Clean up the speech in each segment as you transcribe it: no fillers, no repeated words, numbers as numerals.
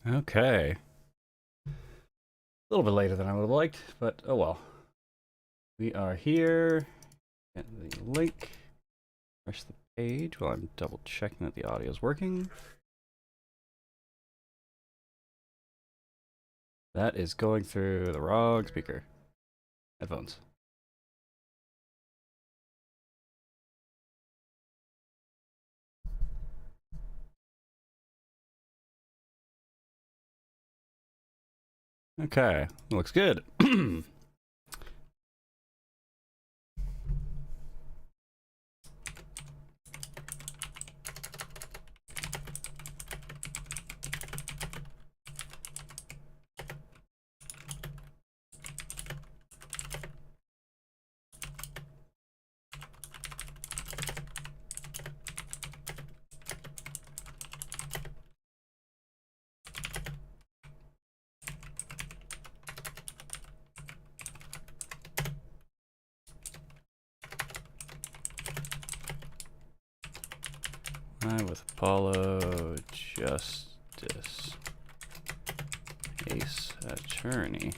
Okay. A little bit later than I would have liked, but oh well. We are here. Get the link. Refresh the page while I'm double checking that the audio is working. That is going through the wrong speaker. Headphones. Okay, looks good. With Apollo Justice, Ace Attorney.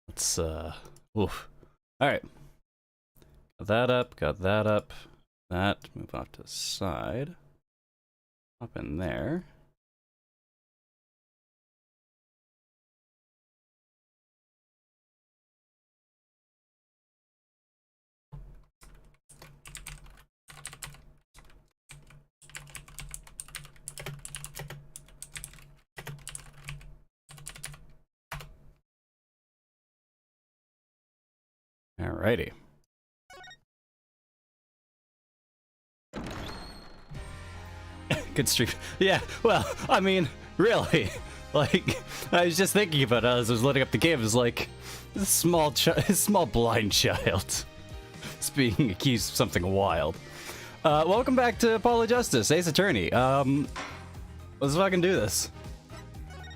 Let's oof. Alright. Got that up, got that up. That, move off to the side. Up in there. Alrighty. Good stream. Yeah, well, I mean, really. Like, I was just thinking about it as I was loading up the game. It was like, this small blind child is being accused of something wild. Welcome back to Apollo Justice, Ace Attorney. Let's fucking do this.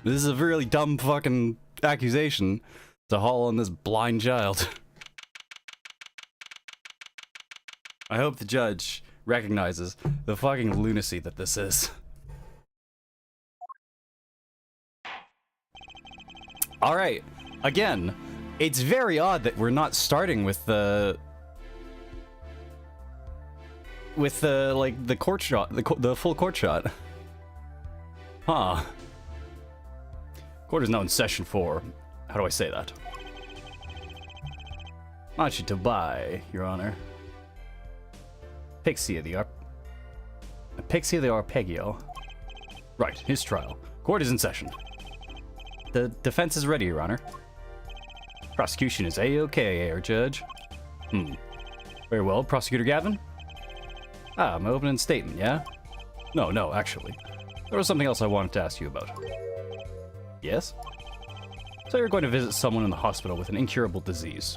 This is a really dumb fucking accusation to haul on this blind child. I hope the judge recognizes the fucking lunacy that this is. Alright, again, it's very odd that we're not starting with the like, the court shot, the full court shot. Huh. Court is now in session 4. How do I say that? Machi to buy, Your Honor. Pixie of the Arpeggio. Right, his trial. Court is in session. The defense is ready, Your Honor. Prosecution is A-OK, Air Judge. Very well, Prosecutor Gavin. Ah, my opening statement, yeah? No, actually. There was something else I wanted to ask you about. Yes? So you're going to visit someone in the hospital with an incurable disease.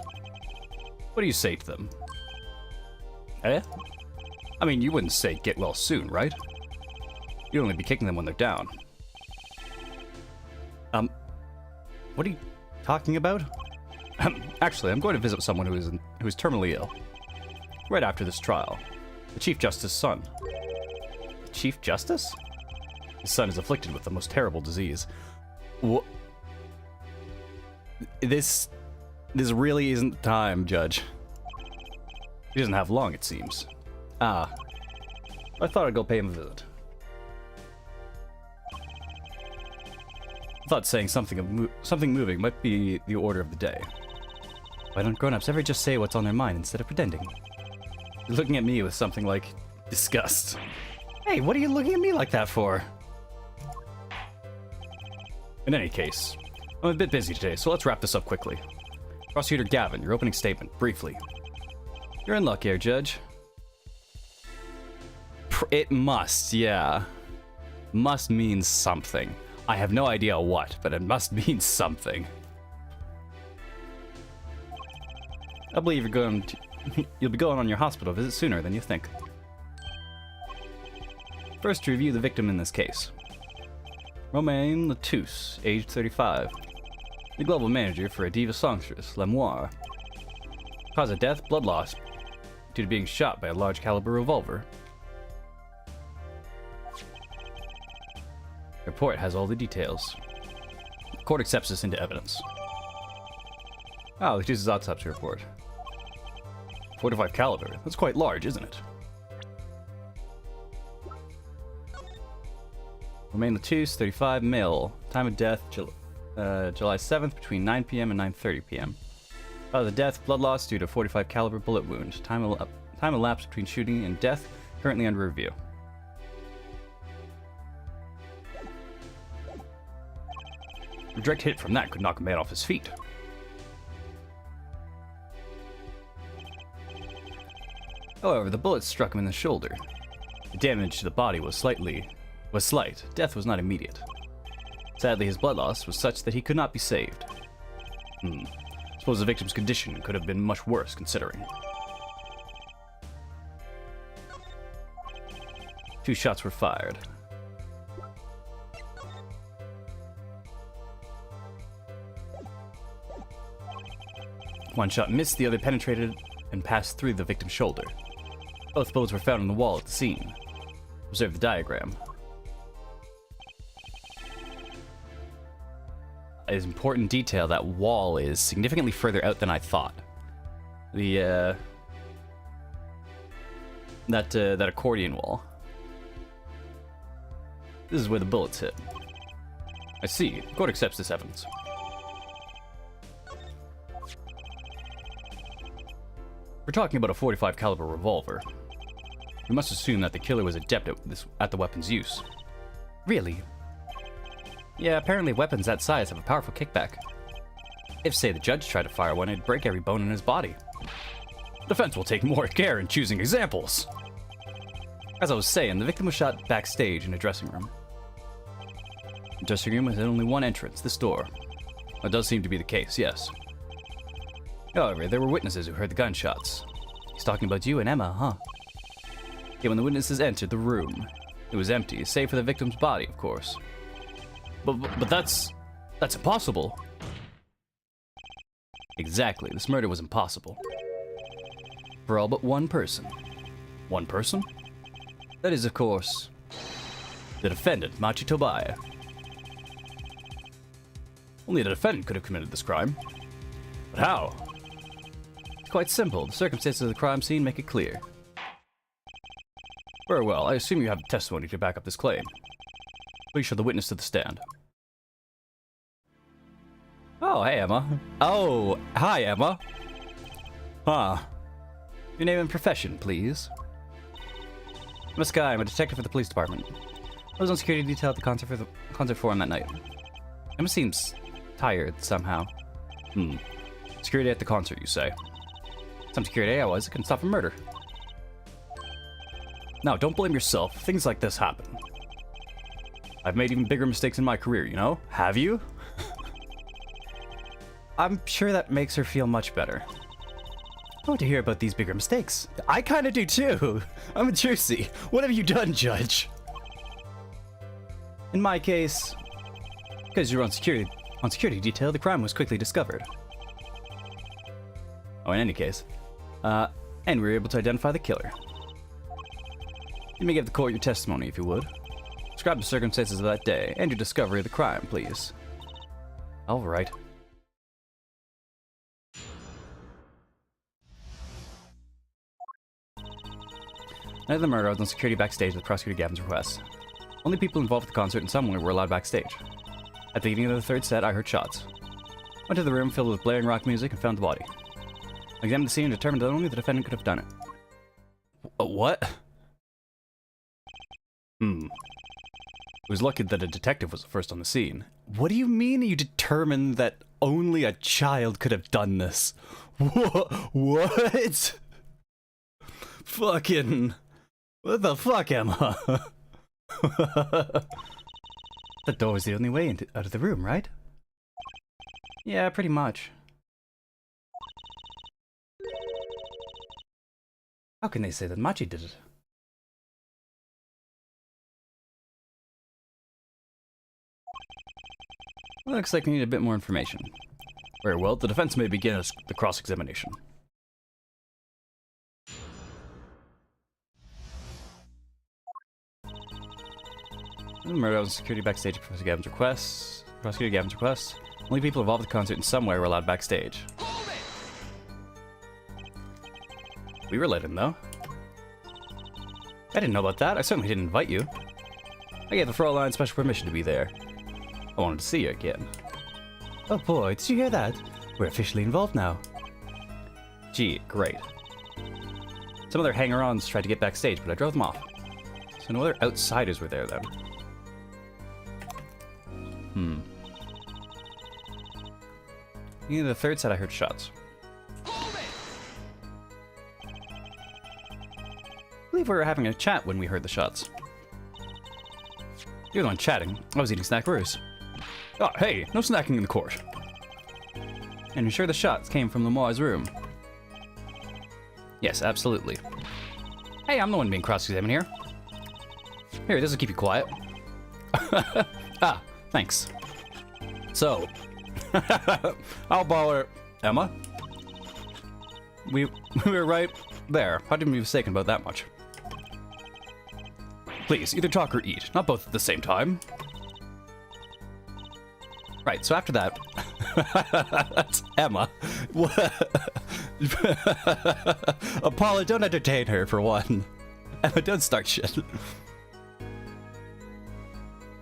What do you say to them? Eh? I mean, you wouldn't say get well soon, right? You'd only be kicking them when they're down. What are you talking about? Actually, I'm going to visit someone who is terminally ill. Right after this trial. The Chief Justice's son. The Chief Justice? His son is afflicted with the most terrible disease. What? This really isn't the time, Judge. He doesn't have long, it seems. Ah. I thought I'd go pay him a visit. I thought saying something moving might be the order of the day. Why don't grown-ups ever just say what's on their mind instead of pretending? You're looking at me with something like disgust. Hey, what are you looking at me like that for? In any case, I'm a bit busy today, so let's wrap this up quickly. Prosecutor Gavin, your opening statement, briefly. You're in luck here, Judge. It must, yeah. Must mean something. I have no idea what, but it must mean something. I believe you'll be going on your hospital visit sooner than you think. First, to review the victim in this case. Romain Latouche, age 35. The global manager for a diva songstress, L'Amour. Cause of death, blood loss, due to being shot by a large caliber revolver. The report has all the details. The court accepts this into evidence. Oh, Latouche's autopsy report. 45 caliber. That's quite large, isn't it? Romain Latouche, 35, male. Time of death, July 7th, between 9 p.m. and 9:30 p.m. Cause of death, blood loss due to 45 caliber bullet wound. Time elapsed between shooting and death, currently under review. A direct hit from that could knock a man off his feet. However, the bullet struck him in the shoulder. The damage to the body was slight. Death was not immediate. Sadly, his blood loss was such that he could not be saved. Suppose the victim's condition could have been much worse, considering. 2 shots were fired. One shot missed, the other penetrated and passed through the victim's shoulder. Both bullets were found on the wall at the scene. Observe the diagram. It is important detail that wall is significantly further out than I thought. The that accordion wall. This is where the bullets hit. I see. The court accepts this evidence. We're talking about a 45 caliber revolver. We must assume that the killer was adept at the weapon's use. Really? Yeah, apparently weapons that size have a powerful kickback. If, say, the judge tried to fire one, it'd break every bone in his body. Defense will take more care in choosing examples. As I was saying, the victim was shot backstage in a dressing room. The dressing room had only one entrance, this door. That does seem to be the case, yes. However, there were witnesses who heard the gunshots. He's talking about you and Emma, huh? Yeah, when the witnesses entered the room, it was empty, save for the victim's body, of course. But that's impossible. Exactly, this murder was impossible. For all but one person. One person? That is, of course, the defendant, Machi Tobaya. Only the defendant could have committed this crime. But how? It's quite simple. The circumstances of the crime scene make it clear. Very well, I assume you have testimony to back up this claim. Please show the witness to the stand. Oh, hey, Emma. Oh, hi, Emma. Huh. Your name and profession, please. I'm a Sky. I'm a detective for the police department. I was on security detail at the concert forum that night. Emma seems tired, somehow. Security at the concert, you say? Some security I was. It couldn't stop a murder. Now, don't blame yourself. Things like this happen. I've made even bigger mistakes in my career, you know? Have you? I'm sure that makes her feel much better. I want to hear about these bigger mistakes. I kind of do too. I'm a Juicy. What have you done, Judge? In my case, because you're on security detail, the crime was quickly discovered. Oh, in any case. And we were able to identify the killer. You may give the court your testimony, if you would. Describe the circumstances of that day and your discovery of the crime, please. All right. Night of the murder, I was on security backstage with Prosecutor Gavin's request. Only people involved with the concert and someone were allowed backstage. At the beginning of the third set, I heard shots. Went to the room filled with blaring rock music and found the body. I examined the scene and determined that only the defendant could have done it. What? It was lucky that a detective was the first on the scene. What do you mean you determined that only a child could have done this? What? Fucking... What the fuck, Emma? The door was the only way out of the room, right? Yeah, pretty much. How can they say that Machi did it? Looks like we need a bit more information. Very well, the defense may begin the cross-examination. Murder was security backstage at Professor Gavin's request. Prosecutor Gavin's request. Only people involved in the concert in some way were allowed backstage. We were let in, though. I didn't know about that. I certainly didn't invite you. I gave the Fraulein special permission to be there. I wanted to see you again. Oh boy, did you hear that? We're officially involved now. Gee, great. Some other hanger-ons tried to get backstage, but I drove them off. So no other outsiders were there then. Near the third set I heard shots. I believe we were having a chat when we heard the shots. You're the one chatting. I was eating snackaroos. Oh, hey, no snacking in the court. And you're sure the shots came from Lemoy's room? Yes, absolutely. Hey, I'm the one being cross-examined here. Here, this will keep you quiet. Ah, thanks. So, I'll borrow Emma. We were right there. How did we be mistaken about that much? Please, either talk or eat, not both at the same time. Right, so after that, that's Emma. Apollo, don't entertain her for one. Emma, don't start shit.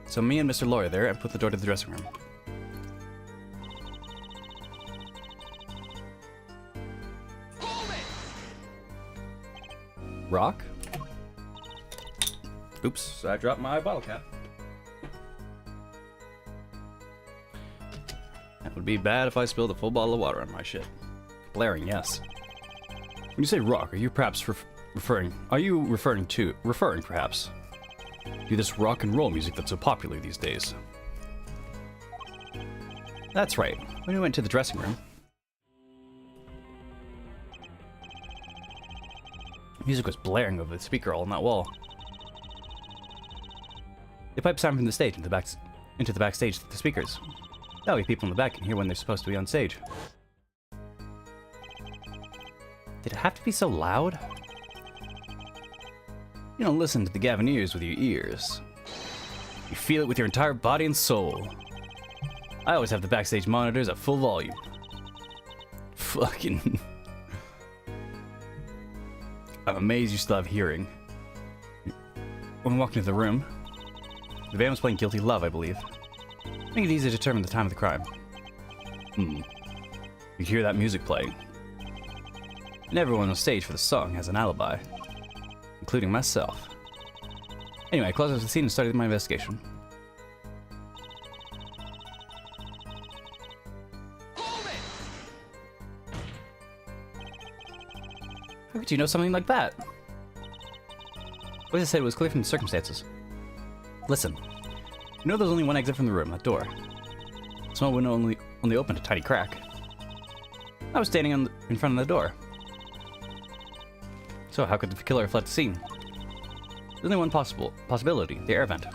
So me and Mr. Lawyer there, and put the door to the dressing room. Rock? Oops, I dropped my bottle cap. That would be bad if I spilled a full bottle of water on my shit. Blaring, yes. When you say rock, are you perhaps referring perhaps to this rock and roll music that's so popular these days? That's right. When we went to the dressing room, music was blaring over the speaker all on that wall. They pipe sound from the stage into the backstage through the speakers. That way people in the back can hear when they're supposed to be on stage. Did it have to be so loud? You don't listen to the Gavineers with your ears. You feel it with your entire body and soul. I always have the backstage monitors at full volume. Fucking... I'm amazed you still have hearing. When we walked into the room, the band was playing Guilty Love, I believe. I think it's easy to determine the time of the crime. You hear that music playing. And everyone on stage for the song has an alibi. Including myself. Anyway, I closed out the scene and started my investigation. How could you know something like that? What I said was clear from the circumstances. Listen, you know there's only one exit from the room, that door. Small window only opened a tiny crack. I was standing in front of the door. So how could the killer have fled the scene? There's only one possibility, the air vent.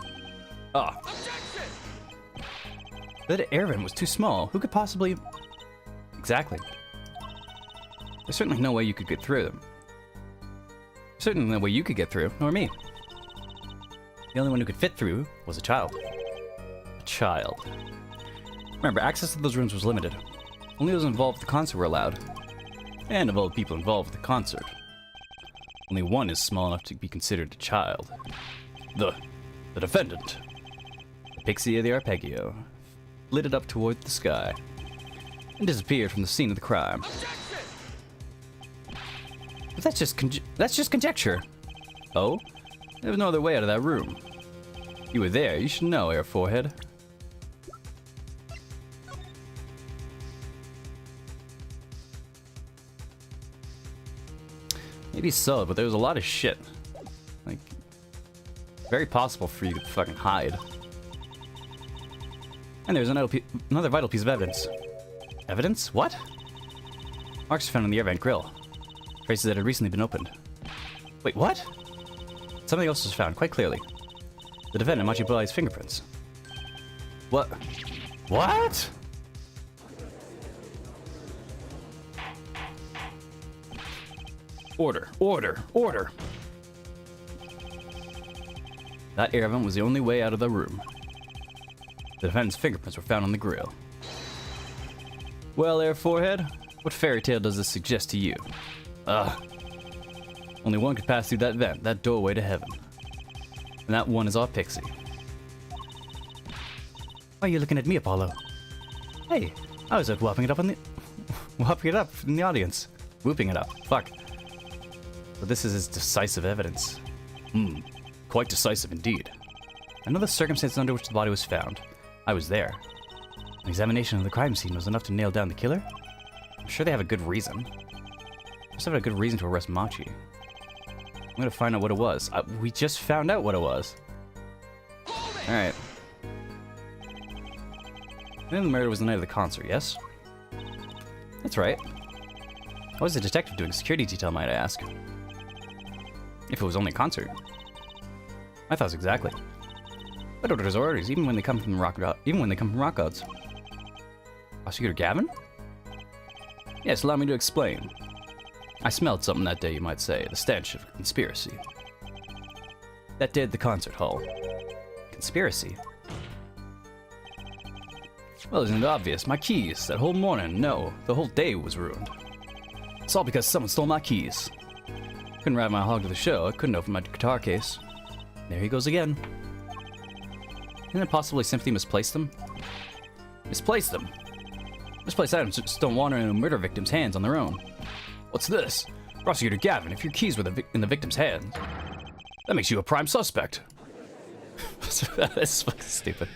Ah. That air vent was too small. Who could possibly... Exactly. There's certainly no way you could get through them. There's certainly no way you could get through, nor me. The only one who could fit through was a child. A child. Remember, access to those rooms was limited. Only those involved with the concert were allowed. And of all the people involved with the concert, only one is small enough to be considered a child. The defendant. The pixie of the arpeggio. Lit it up toward the sky. And disappeared from the scene of the crime. But that's just conjecture. Oh? There was no other way out of that room. You were there, you should know, Air Forehead. Maybe so, but there was a lot of shit. Like, very possible for you to fucking hide. And there's another vital piece of evidence. Evidence? What? Marks found on the air vent grill. Traces that had recently been opened. Wait, what? Something else was found, quite clearly. The defendant, Machi Bulai's fingerprints. What? What? Order, order, order! That air vent was the only way out of the room. The defendant's fingerprints were found on the grill. Well, Air Forehead, what fairy tale does this suggest to you? Only one could pass through that vent, that doorway to heaven. And that one is our Pixie. Why are you looking at me, Apollo? Hey, I was out whopping it up in the... whopping it up in the audience. Whooping it up. Fuck. But this is his decisive evidence. Quite decisive indeed. I know the circumstances under which the body was found. I was there. An examination of the crime scene was enough to nail down the killer? I'm sure they have a good reason. Just have a good reason to arrest Machi. I'm gonna find out what it was. We just found out what it was. Alright. Then the murder was the night of the concert, yes? That's right. What was the detective doing security detail, might I ask? If it was only a concert. My thoughts exactly. But orders are orders, even when they come from rock gods. Prosecutor Gavin? Yes, allow me to explain. I smelled something that day, you might say. The stench of a conspiracy. That day at the concert hall. Conspiracy? Well, isn't it obvious? My keys, that whole morning, no, the whole day was ruined. It's all because someone stole my keys. Couldn't ride my hog to the show, I couldn't open my guitar case. There he goes again. Couldn't it possibly simply misplace them? Misplace them? Misplaced items just don't wander into a murder victim's hands on their own. What's this? Prosecutor Gavin, if your keys were in the victim's hands, that makes you a prime suspect. That's fucking stupid.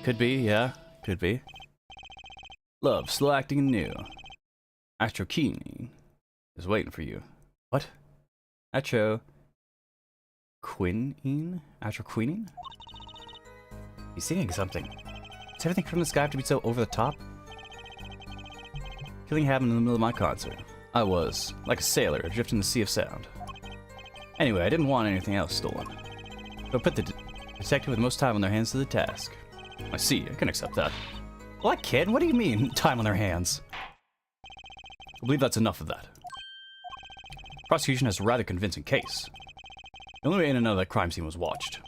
Could be, yeah. Could be. Love, slow acting and new. Astro Quinine is waiting for you. What? Astro Quinine? Astro Quinine? He's singing something. Does everything from this guy have to be so over the top? Killing happened in the middle of my concert. I was, like a sailor, adrift in the sea of sound. Anyway, I didn't want anything else stolen. So put the detective with most time on their hands to the task. I see, I can accept that. Well, I can't. What do you mean, time on their hands? I believe that's enough of that. Prosecution has a rather convincing case. The only way in to know that crime scene was watched,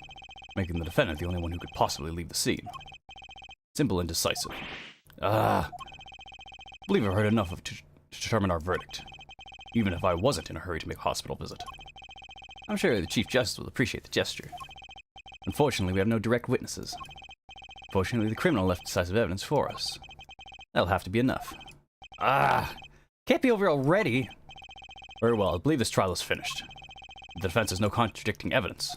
making the defendant the only one who could possibly leave the scene. Simple and decisive. I believe I've heard enough to determine our verdict, even if I wasn't in a hurry to make a hospital visit. I'm sure the Chief Justice will appreciate the gesture. Unfortunately, we have no direct witnesses. Fortunately, the criminal left decisive evidence for us. That'll have to be enough. Can't be over already! Very well, I believe this trial is finished. The defense has no contradicting evidence.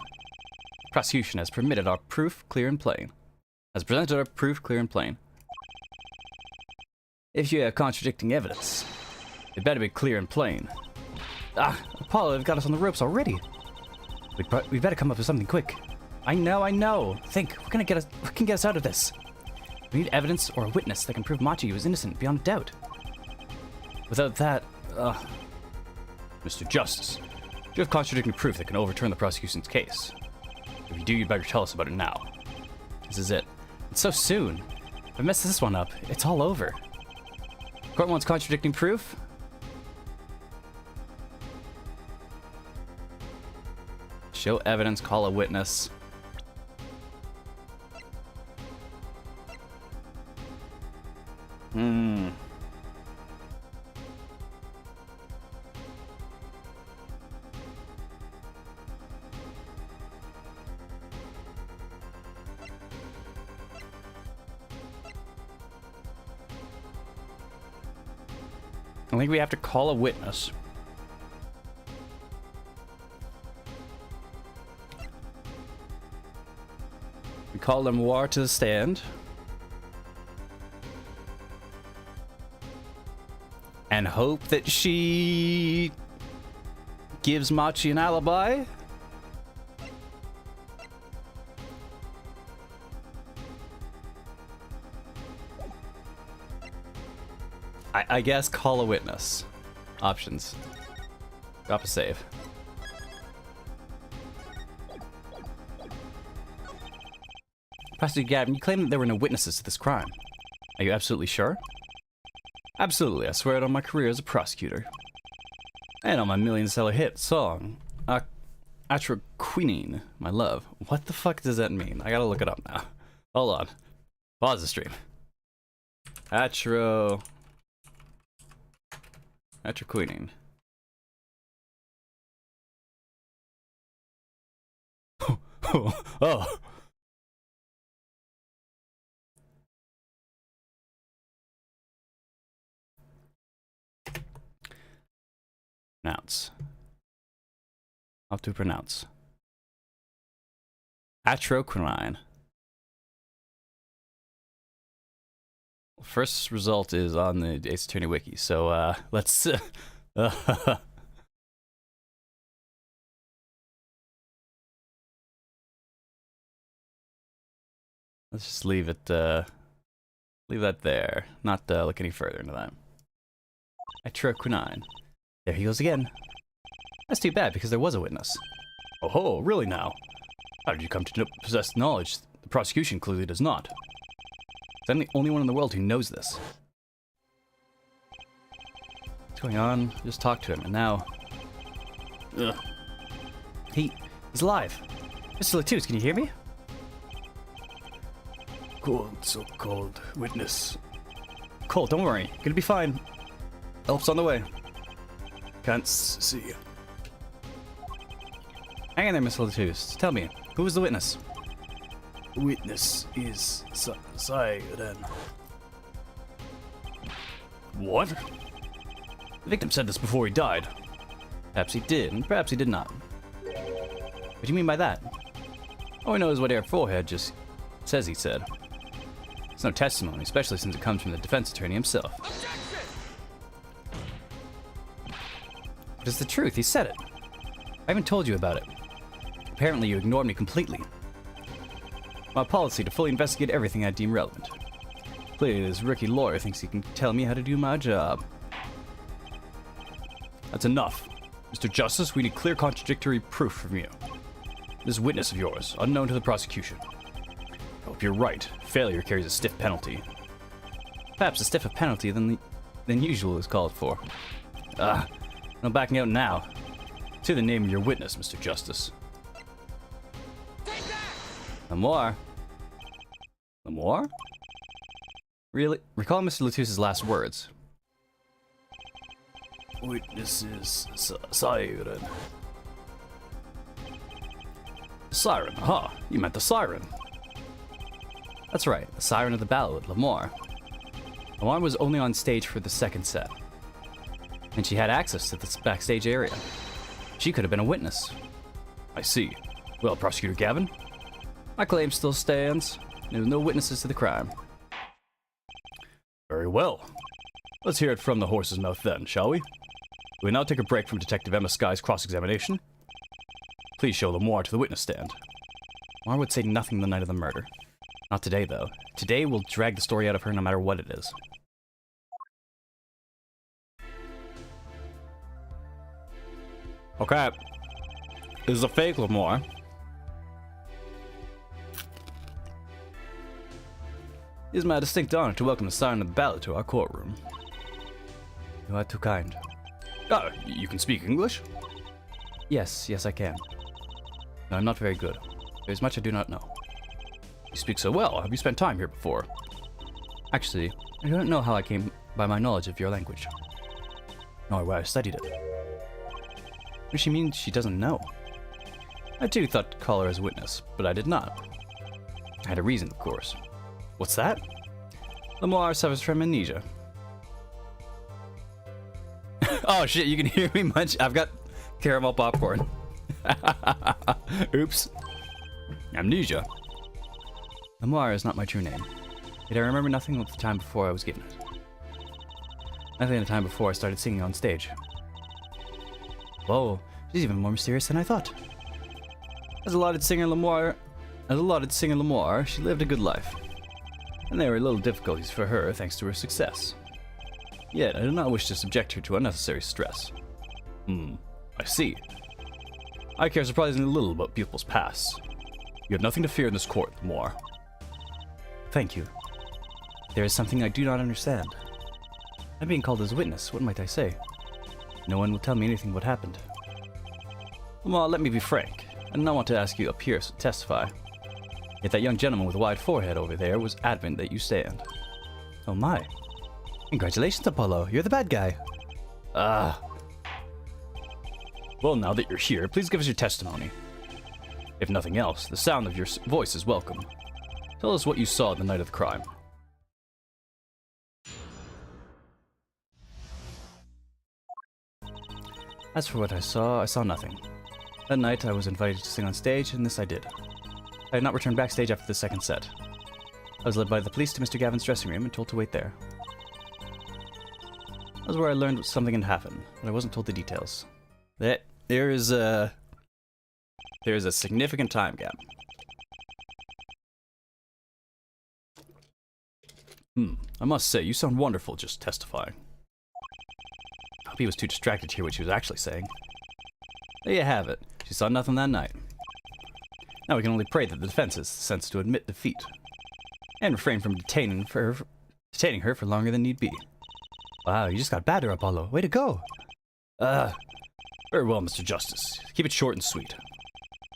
Prosecution has permitted our proof clear and plain. Has presented our proof clear and plain. If you have contradicting evidence, it better be clear and plain. Apollo, they've got us on the ropes already. We better come up with something quick. I know. Think, what can get us out of this? We need evidence or a witness that can prove Machi was innocent beyond a doubt. Without that, Mr. Justice, you have contradicting proof that can overturn the prosecution's case. If you do, you'd better tell us about it now. This is it. It's so soon. If I mess this one up, it's all over. Court wants contradicting proof? Show evidence, call a witness. I think we have to call a witness. We call Lemoire to the stand. And hope that she gives Machi an alibi. I guess call a witness. Options. Drop a save. Prosecutor Gavin, you claim that there were no witnesses to this crime. Are you absolutely sure? Absolutely, I swear it on my career as a prosecutor. And on my million-seller hit song, Atroquinine, my love. What the fuck does that mean? I gotta look it up now. Hold on. Pause the stream. Atroquinine. Oh. Pronounce. How to pronounce. Atroquinine. First result is on the Ace Attorney wiki, so let's let's just leave it leave that there. Not look any further into that. Atroquinine. There he goes again. That's too bad, because there was a witness. Oh ho, really now? How did you come to possess knowledge the prosecution clearly does not? I'm the only one in the world who knows this. What's going on? Just talk to him, and now... Ugh. He's alive! Mr. Latus, can you hear me? Cold, so cold. Witness. Cold, don't worry. Gonna be fine. Help's on the way. Can't see you. Hang in there, Mr. Latus. Tell me, who was the witness? The witness is Siren. What? The victim said this before he died. Perhaps he did, and perhaps he did not. What do you mean by that? All we know is what Eric Forehead just says he said. It's no testimony, especially since it comes from the defense attorney himself. But it's the truth, he said it. I haven't told you about it. Apparently you ignored me completely. My policy to fully investigate everything I deem relevant. Clearly this rookie lawyer thinks he can tell me how to do my job. That's enough. Mr. Justice, we need clear contradictory proof from you. This witness of yours, unknown to the prosecution. I hope you're right. Failure carries a stiff penalty. Perhaps a stiffer penalty than usual is called for. No backing out now. Say the name of your witness, Mr. Justice. Lamore? Lamore? Really? Recall Mr. Latus's last words. Witness is Siren. Siren, huh? You meant the siren. That's right, the siren of the ballad, Lamore. Lamore was only on stage for the second set. And she had access to this backstage area. She could have been a witness. I see. Well, Prosecutor Gavin, my claim still stands. There were no witnesses to the crime. Very well. Let's hear it from the horse's mouth then, shall we? We now take a break from Detective Emma Sky's cross-examination. Please show Lamore to the witness stand. Lamore would say nothing the night of the murder. Not today, though. Today we'll drag the story out of her no matter what it is. Okay. This is a fake Lamore. It is my distinct honor to welcome the siren of the ballad to our courtroom. You are too kind. Ah, you can speak English? Yes, I can. No, I'm not very good. There's much I do not know. You speak so well. Have you spent time here before? Actually, I don't know how I came by my knowledge of your language. Nor where I studied it. What does she mean she doesn't know? I too thought to call her as a witness, but I did not. I had a reason, of course. What's that? Lamore suffers from amnesia. Oh shit, you can hear me munch. I've got caramel popcorn. Oops. Amnesia. Lamore is not my true name. Yet I remember nothing of the time before I was given it. Nothing of the time before I started singing on stage. Whoa, she's even more mysterious than I thought. As a lauded singer Lamore, she lived a good life. And there were little difficulties for her thanks to her success. Yet, I do not wish to subject her to unnecessary stress. I see. I care surprisingly little about pupils' pasts. You have nothing to fear in this court, Lamar. Thank you. There is something I do not understand. I'm being called as a witness. What might I say? No one will tell me anything what happened. Lamar, let me be frank. I do not want to ask you up here to testify. Yet that young gentleman with a wide forehead over there was adamant that you stand. Oh my. Congratulations, Apollo. You're the bad guy. Well, now that you're here, please give us your testimony. If nothing else, the sound of your voice is welcome. Tell us what you saw the night of the crime. As for what I saw nothing. That night, I was invited to sing on stage, and this I did. I had not returned backstage after the second set. I was led by the police to Mr. Gavin's dressing room and told to wait there. That was where I learned something had happened, but I wasn't told the details. There is a significant time gap. I must say, you sound wonderful just testifying. I hope he was too distracted to hear what she was actually saying. There you have it. She saw nothing that night. Now we can only pray that the defense has the sense to admit defeat, and refrain from detaining her for longer than need be. Wow, you just got badder, Apollo. Way to go! Very well, Mr. Justice. Keep it short and sweet.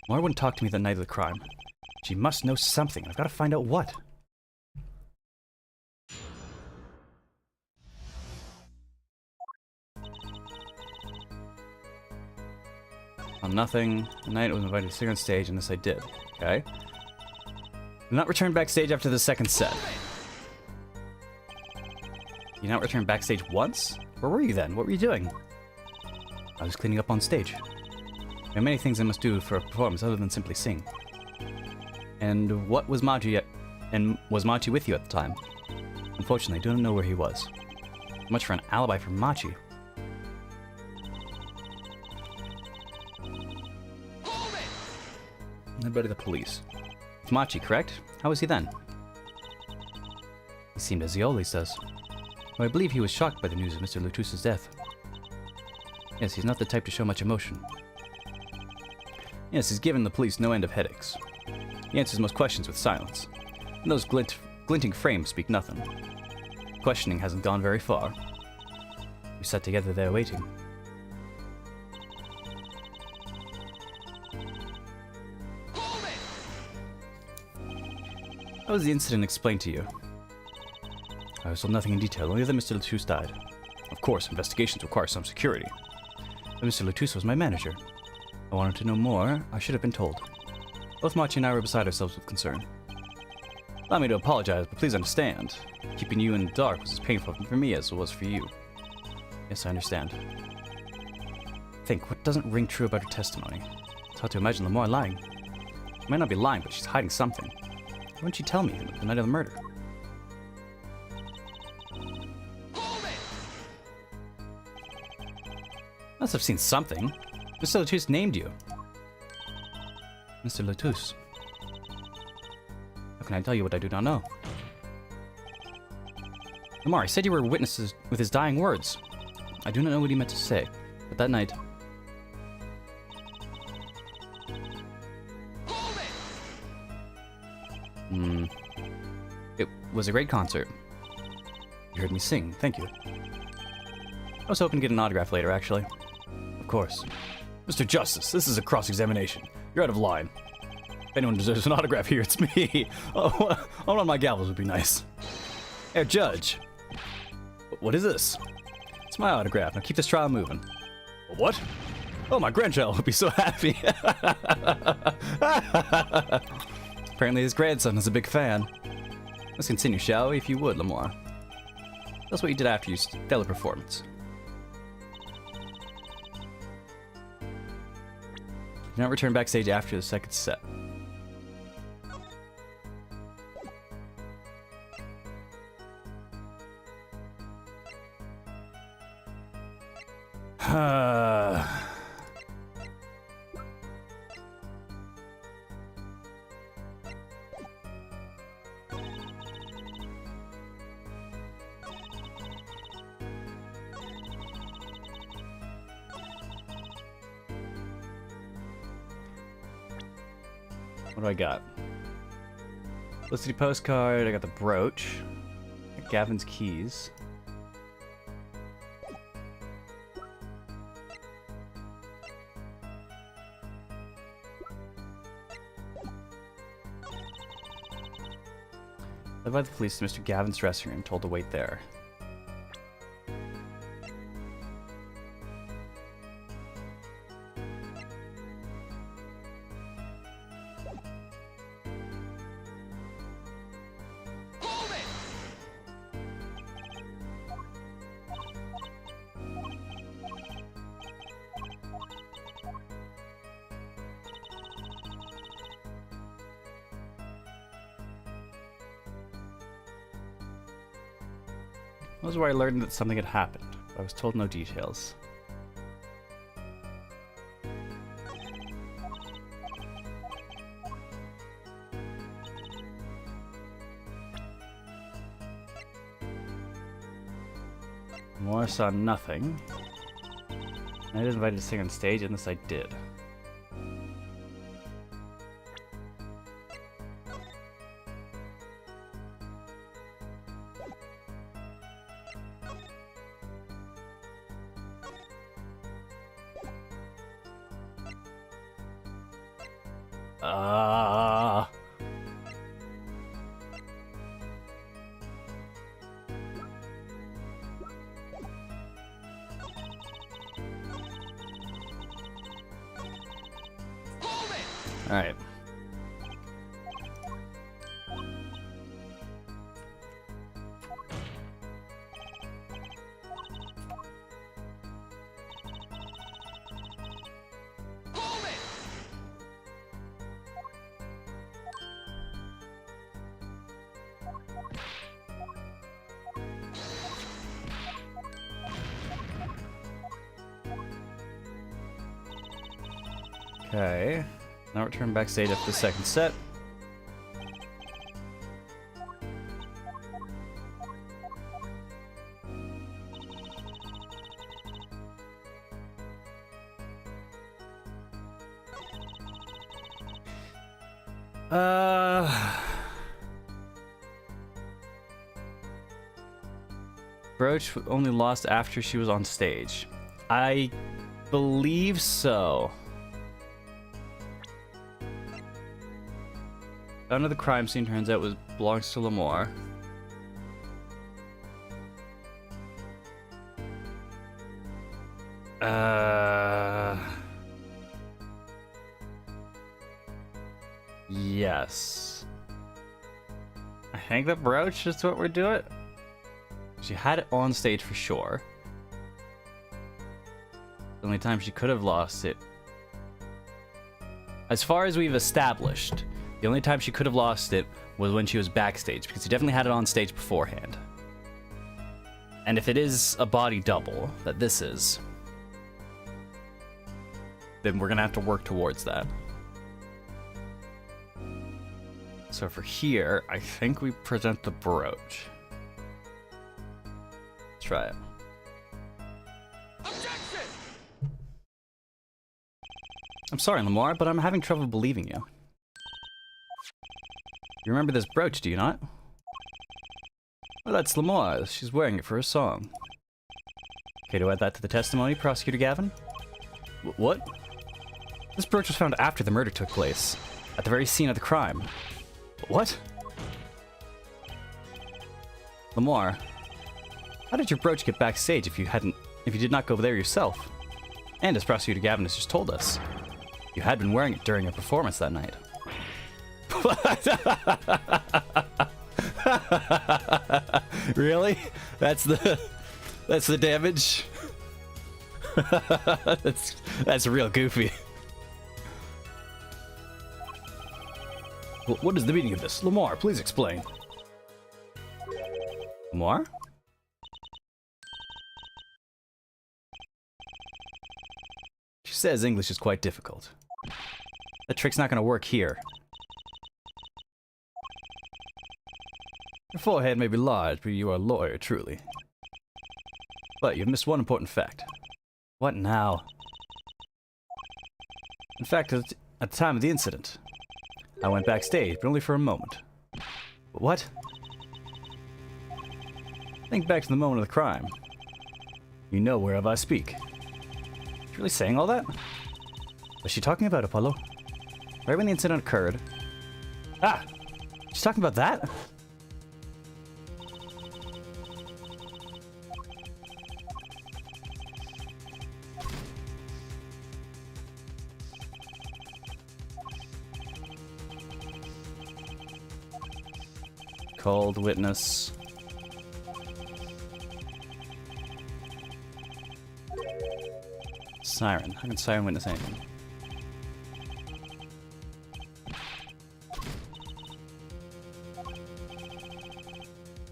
Laura wouldn't talk to me the night of the crime. She must know something. I've got to find out what. On nothing. The night I was invited to sing on stage, and this I did. Okay. Did not return backstage after the second set. You not returned backstage once? Where were you then? What were you doing? I was cleaning up on stage. There are many things I must do for a performance other than simply sing. And what was Machi was Machi with you at the time? Unfortunately, I don't know where he was. Much for an alibi for Machi. I'd better the police. It's Machi, correct? How was he then? He seemed as he always does. Though I believe he was shocked by the news of Mr. Lutus's death. Yes, he's not the type to show much emotion. Yes, he's given the police no end of headaches. He answers most questions with silence, and those glinting frames speak nothing. Questioning hasn't gone very far. We sat together there waiting. How was the incident explained to you? I was told nothing in detail, only that Mr. Lutus died. Of course, investigations require some security. But Mr. Lutus was my manager. I wanted to know more. I should have been told. Both Machi and I were beside ourselves with concern. Allow me to apologize, but please understand. Keeping you in the dark was as painful for me as it was for you. Yes, I understand. Think, what doesn't ring true about her testimony? It's hard to imagine Lamar lying. She might not be lying, but she's hiding something. Why wouldn't you tell me the night of the murder? Must have seen something. Mr. Lutus named you. Mr. Lutus. How can I tell you what I do not know? Lamar, he said you were witnesses with his dying words. I do not know what he meant to say, but that night... It was a great concert. You heard me sing, thank you. I was hoping to get an autograph later, actually. Of course. Mr. Justice, this is a cross-examination. You're out of line. If anyone deserves an autograph here, it's me. Oh, one of my gavels would be nice. Hey, Judge. What is this? It's my autograph. Now keep this trial moving. What? Oh, my grandchild would be so happy. Apparently his grandson is a big fan. Let's continue, shall we? If you would, Lamar. That's what you did after your stellar performance. Do not return backstage after the second set. What do I got? Felicity postcard, I got the brooch. Got Gavin's keys. Led by the police to Mr. Gavin's dressing room, told to wait there. That was where I learned that something had happened. I was told no details. More saw nothing. I was invited to sing on stage, and this I did. Alright. Okay. Now return backstage after the second set. Brooch only lost after she was on stage. I believe so. Found at the crime scene, turns out belongs to Lamar. Yes. I think the brooch is what we're doing. She had it on stage for sure. The only time she could have lost it, as far as we've established, the only time she could have lost it was when she was backstage, because she definitely had it on stage beforehand. And if it is a body double, that this is, then we're gonna have to work towards that. So for here, I think we present the brooch. Let's try it. Objection! I'm sorry, Lamar, but I'm having trouble believing you. You remember this brooch, do you not? Well, that's Lamar. She's wearing it for a song. Okay, to add that to the testimony, Prosecutor Gavin? What? This brooch was found after the murder took place, at the very scene of the crime. What? Lamar, how did your brooch get backstage if you did not go there yourself? And as Prosecutor Gavin has just told us, you had been wearing it during a performance that night. Really? That's the damage? that's real goofy. What is the meaning of this? Lamar, please explain. Lamar? She says English is quite difficult. That trick's not gonna work here. Your forehead may be large, but you are a lawyer, truly. But you've missed one important fact. What now? In fact, at the time of the incident, I went backstage, but only for a moment. What? Think back to the moment of the crime. You know whereof I speak. She really saying all that? Was she talking about Apollo? Right when the incident occurred. Ah! She's talking about that? Called witness. Siren. How can Siren witness anything?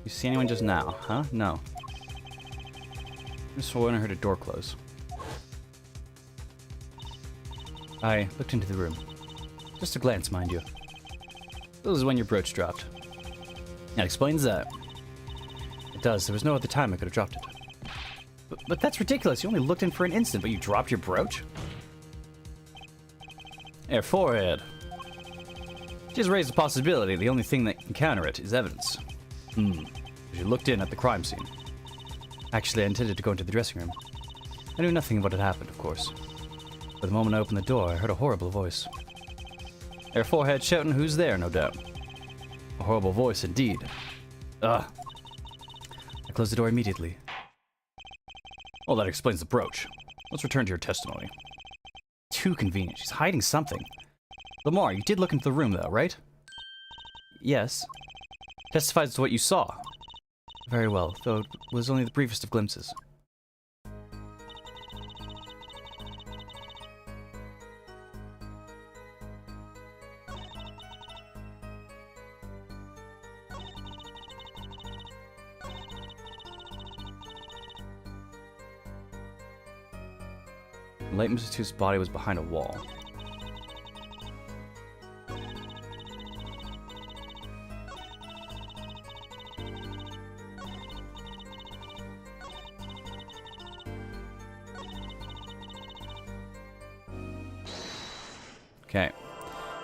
You see anyone just now, huh? No. I just wanted her to door close. I looked into the room. Just a glance, mind you. This is when your brooch dropped. That explains that. It does. There was no other time I could have dropped it. But that's ridiculous. You only looked in for an instant, but you dropped your brooch? Her forehead. Just raised the possibility the only thing that can counter it is evidence. You looked in at the crime scene. Actually, I intended to go into the dressing room. I knew nothing of what had happened, of course. But the moment I opened the door, I heard a horrible voice. Her forehead shouting, "Who's there?" no doubt. A horrible voice indeed. Ugh. I closed the door immediately. Well, that explains the brooch. Let's return to your testimony. Too convenient. She's hiding something. Lamar, you did look into the room, though, right? Yes. Testifies to what you saw. Very well, though it was only the briefest of glimpses. Late Mr. Tooth's body was behind a wall. Okay.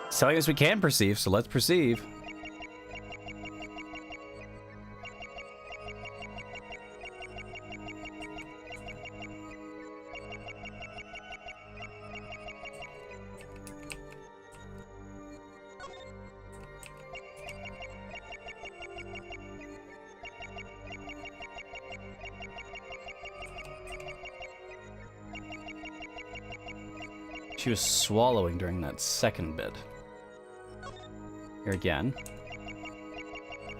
It's telling us we can perceive, so let's perceive. She was swallowing during that second bit. Here again.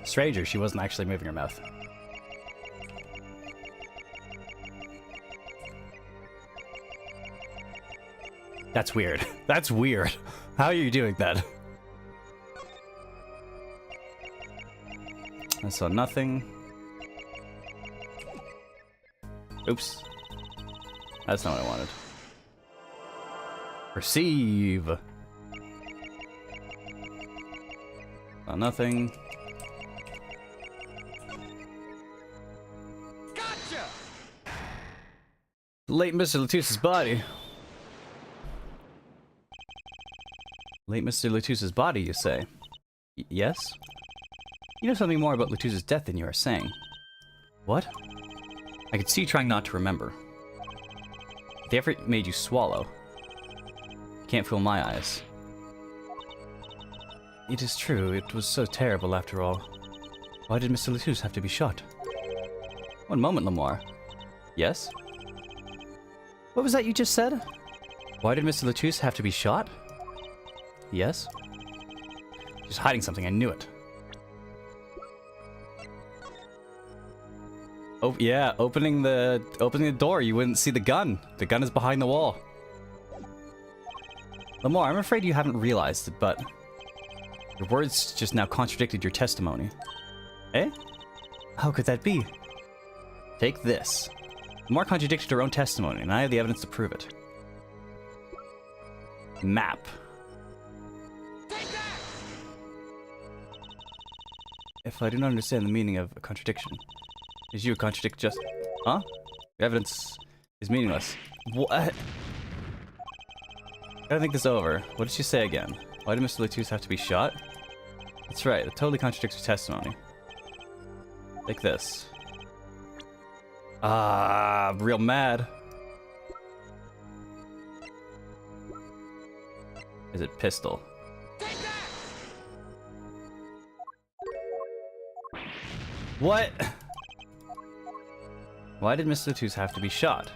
Stranger, she wasn't actually moving her mouth. That's weird. That's weird. How are you doing that? I saw nothing. Oops. That's not what I wanted. Perceive. Nothing. Gotcha! Late Mr. Latusse's body. Late Mr. Latusse's body, you say? Yes? You know something more about Latusse's death than you are saying. What? I could see you trying not to remember. The effort made you swallow. Can't fool my eyes. It is true, it was so terrible after all. Why did Mr. Latousse have to be shot? One moment, Lamar. Yes? What was that you just said? Why did Mr. Latousse have to be shot? Yes? She's hiding something, I knew it. Oh, yeah, opening the door, you wouldn't see the gun. The gun is behind the wall. Lamar, I'm afraid you haven't realized it, but your words just now contradicted your testimony. Eh? How could that be? Take this. Lamar contradicted her own testimony, and I have the evidence to prove it. Map. Take that! If I do not understand the meaning of a contradiction, is you contradict just... Huh? Your evidence is meaningless. What? I gotta think this over. What did she say again? Why did Mr. Latus have to be shot? That's right, it totally contradicts your testimony. Like this. Ah, real mad. Is it pistol? Take that! What? Why did Mr. Latus have to be shot?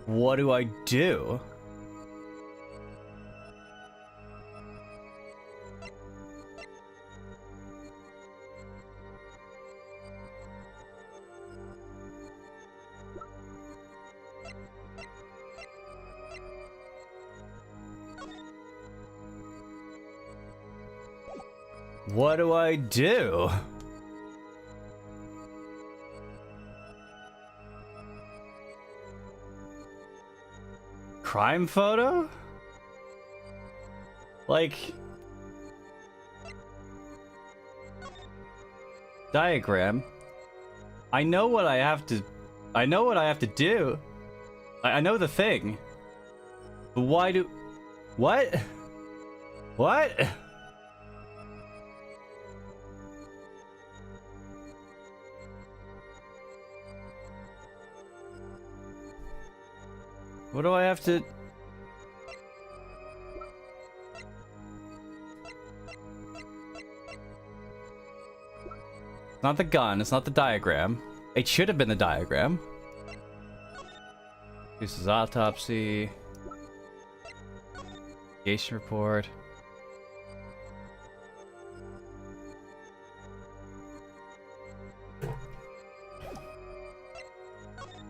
What do I do? What do I do? Crime photo? Like... diagram? I know what I have to... I know what I have to do. I know the thing. But why do... What? What? What do I have to... It's not the gun, it's not the diagram. It should have been the diagram. This is autopsy. Investigation report.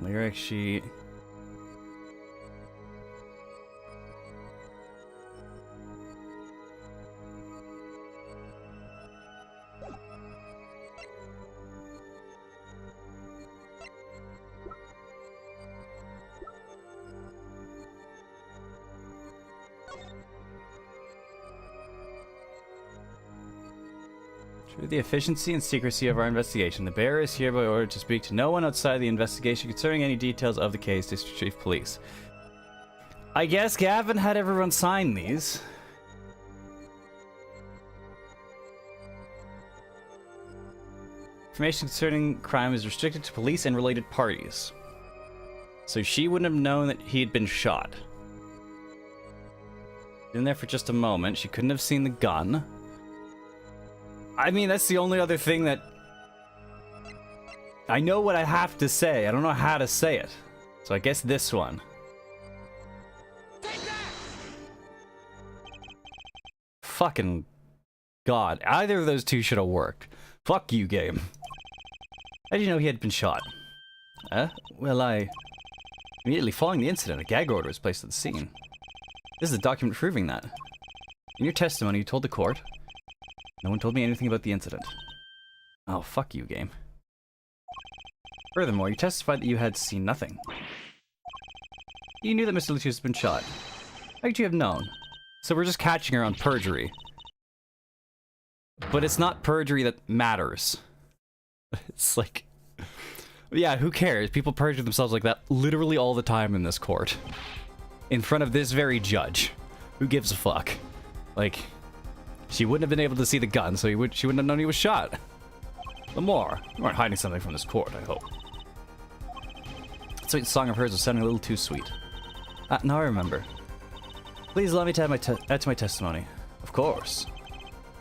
Lyric sheet. Through the efficiency and secrecy of our investigation, the bearer is hereby ordered to speak to no one outside the investigation concerning any details of the case, District Chief Police. I guess Gavin had everyone sign these. Information concerning crime is restricted to police and related parties. So she wouldn't have known that he had been shot. In there for just a moment, she couldn't have seen the gun. I mean, that's the only other thing that... I know what I have to say. I don't know how to say it. So I guess this one. Take that! Fucking God. Either of those two should have worked. Fuck you, game. How did you know he had been shot? Well, immediately following the incident, a gag order was placed at the scene. This is a document proving that. In your testimony, you told the court... No one told me anything about the incident. Oh, fuck you, game. Furthermore, you testified that you had seen nothing. You knew that Mr. Latus had been shot. How could you have known? So we're just catching her on perjury. But it's not perjury that matters. It's like... Yeah, who cares? People perjure themselves like that literally all the time in this court. In front of this very judge. Who gives a fuck? Like... She wouldn't have been able to see the gun, so she wouldn't have known he was shot. Lamar, you aren't hiding something from this court, I hope. That sweet song of hers was sounding a little too sweet. Now I remember. Please allow me to add to my testimony. Of course.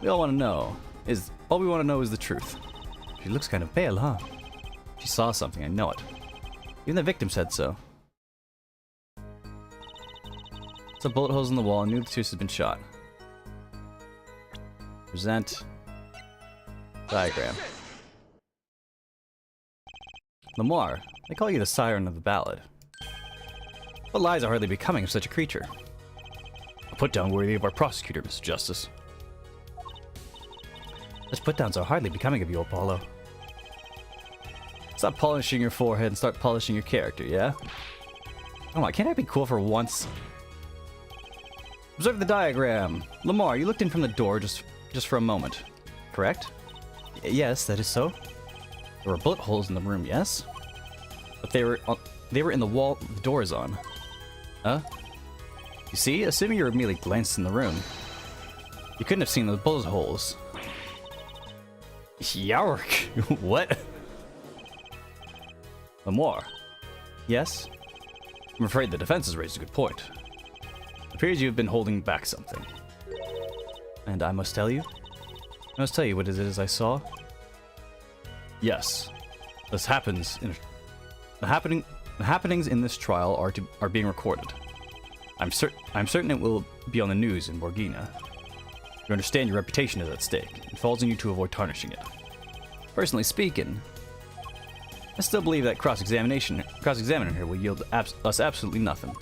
We all want to know is... All we want to know is the truth. She looks kind of pale, huh? She saw something, I know it. Even the victim said so. Some bullet holes in the wall and knew the tooth had been shot. Present diagram. Lamar, they call you the siren of the ballad. What lies are hardly becoming of such a creature? A put-down worthy of our prosecutor, Mr. Justice. Such put-downs are hardly becoming of you, Apollo. Stop polishing your forehead and start polishing your character, yeah? Come on, can't that be cool for once? Observe the diagram. Lamar, you looked in from the door just for a moment, correct? Yes, that is so. There were bullet holes in the room, yes? But they were in the wall the door is on. Huh? You see, assuming you immediately glanced in the room, you couldn't have seen those bullet holes. Yark! What? Lamar. Yes? I'm afraid the defense has raised a good point. It appears you have been holding back something. And I must tell you? I must tell you what it is I saw? Yes. This happens in... The happenings in this trial are being recorded. I'm certain it will be on the news in Borgina. You understand your reputation is at stake. It falls on you to avoid tarnishing it. Personally speaking, I still believe that cross-examining her will yield us absolutely nothing.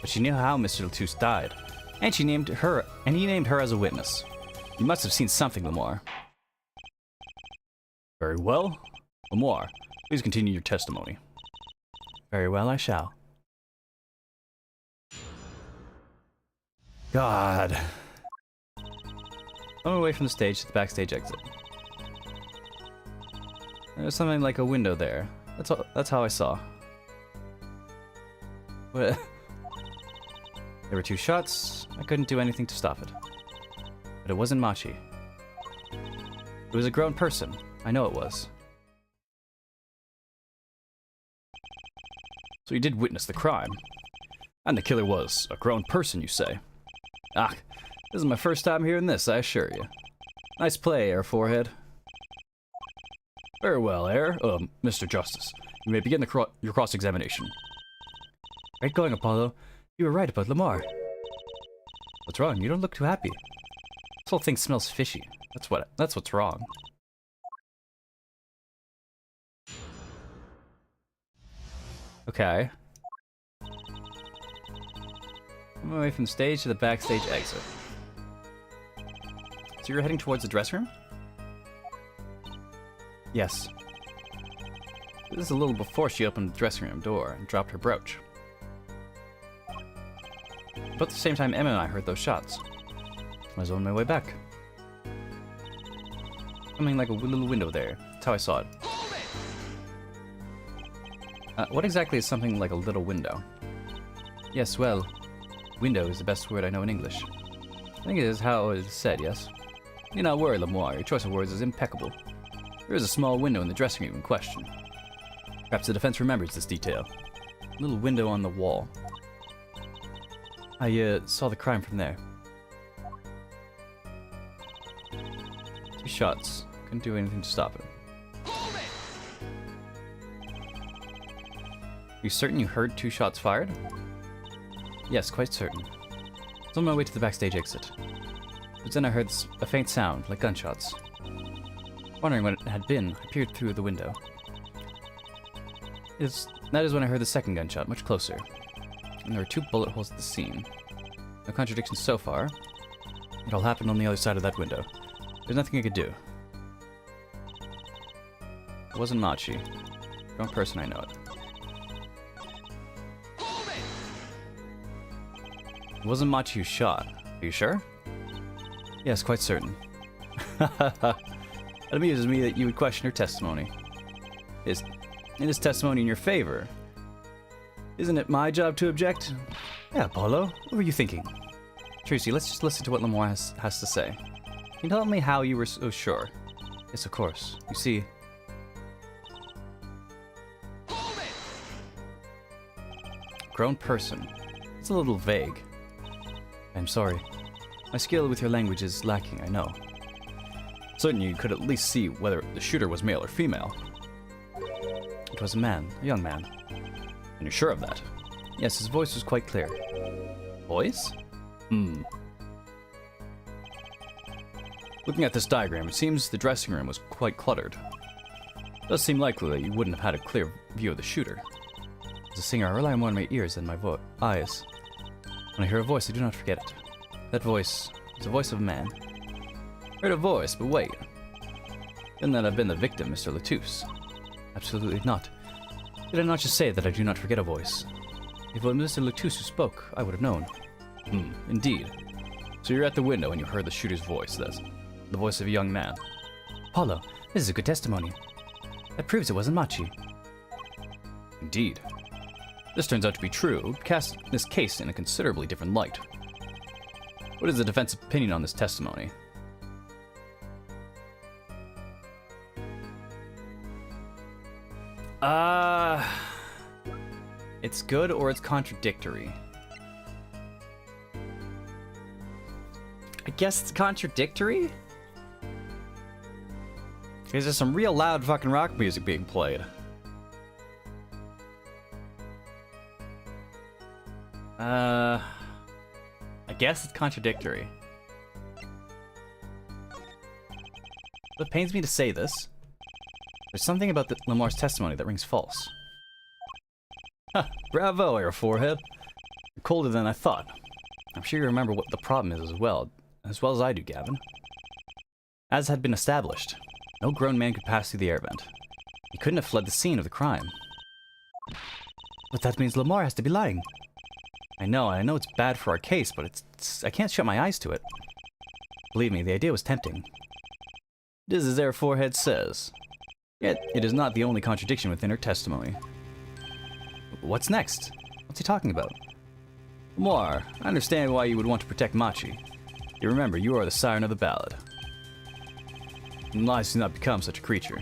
But she knew how Mr. Latouche died, and he named her as a witness. You must have seen something, Lamar. Very well. Lamar, please continue your testimony. Very well, I shall. God. I'm away from the stage to the backstage exit. There's something like a window there. That's how I saw. What? There were 2 shots. I couldn't do anything to stop it. But it wasn't Machi. It was a grown person. I know it was. So you did witness the crime. And the killer was a grown person, you say? Ah, this is my first time hearing this, I assure you. Nice play, Air Forehead. Very well, Air. Mr. Justice. You may begin your cross-examination. Great going, Apollo. You were right about Lamar. What's wrong? You don't look too happy. This whole thing smells fishy. That's what's wrong. Okay. I'm away from the stage to the backstage exit. So you're heading towards the dressing room? Yes. This is a little before she opened the dressing room door and dropped her brooch. About the same time Emma and I heard those shots. I was on my way back. Something like a little window there. That's how I saw it. What exactly is something like a little window? Yes, well, window is the best word I know in English. I think it is how it is said, yes? You're not worried, Lamar. Your choice of words is impeccable. There is a small window in the dressing room in question. Perhaps the defense remembers this detail. A little window on the wall. I saw the crime from there. 2 shots. Couldn't do anything to stop it. Are you certain you heard 2 shots fired? Yes, quite certain. I was on my way to the backstage exit. But then I heard a faint sound, like gunshots. Wondering what it had been, I peered through the window. That is when I heard the second gunshot, much closer. And there were 2 bullet holes at the scene. No contradictions so far. It all happened on the other side of that window. There's nothing I could do. It wasn't Machi. Wrong person, I know it. It wasn't Machi who shot. Are you sure? Yes, quite certain. It amuses me that you would question her testimony. It is testimony in your favor. Isn't it my job to object? Yeah, Apollo. What were you thinking? Tracy, let's just listen to what Lamar has to say. Can you tell me how you were so sure? Yes, of course. You see... Grown person. It's a little vague. I'm sorry. My skill with your language is lacking, I know. Certainly you could at least see whether the shooter was male or female. It was a man, a young man. And you're sure of that? Yes, his voice was quite clear. Voice? Looking at this diagram, it seems the dressing room was quite cluttered. It does seem likely that you wouldn't have had a clear view of the shooter. As a singer, I rely more on my ears than my eyes. When I hear a voice, I do not forget it. That voice is the voice of a man. Heard a voice, but wait. Couldn't that have been the victim, Mr. Latouche? Absolutely not. Did I not just say that I do not forget a voice? If it was Mr. Latouche who spoke, I would have known. Indeed. So you're at the window and you heard the shooter's voice. That's the voice of a young man. Paulo, this is a good testimony. That proves it wasn't Machi. Indeed. This turns out to be true. It would cast this case in a considerably different light. What is the defense's opinion on this testimony? It's good or it's contradictory. I guess it's contradictory? Because there's some real loud fucking rock music being played. I guess it's contradictory. It pains me to say this. There's something about Lamar's testimony that rings false. Ha! Bravo, Air Forehead. You're colder than I thought. I'm sure you remember what the problem is as well as I do, Gavin. As had been established, no grown man could pass through the air vent. He couldn't have fled the scene of the crime. But that means Lamar has to be lying. I know it's bad for our case, but I can't shut my eyes to it. Believe me, the idea was tempting. It is as Air Forehead says. Yet, it is not the only contradiction within her testimony. What's next? What's he talking about? Lamar, I understand why you would want to protect Machi. You remember, you are the siren of the ballad. And lies do not become such a creature.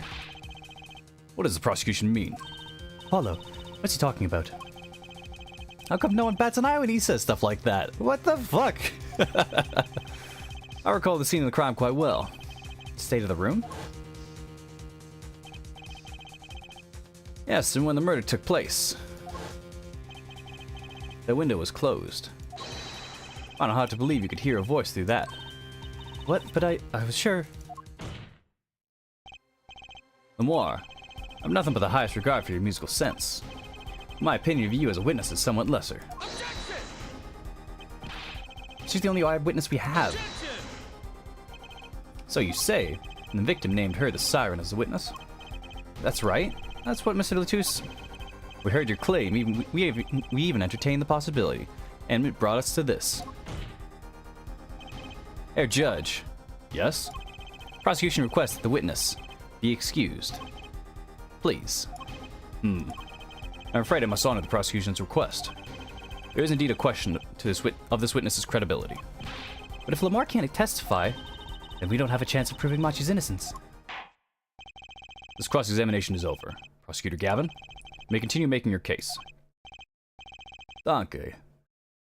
What does the prosecution mean? Paulo, what's he talking about? How come no one bats an eye when he says stuff like that? What the fuck? I recall the scene of the crime quite well. State of the room? Yes, and when the murder took place. The window was closed. I don't know how to believe you could hear a voice through that. What? But I was sure. Lamar, I've nothing but the highest regard for your musical sense. My opinion of you as a witness is somewhat lesser. Objection! She's the only eyewitness we have. Objection! So you say, and the victim named her the siren as a witness? That's right. That's what Mr. Latouche... We heard your claim, we even entertained the possibility, and it brought us to this. Herr Judge. Yes? Prosecution requests that the witness be excused. Please. I'm afraid I must honor the prosecution's request. There is indeed a question of this witness's credibility. But if Lamar can't testify, then we don't have a chance of proving Machi's innocence. This cross-examination is over. Prosecutor Gavin, you may continue making your case. Danke.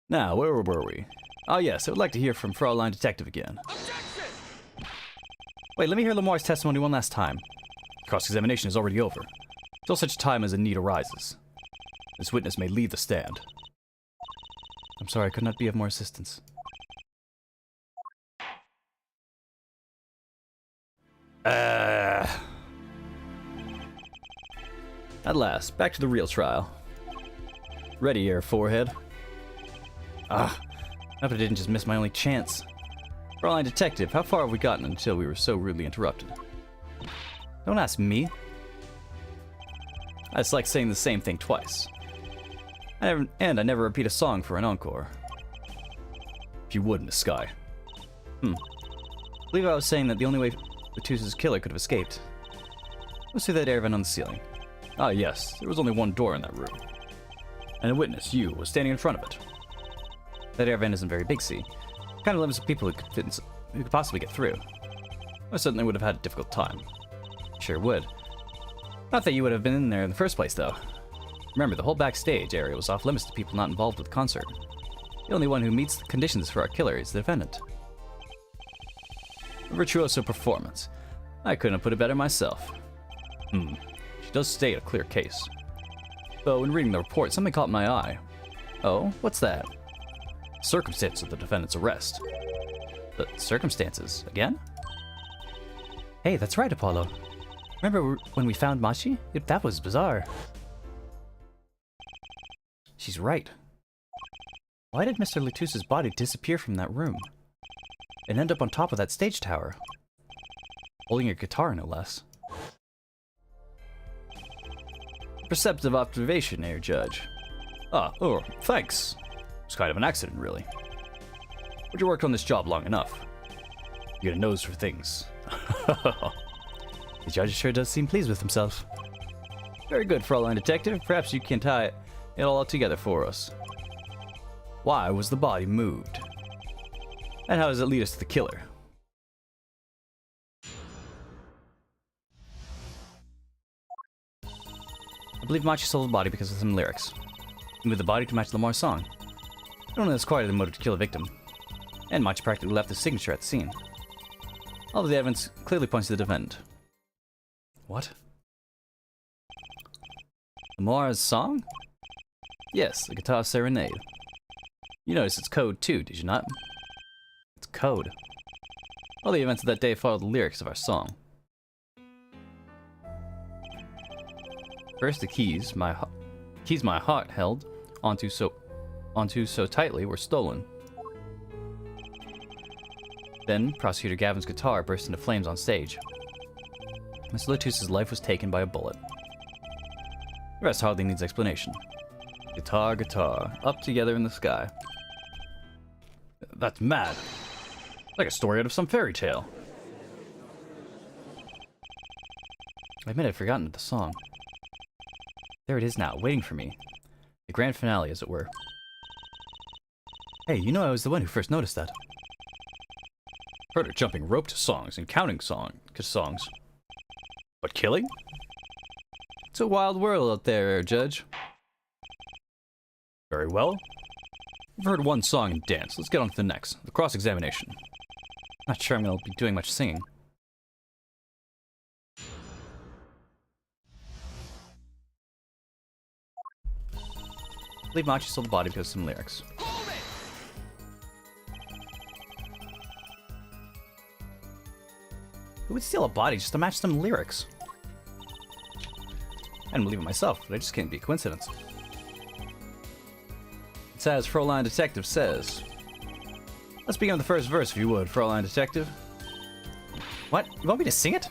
Now, where were we? Ah, yes, I would like to hear from Fraulein Detective again. Objection! Wait, let me hear Lamar's testimony one last time. Cross-examination is already over. Till such time as a need arises. This witness may leave the stand. I'm sorry, I could not be of more assistance. At last, back to the real trial. Ready, Air Forehead. I hope I didn't just miss my only chance. Fraulein Detective, how far have we gotten until we were so rudely interrupted? Don't ask me. It's like saying the same thing twice. I never repeat a song for an encore. If you would, Miss Sky. I believe I was saying that the only way Latouche's killer could have escaped was through that air vent on the ceiling. Ah, yes, there was only one door in that room. And a witness, you, was standing in front of it. That air vent isn't very big, see? Kind of limits the people who could possibly get through. I certainly would have had a difficult time. Sure would. Not that you would have been in there in the first place, though. Remember, the whole backstage area was off limits to people not involved with the concert. The only one who meets the conditions for our killer is the defendant. A virtuoso performance. I couldn't have put it better myself. She does state a clear case. Though, in reading the report, something caught my eye. Oh, what's that? Circumstance of the defendant's arrest. The circumstances? Again? Hey, that's right, Apollo. Remember when we found Machi? That was bizarre. She's right. Why did Mr. Latouche's body disappear from that room? And end up on top of that stage tower? Holding a guitar, no less. Perceptive observation, Air Judge. Ah, oh, thanks. It's kind of an accident, really. But you worked on this job long enough. You get a nose for things. The judge sure does seem pleased with himself. Very good, Fraulein Detective. Perhaps you can tie it all together for us. Why was the body moved? And how does it lead us to the killer? I believe Machi sold the body because of some lyrics. He moved the body to match Lamore's song. I don't know that's quite the motive to kill the victim. And Machi practically left his signature at the scene. All of the evidence clearly points to the defendant. What? Lamore's song? Yes, the guitar serenade. You noticed it's code too, did you not? It's code. All the events of that day follow the lyrics of our song. First, the keys my heart held onto so tightly were stolen. Then, Prosecutor Gavin's guitar burst into flames on stage. Mr. Latus's life was taken by a bullet. The rest hardly needs explanation. Guitar, up together in the sky. That's mad. Like a story out of some fairy tale. I admit I'd forgotten the song. There it is now, waiting for me. The grand finale, as it were. Hey, you know I was the one who first noticed that. Heard her jumping rope to songs and counting songs. But killing? It's a wild world out there, Judge. Very well. We've heard one song and dance. Let's get on to the next. The cross-examination. Not sure I'm gonna be doing much singing. I believe Machi sold the body because of some lyrics. Who would steal a body just to match some lyrics? I didn't believe it myself, but it just can't be a coincidence. It's as Fraulein Detective says. Let's begin with the first verse, if you would, Fraulein Detective. What? You want me to sing it?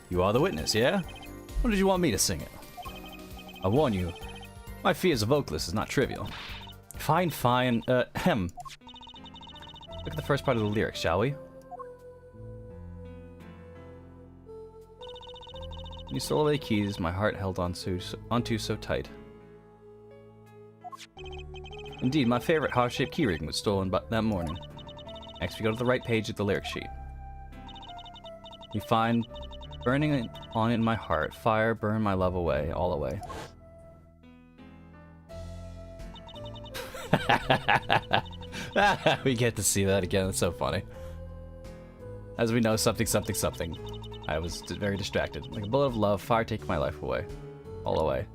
You are the witness, yeah? Or did you want me to sing it? I warn you, my fee as a vocalist is not trivial. Fine. Look at the first part of the lyrics, shall we? You stole away keys my heart held onto so tight. Indeed, my favorite heart-shaped keyring was stolen that morning. Next, we go to the right page of the lyric sheet. We find, burning on in my heart, fire burn my love away, all away. We get to see that again, it's so funny. As we know, something. I was very distracted. Like a bullet of love, fire taking my life away. All away.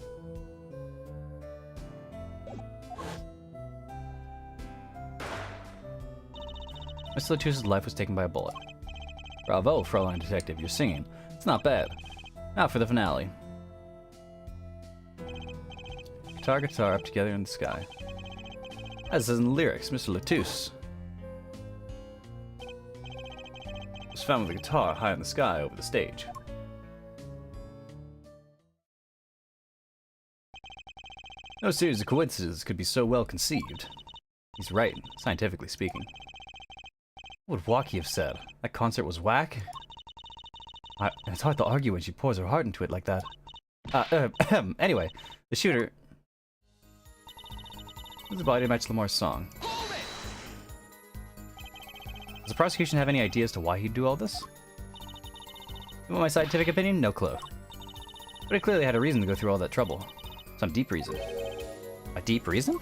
Mr. Latus's life was taken by a bullet. Bravo, Fraulein Detective, you're singing. It's not bad. Now for the finale. Guitar up together in the sky. As in the lyrics, Mr. Latus was found with a guitar high in the sky over the stage. No series of coincidences could be so well conceived. He's right, scientifically speaking. What would Waki have said? That concert was whack? It's hard to argue when she pours her heart into it like that. Anyway, the shooter... Does the body match Lamore's song? Does the prosecution have any idea as to why he'd do all this? You want my scientific opinion? No clue. But he clearly had a reason to go through all that trouble. Some deep reason. A deep reason?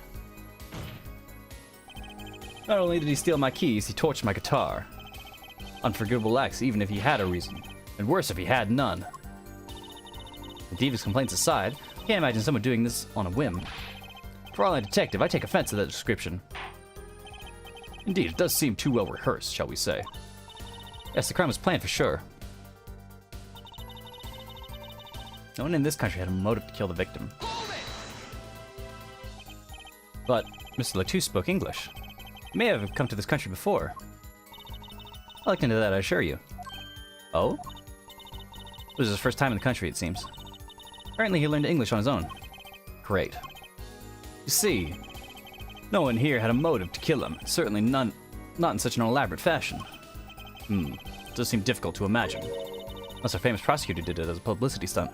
Not only did he steal my keys, he torched my guitar. Unforgivable acts even if he had a reason. And worse if he had none. The devious complaints aside, I can't imagine someone doing this on a whim. Fraulein Detective, I take offense to that description. Indeed, it does seem too well rehearsed, shall we say. Yes, the crime was planned for sure. No one in this country had a motive to kill the victim. But Mr. Latus spoke English. He may have come to this country before. I looked into that, I assure you. Oh? It was his first time in the country, it seems. Apparently he learned English on his own. Great. You see, no one here had a motive to kill him. Certainly not in such an elaborate fashion. It does seem difficult to imagine. Unless our famous prosecutor did it as a publicity stunt.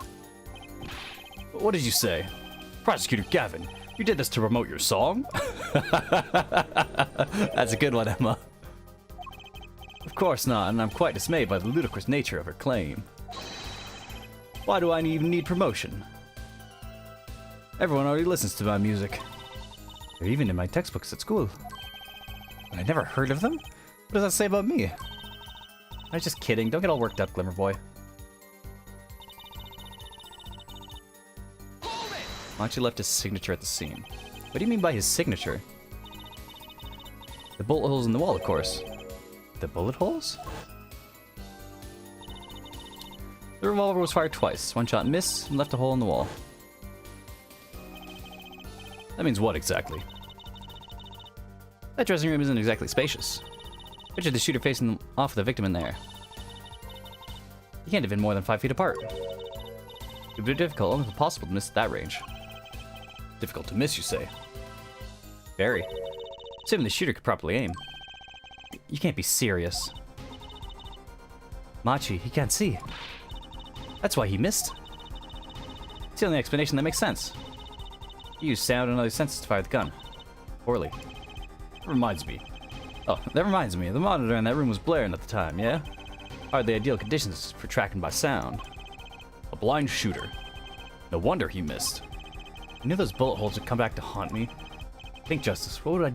What did you say? Prosecutor Gavin, you did this to promote your song? That's a good one, Emma. Of course not, and I'm quite dismayed by the ludicrous nature of her claim. Why do I even need promotion? Everyone already listens to my music. They're even in my textbooks at school. I never heard of them? What does that say about me? I was just kidding. Don't get all worked up, Glimmer Boy. Hold it! Machi left his signature at the scene. What do you mean by his signature? The bullet holes in the wall, of course. The bullet holes? The revolver was fired twice. One shot missed and left a hole in the wall. That means what exactly? That dressing room isn't exactly spacious. Picture the shooter facing off the victim in there. You can't have been more than 5 feet apart. It would be difficult, almost impossible to miss at that range. Difficult to miss, you say? Very. Assuming the shooter could properly aim. You can't be serious. Machi, he can't see. That's why he missed. It's the only explanation that makes sense. He used sound and other senses to fire the gun. Poorly. That reminds me. The monitor in that room was blaring at the time, yeah? Hardly ideal conditions for tracking by sound. A blind shooter. No wonder he missed. I knew those bullet holes would come back to haunt me. Think, Justice, what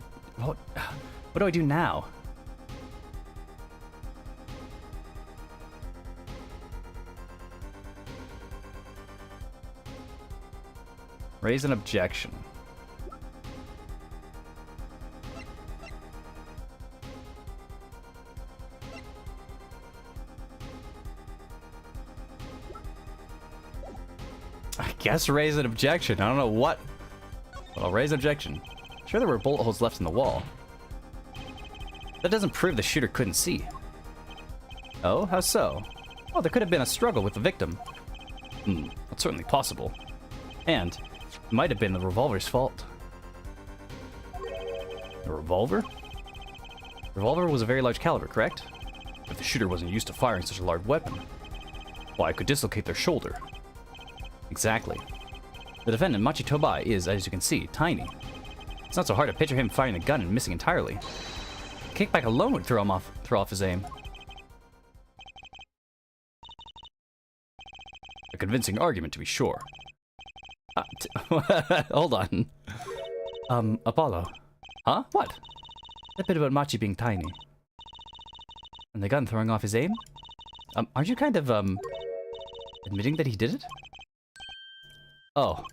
do I do now? Raise an objection. I guess raise an objection. I don't know what. But I'll raise an objection. Sure, there were bullet holes left in the wall. That doesn't prove the shooter couldn't see. Oh, how so? Well, there could have been a struggle with the victim. That's certainly possible. And it might have been the revolver's fault. The revolver? The revolver was a very large caliber, correct? If the shooter wasn't used to firing such a large weapon, why, it could dislocate their shoulder. Exactly. The defendant, Machi Tobai, is, as you can see, tiny. It's not so hard to picture him firing the gun and missing entirely. A kickback alone would throw off his aim. A convincing argument, to be sure. Hold on. Apollo. Huh? What? That bit about Machi being tiny. And the gun throwing off his aim? Aren't you kind of, admitting that he did it? Oh.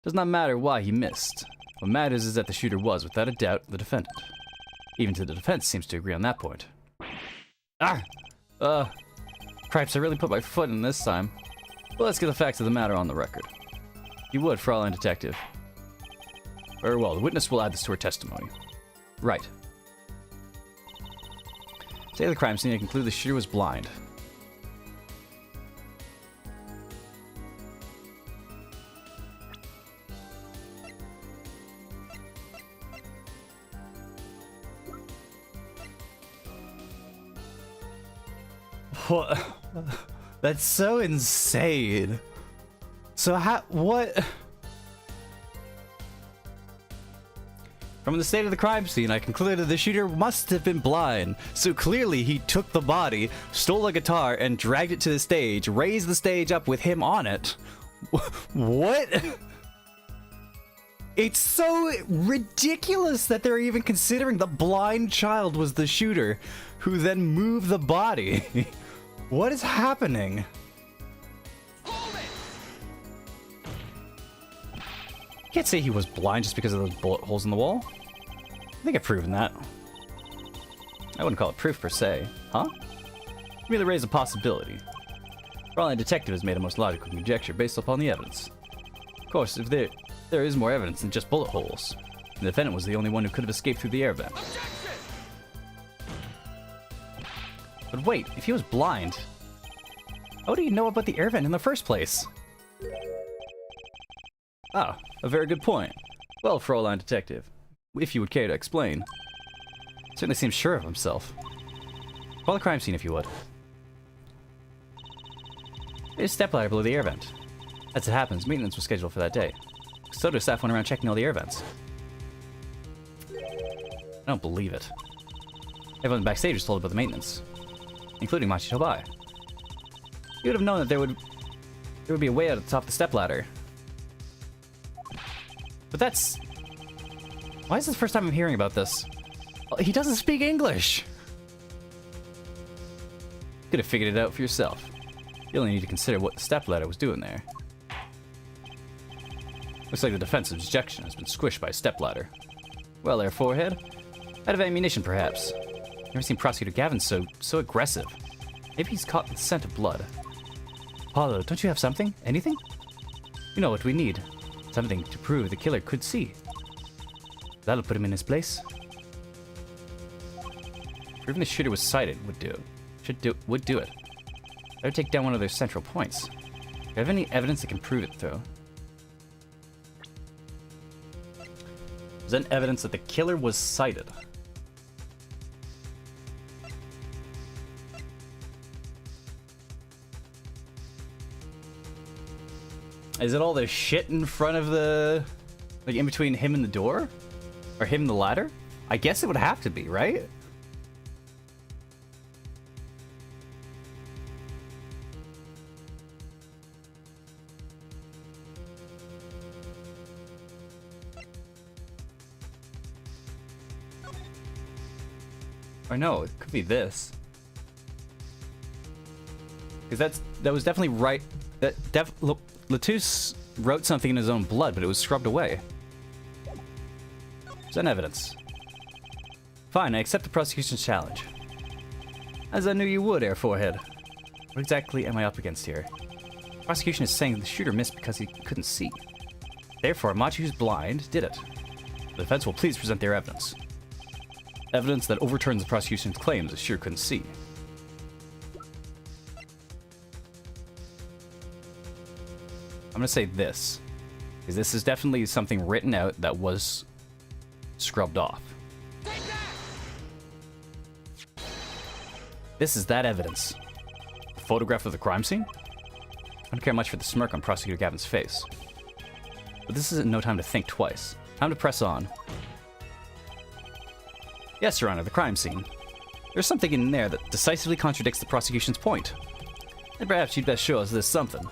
Does not matter why he missed. What matters is that the shooter was, without a doubt, the defendant. Even to the defense seems to agree on that point. Cripes, I really put my foot in this time. Well, let's get the facts of the matter on the record. You would, Fraulein Detective. Very well, the witness will add this to her testimony. Right. Say the crime scene, I conclude the shooter was blind. What? That's so insane. So what? From the state of the crime scene, I concluded the shooter must have been blind. So clearly he took the body, stole a guitar, and dragged it to the stage, raised the stage up with him on it. What? It's so ridiculous that they're even considering the blind child was the shooter, who then moved the body. What is happening? Hold it! You can't say he was blind just because of those bullet holes in the wall. I think I've proven that. I wouldn't call it proof per se, huh? Merely raise a possibility. Fraulein Detective has made a most logical conjecture based upon the evidence. Of course, if there is more evidence than just bullet holes, the defendant was the only one who could have escaped through the air vent. Objection! But wait, if he was blind, how would he know about the air vent in the first place? Ah, a very good point. Well, Fräulein Detective, if you would care to explain. Certainly seems sure of himself. Call the crime scene if you would. There's a stepladder below the air vent. As it happens, maintenance was scheduled for that day. Custodial staff went around checking all the air vents. I don't believe it. Everyone backstage was told about the maintenance, including Machi Tobai. You would have known that there would be a way out at the top of the stepladder. But that's... Why is this the first time I'm hearing about this? He doesn't speak English! Could have figured it out for yourself. You only need to consider what the stepladder was doing there. Looks like the defensive objection has been squished by a stepladder. Well there, forehead. Out of ammunition, perhaps. Never seen Prosecutor Gavin so aggressive. Maybe he's caught with the scent of blood. Paulo, don't you have something? Anything? You know what we need. Something to prove the killer could see. That'll put him in his place. Proving the shooter was sighted would do it. Would do it. Better take down one of their central points. Do you have any evidence that can prove it, though? Is that evidence that the killer was sighted? Is it all the shit in front of the... like, in between him and the door? Or him and the ladder? I guess it would have to be, right? Or no, it could be this. Because that was definitely right. Latouche wrote something in his own blood, but it was scrubbed away. Present evidence. Fine, I accept the prosecution's challenge. As I knew you would, Air Forehead. What exactly am I up against here? The prosecution is saying the shooter missed because he couldn't see. Therefore, Machi, who's blind, did it. The defense will please present their evidence. Evidence that overturns the prosecution's claims the shooter couldn't see. I'm gonna say this, because this is definitely something written out that was scrubbed off. This is that evidence. A photograph of the crime scene? I don't care much for the smirk on Prosecutor Gavin's face. But this isn't no time to think twice. Time to press on. Yes, Your Honor, the crime scene. There's something in there that decisively contradicts the prosecution's point. And perhaps you'd best show us this something.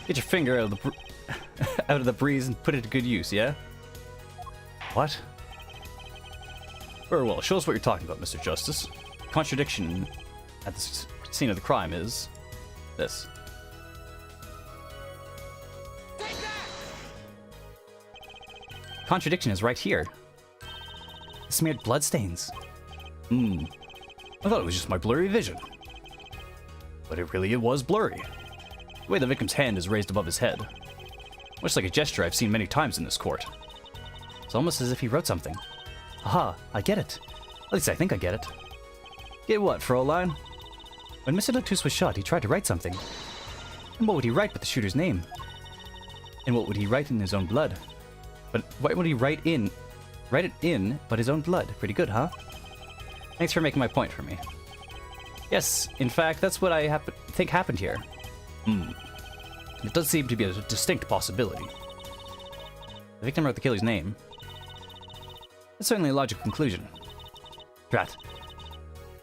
Get your finger out of the breeze and put it to good use, yeah? What? Very well, show us what you're talking about, Mr. Justice. Contradiction at the scene of the crime is this. Contradiction is right here. Smeared bloodstains. I thought it was just my blurry vision. But it really was blurry. The way the victim's hand is raised above his head. Much like a gesture I've seen many times in this court. It's almost as if he wrote something. Aha, I get it. At least I think I get it. Get what, Fräulein? When Mr. Latouche was shot, he tried to write something. And what would he write but the shooter's name? And what would he write in his own blood? But what would he write it in but his own blood? Pretty good, huh? Thanks for making my point for me. Yes, in fact, that's what I think happened here. It does seem to be a distinct possibility. The victim wrote the killer's name. That's certainly a logical conclusion. Drat.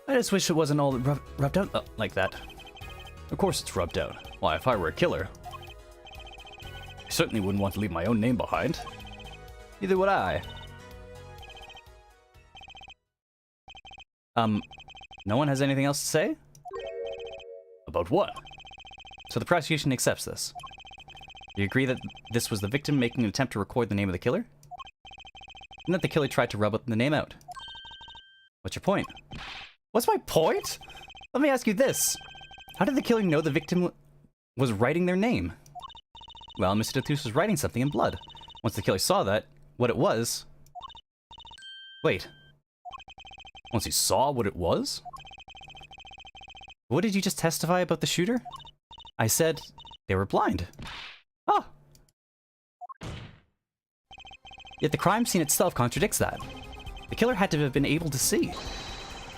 I just wish it wasn't all rubbed out like that. Of course it's rubbed out. Why, if I were a killer, I certainly wouldn't want to leave my own name behind. Neither would I. No one has anything else to say? About what? So the prosecution accepts this. Do you agree that this was the victim making an attempt to record the name of the killer? And that the killer tried to rub the name out? What's your point? What's my point? Let me ask you this. How did the killer know the victim was writing their name? Well, Mr. Latouche was writing something in blood. Once the killer saw that, what it was... Wait. Once he saw what it was? What did you just testify about the shooter? I said they were blind. Ah! Yet the crime scene itself contradicts that. The killer had to have been able to see.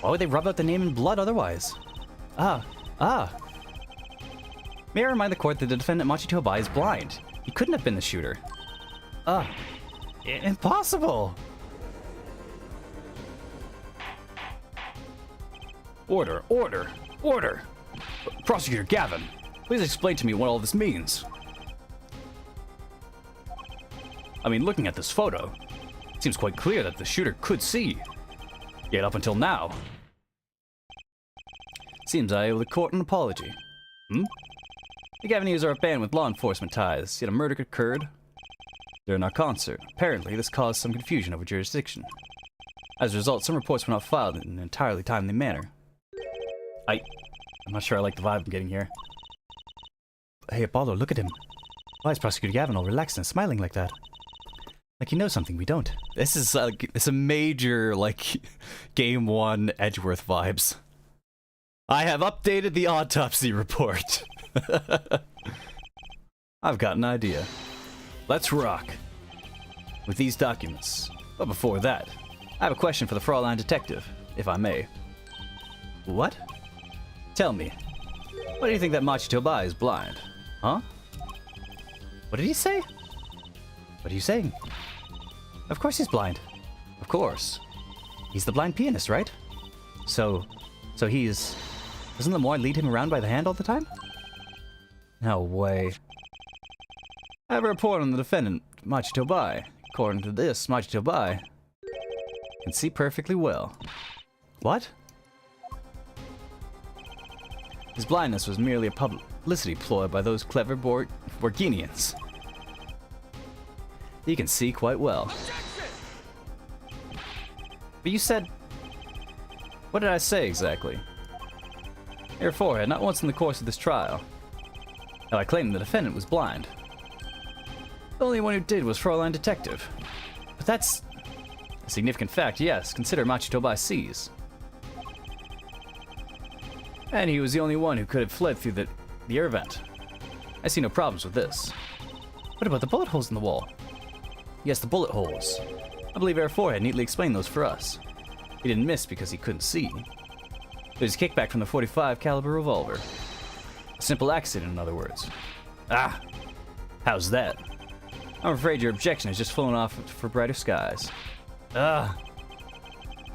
Why would they rub out the name in blood otherwise? May I remind the court that the defendant Machi Tobai is blind. He couldn't have been the shooter. Impossible! Order, order, order! Prosecutor Gavin, please explain to me what all this means. I mean, looking at this photo, it seems quite clear that the shooter could see. Yet up until now... Seems I owe the court an apology. The Gavineers are a band with law enforcement ties, yet a murder occurred during our concert. Apparently, this caused some confusion over jurisdiction. As a result, some reports were not filed in an entirely timely manner. I'm not sure I like the vibe I'm getting here. Hey, Apollo, look at him. Why is Prosecutor Gavin all relaxed and smiling like that? Like he knows something we don't. This is like, it's a major, like, Game 1 Edgeworth vibes. I have updated the autopsy report. I've got an idea. Let's rock. With these documents. But before that, I have a question for the Fraulein detective, if I may. What? Tell me, why do you think that Machi Tobai is blind? Huh? What did he say? What are you saying? Of course he's blind. Of course. He's the blind pianist, right? So he's... Doesn't Lemoyne lead him around by the hand all the time? No way. I have a report on the defendant, Machi Tobai. According to this, Machi Tobai can see perfectly well. What? His blindness was merely a publicity ploy by those clever Borginians. He can see quite well. But you said... What did I say exactly? Your forehead, not once in the course of this trial. Now I claimed the defendant was blind. The only one who did was Fraulein Detective. But that's a significant fact, yes. Consider Machi Tobai sees. And he was the only one who could have fled through the air vent. I see no problems with this. What about the bullet holes in the wall? Yes, the bullet holes. I believe Air 4 had neatly explained those for us. He didn't miss because he couldn't see. There's a kickback from the .45 caliber revolver. A simple accident, in other words. Ah! How's that? I'm afraid your objection has just flown off for brighter skies. Ah!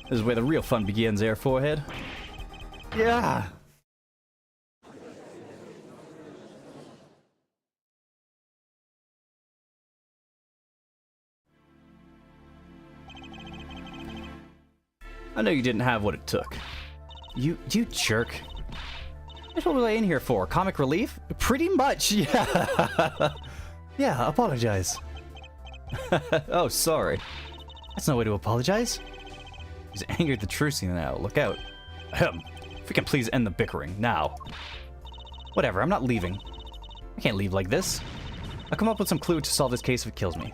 This is where the real fun begins, Air Forehead. Yeah! I know you didn't have what it took. You jerk. What was I in here for? Comic relief? Pretty much, yeah. Yeah, apologize. Oh, sorry. That's no way to apologize. He's angered the Trucy now. Look out. Ahem. If we can please end the bickering, now. Whatever, I'm not leaving. I can't leave like this. I'll come up with some clue to solve this case if it kills me.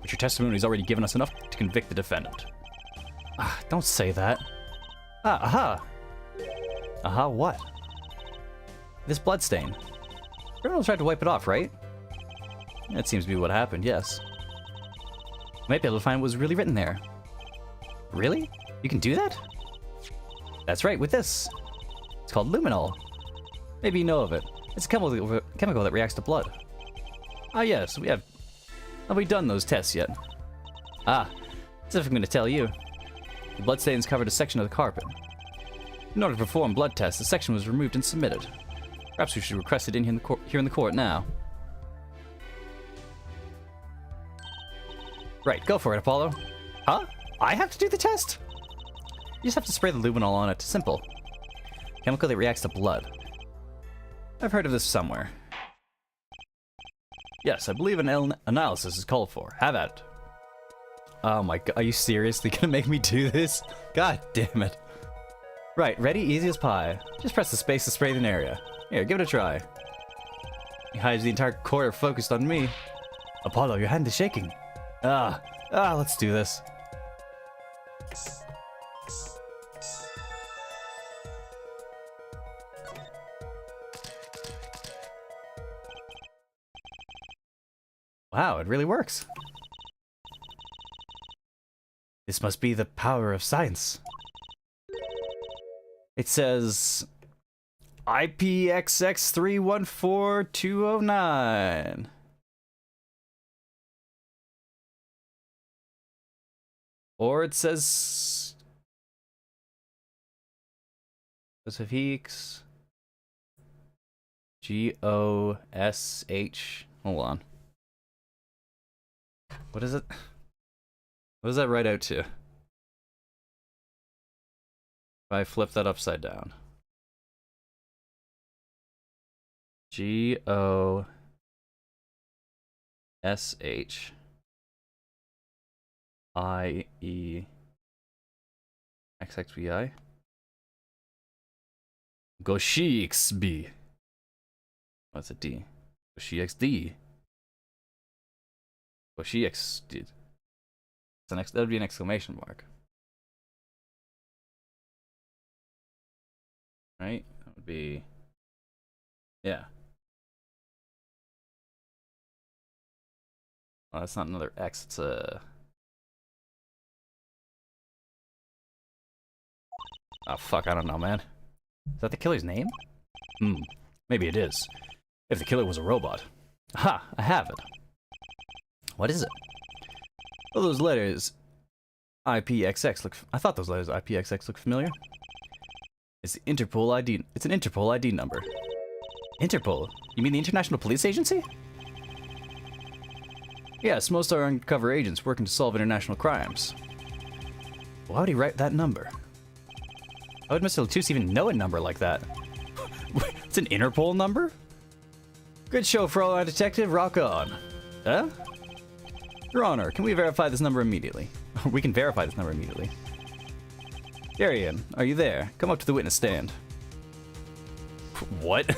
But your testimony's already given us enough to convict the defendant. Ah, don't say that. Ah, aha. Aha, what? This bloodstain. Criminal tried to wipe it off, right? That seems to be what happened, yes. Might be able to find what was really written there. Really? You can do that? That's right, with this. It's called luminol. Maybe you know of it. It's a chemical that reacts to blood. Ah, yes, we have... Have we done those tests yet? Ah, as if I'm going to tell you. The bloodstains covered a section of the carpet. In order to perform blood tests, the section was removed and submitted. Perhaps we should request it in here in the court now. Right, go for it, Apollo. Huh? I have to do the test? You just have to spray the luminol on it. Simple. Chemical that reacts to blood. I've heard of this somewhere. Yes, I believe an analysis is called for. Have at it. Oh my god, are you seriously gonna make me do this? God damn it. Right, ready? Easy as pie. Just press the space to spray an area. Here, give it a try. He hides the entire quarter focused on me. Apollo, your hand is shaking. Let's do this. Wow, it really works. This must be the power of science. It says IPXX314209. Or it says Specifics GOSH. Hold on. What is it? What does that write out to? If I flip that upside down. GOSH IEXXBI. Goshixb. What's a D? Goshixd. Goshix. That would be an exclamation mark. Right? That would be. Yeah. Oh, that's not another X, it's a. Oh, fuck, I don't know, man. Is that the killer's name? Maybe it is. If the killer was a robot. Ha! I have it. What is it? Well, those letters IPXX look. I thought those letters IPXX looked familiar. It's the Interpol ID. It's an Interpol ID number. Interpol? You mean the International Police Agency? Yes, most are undercover agents working to solve international crimes. Why would he write that number? How would Mr. Latouche even know a number like that? It's an Interpol number? Good show for all our detective, rock on. Huh? Your Honor, can we verify this number immediately? We can verify this number immediately. Darian, are you there? Come up to the witness stand. What?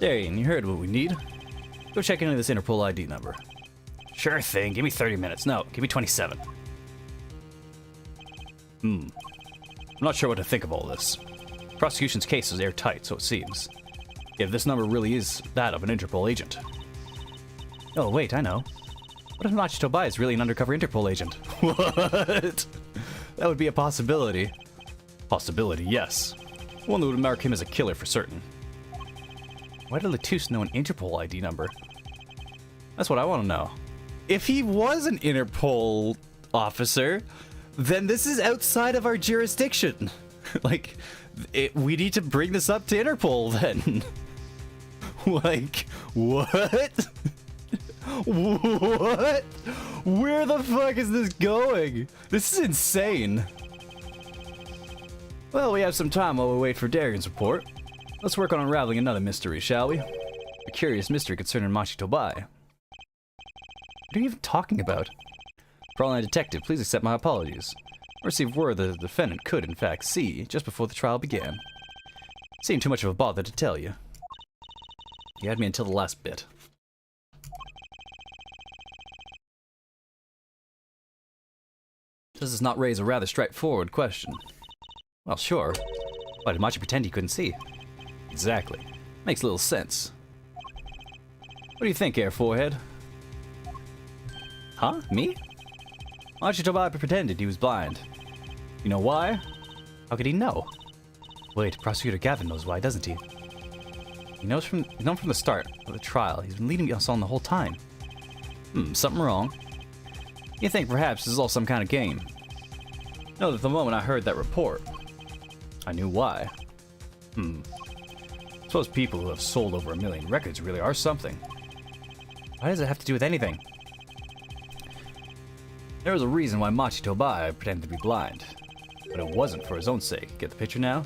Darian, you heard what we need. Go check into this Interpol ID number. Sure thing, give me 30 minutes. No, give me 27. I'm not sure what to think of all this. Prosecution's case is airtight, so it seems. If this number really is that of an Interpol agent. Oh, wait, I know. What if Machi Tobai is really an undercover Interpol agent? What? That would be a possibility. Possibility, yes. One that would mark him as a killer for certain. Why did Latouche know an Interpol ID number? That's what I want to know. If he was an Interpol officer, then this is outside of our jurisdiction. Like, we need to bring this up to Interpol then. Like, what? What? Where the fuck is this going? This is insane. Well, we have some time while we wait for Darian's report. Let's work on unraveling another mystery, shall we? A curious mystery concerning Machi Tobai. What are you even talking about? Fräulein Detective, please accept my apologies. I received word that the defendant could, in fact, see just before the trial began. Seemed too much of a bother to tell you. You had me until the last bit. Does this not raise a rather straightforward question? Well, sure. Why did Machi pretend he couldn't see? Exactly. Makes little sense. What do you think, Air Forehead? Huh? Me? Machi Tobai pretended he was blind. You know why? How could he know? Wait, Prosecutor Gavin knows why, doesn't he? He knows from the start of the trial. He's been leading us on the whole time. Something wrong. You think perhaps this is all some kind of game? No, that the moment I heard that report, I knew why. Suppose people who have sold over 1 million records really are something. Why does it have to do with anything? There was a reason why Machi Tobai pretended to be blind. But it wasn't for his own sake. Get the picture now?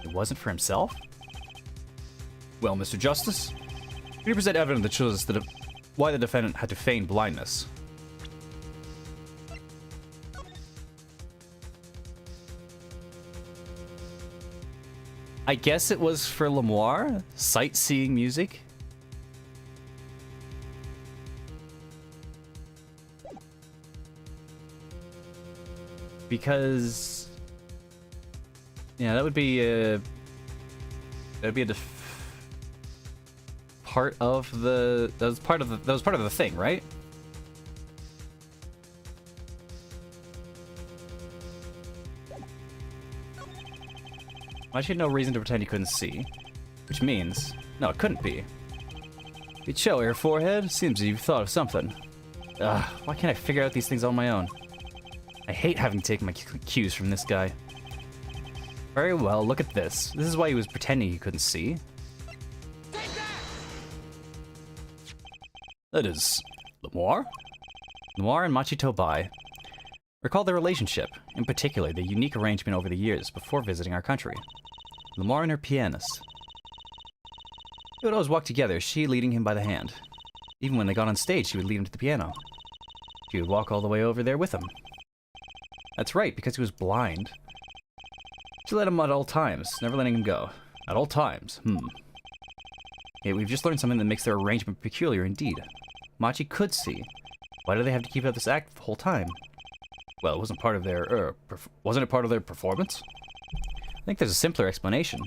It wasn't for himself? Well, Mr. Justice, can you present evidence that shows us why the defendant had to feign blindness? I guess it was for Lemoire? Sightseeing music? Because... yeah, that would be a part of the that was part of the thing, right? Machi had no reason to pretend he couldn't see, which means no, it couldn't be. You chill here, forehead. Seems you've thought of something. Ugh, why can't I figure out these things on my own? I hate having to take my cues from this guy. Very well, look at this. This is why he was pretending he couldn't see. That is Lamar? Lamar and Machi Tobai. Recall their relationship, in particular the unique arrangement over the years before visiting our country. Lamar and her pianist. They would always walk together, she leading him by the hand. Even when they got on stage, she would lead him to the piano. She would walk all the way over there with him. That's right, because he was blind. She led him at all times, never letting him go. At all times, Hey, we've just learned something that makes their arrangement peculiar indeed. Machi could see. Why do they have to keep up this act the whole time? Well, it wasn't part of their, wasn't it part of their performance? I think there's a simpler explanation.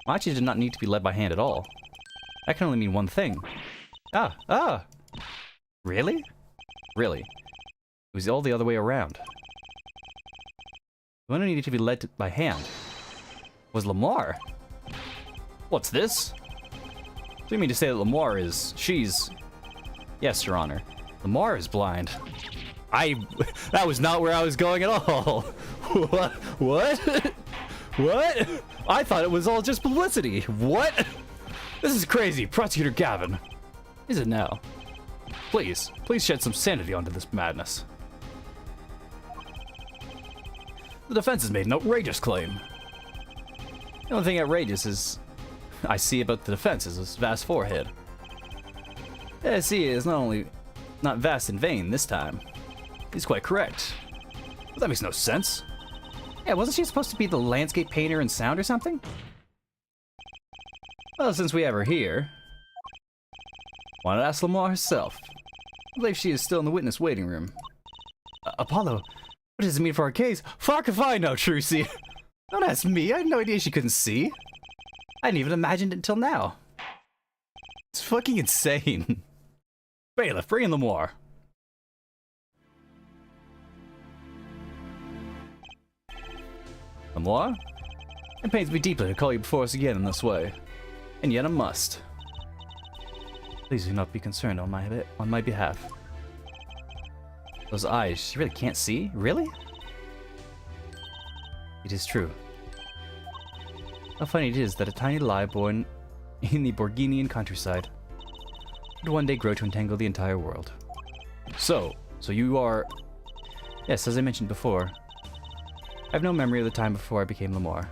Machi did not need to be led by hand at all. That can only mean one thing. Really? Really. It was all the other way around. The one who needed to be led by hand was Lamar. What's this? Do you mean to say that Lamar is... she's... Yes, Your Honor. Lamar is blind. That was not where I was going at all. What? What? I thought it was all just publicity. What? This is crazy, Prosecutor Gavin. Is it now? Please shed some sanity onto this madness. The defense has made an outrageous claim. The only thing outrageous I see about the defense is this vast forehead. Yeah, see, it's not vast in vain this time. He's quite correct. But that makes no sense. Yeah, wasn't she supposed to be the landscape painter in sound or something? Well, since we have her here, why not ask Lamar herself? I believe she is still in the witness waiting room. Apollo, what does it mean for our case? Fuck if I know, Trucy. Don't ask me. I had no idea she couldn't see. I hadn't even imagined it until now. It's fucking insane. Bailiff, bring in Lamar. Lamar? It pains me deeply to call you before us again in this way. And yet I must. Please do not be concerned on my behalf. Those eyes, she really can't see? Really? It is true. How funny it is that a tiny lie born in the Borginian countryside would one day grow to entangle the entire world. So you are... Yes, as I mentioned before, I have no memory of the time before I became Lamar.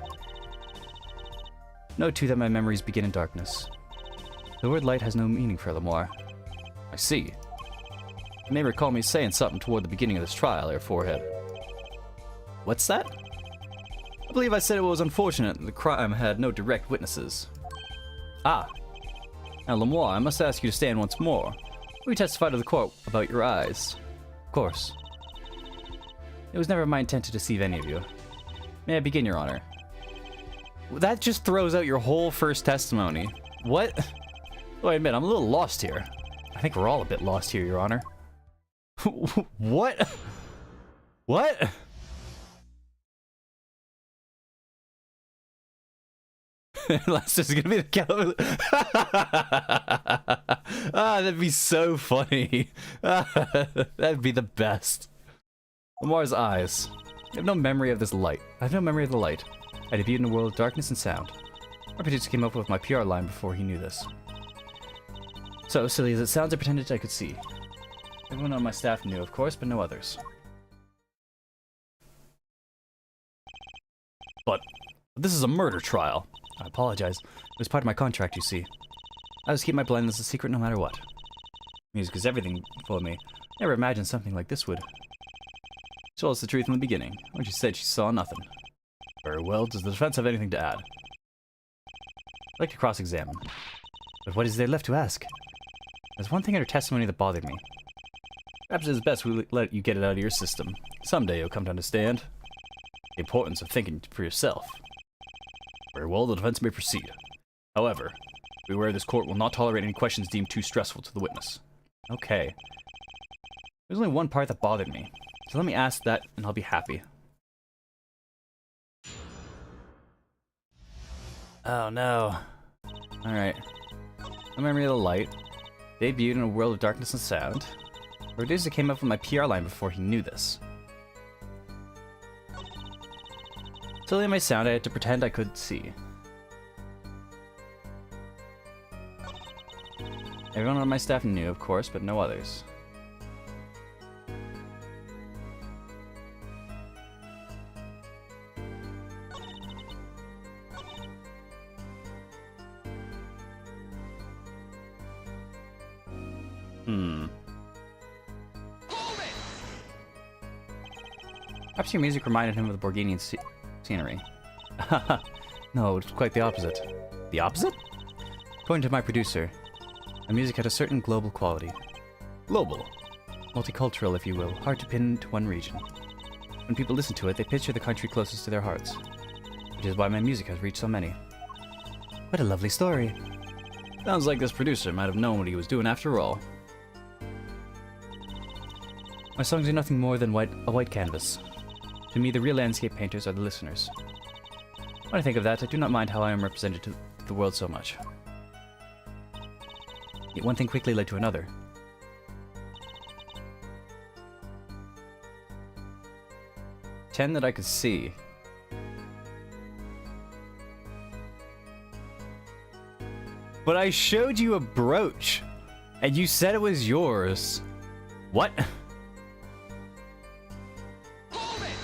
Note too that my memories begin in darkness. The word light has no meaning for Lamar. I see. You may recall me saying something toward the beginning of this trial, Air Forehead. What's that? I believe I said it was unfortunate that the crime had no direct witnesses. Ah. Now, Lamar, I must ask you to stand once more. We testify to the court about your eyes. Of course. It was never my intent to deceive any of you. May I begin, Your Honor? That just throws out your whole first testimony. What? Oh, I admit, I'm a little lost here. I think we're all a bit lost here, Your Honor. What? What? Lester's gonna be the killer. That'd be so funny. That'd be the best. Lamar's eyes. I have no memory of this light. I have no memory of the light. I debuted in a world of darkness and sound. Our producer came up with my PR line before he knew this. So, silly as it sounds, I pretended I could see. Everyone on my staff knew, of course, but no others. But this is a murder trial. I apologize. It was part of my contract, you see. I was to keep my blindness a secret no matter what. Music is everything for me. Never imagined something like this would. She told us the truth in the beginning, when she said she saw nothing. Very well, does the defense have anything to add? I'd like to cross-examine. But what is there left to ask? There's one thing in her testimony that bothered me. Perhaps it is best we let you get it out of your system. Someday you'll come to understand the importance of thinking for yourself. Very well, the defense may proceed. However, Beware, this court will not tolerate any questions deemed too stressful to the witness. Okay. There's only one part that bothered me. So let me ask that, and I'll be happy. Oh no. Alright. A memory of the light. Debuted in a world of darkness and sound. A producer came up with my PR line before he knew this. To lay my sound, I had to pretend I could see. Everyone on my staff knew, of course, but no others. Hold it! Perhaps your music reminded him of the Borginian scenery. No, it's quite the opposite. The opposite? According to my producer, my music had a certain global quality. Global. Multicultural, if you will, hard to pin to one region. When people listen to it, they picture the country closest to their hearts, which is why my music has reached so many. What a lovely story. Sounds like this producer might have known what he was doing after all. My songs are nothing more than a white canvas. To me, the real landscape painters are the listeners. When I think of that, I do not mind how I am represented to the world so much. Yet one thing quickly led to another. Ten that I could see. But I showed you a brooch, and you said it was yours. What? Hold it!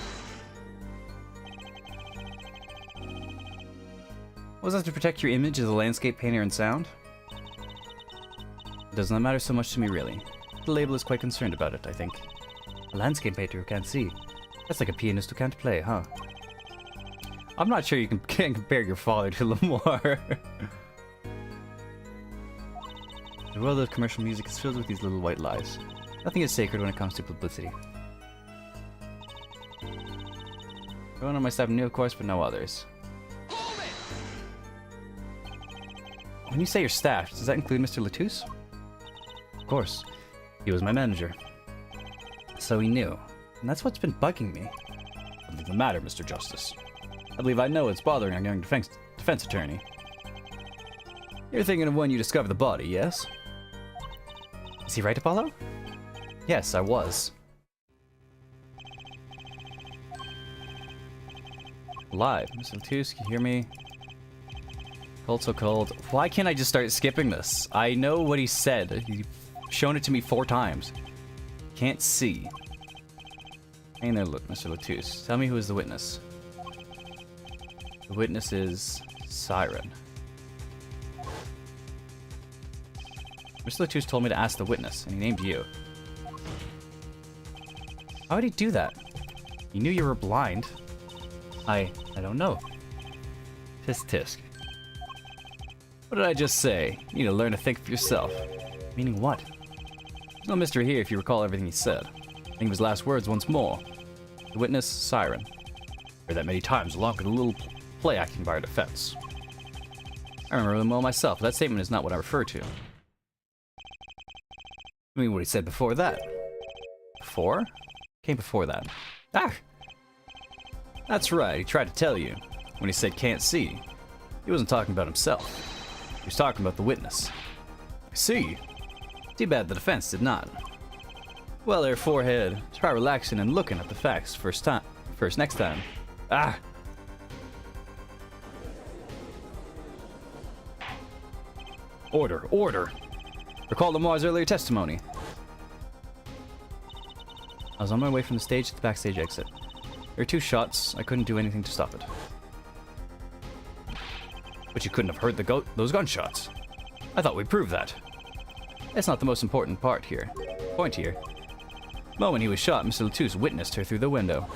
Was that to protect your image as a landscape painter and sound? It does not matter so much to me, really. The label is quite concerned about it, I think. A landscape painter who can't see. That's like a pianist who can't play, huh? I'm not sure you can compare your father to Lamar. The world of commercial music is filled with these little white lies. Nothing is sacred when it comes to publicity. Everyone on my staff knew, of course, but no others. Hold it! When you say your staff, does that include Mr. Latouche? Of course. He was my manager. So he knew. And that's what's been bugging me. Something's the matter, Mr. Justice. I believe I know what's bothering our young defense attorney. You're thinking of when you discovered the body, yes? Is he right, Apollo? Yes, I was. Live. Mr. Latouche, can you hear me? Cold, so cold. Why can't I just start skipping this? I know what he said. He's shown it to me 4 times. Can't see. Hang there, Mr. Latouche. Tell me who is the witness. The witness is Siren. Mr. Latouche told me to ask the witness, and he named you. How would he do that? He knew you were blind. I don't know. Tisk tisk. What did I just say? You need to learn to think for yourself. Meaning what? There's no mystery here if you recall everything he said. Think of his last words once more. The witness, Siren. Heard that many times, along with a little play acting by our defense. I remember them well myself, but that statement is not what I refer to. I mean, what he said before that. Before? Came before that. Ah! That's right, he tried to tell you. When he said can't see, he wasn't talking about himself. He was talking about the witness. I see. Too bad the defense did not. Well, there, forehead. Try relaxing and looking at the facts next time. Ah! Order, order. Recall Lamar's earlier testimony. I was on my way from the stage to the backstage exit. There were 2 shots. I couldn't do anything to stop it. But you couldn't have heard those gunshots. I thought we proved that. That's not the most important point here. The moment he was shot, Mr. Latouche witnessed her through the window.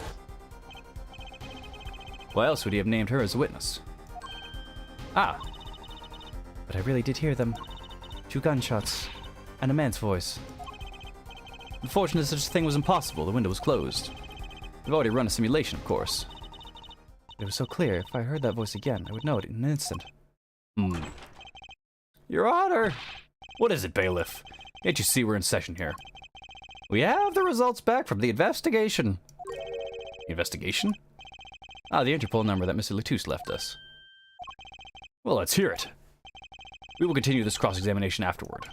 Why else would he have named her as a witness? Ah! But I really did hear them. 2 gunshots. And a man's voice. Unfortunately, such a thing was impossible. The window was closed. We've already run a simulation, of course. It was so clear. If I heard that voice again, I would know it in an instant. Your Honor! What is it, bailiff? Can't you see we're in session here? We have the results back from the investigation. Investigation? Ah, the Interpol number that Mr. Latouche left us. Well, let's hear it. We will continue this cross-examination afterward.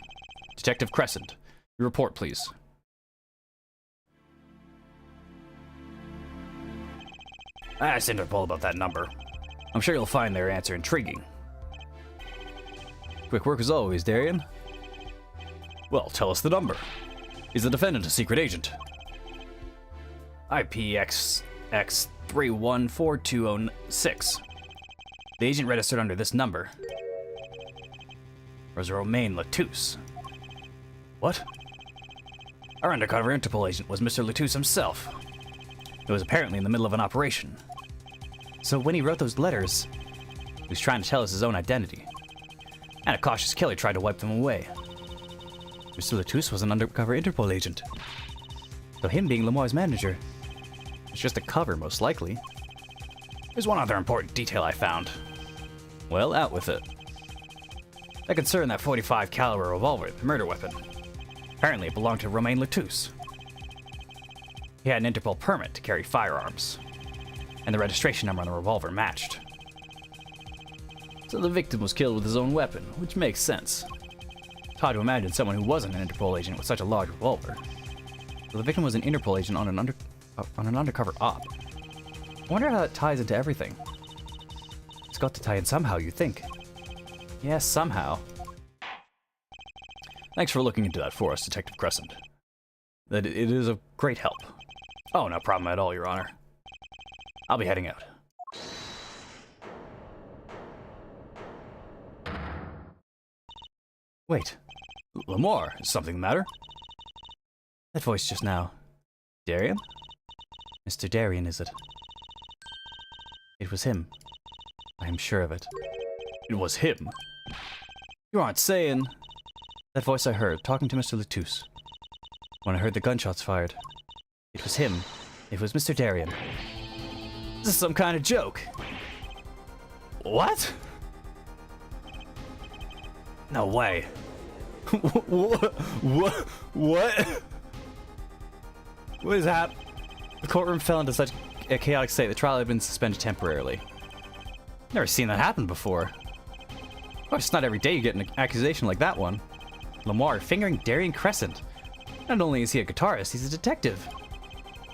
Detective Crescent, your report, please. I asked Interpol about that number. I'm sure you'll find their answer intriguing. Quick work as always, Darien. Well, tell us the number. Is the defendant a secret agent? IPXX314206. The agent registered under this number was Romain Latouche. What? Our undercover Interpol agent was Mr. Latouche himself. He was apparently in the middle of an operation. So when he wrote those letters, he was trying to tell us his own identity. And a cautious killer tried to wipe them away. Mr. Latouche was an undercover Interpol agent. So him being Lamoire's manager, it's just a cover, most likely. There's one other important detail I found. Well, out with it. That concerned that 45 caliber revolver, the murder weapon. Apparently it belonged to Romain Latouche. He had an Interpol permit to carry firearms, and the registration number on the revolver matched. So the victim was killed with his own weapon, which makes sense. It's hard to imagine someone who wasn't an Interpol agent with such a large revolver. So the victim was an Interpol agent on an undercover op. I wonder how that ties into everything. It's got to tie in somehow, you think? Yes, somehow. Thanks for looking into that for us, Detective Crescent. It is of great help. Oh, no problem at all, Your Honor. I'll be heading out. Wait. Lamar, is something the matter? That voice just now. Darien? Mr. Darien, is it? It was him. I am sure of it. It was him? You aren't saying... That voice I heard, talking to Mr. Latouche. When I heard the gunshots fired. It was him. It was Mr. Darien. This is some kind of joke. What? No way. What? What is happening? The courtroom fell into such a chaotic state the trial had been suspended temporarily. Never seen that happen before. Of course, not every day you get an accusation like that one. Lamar fingering Darien Crescent. Not only is he a guitarist, he's a detective.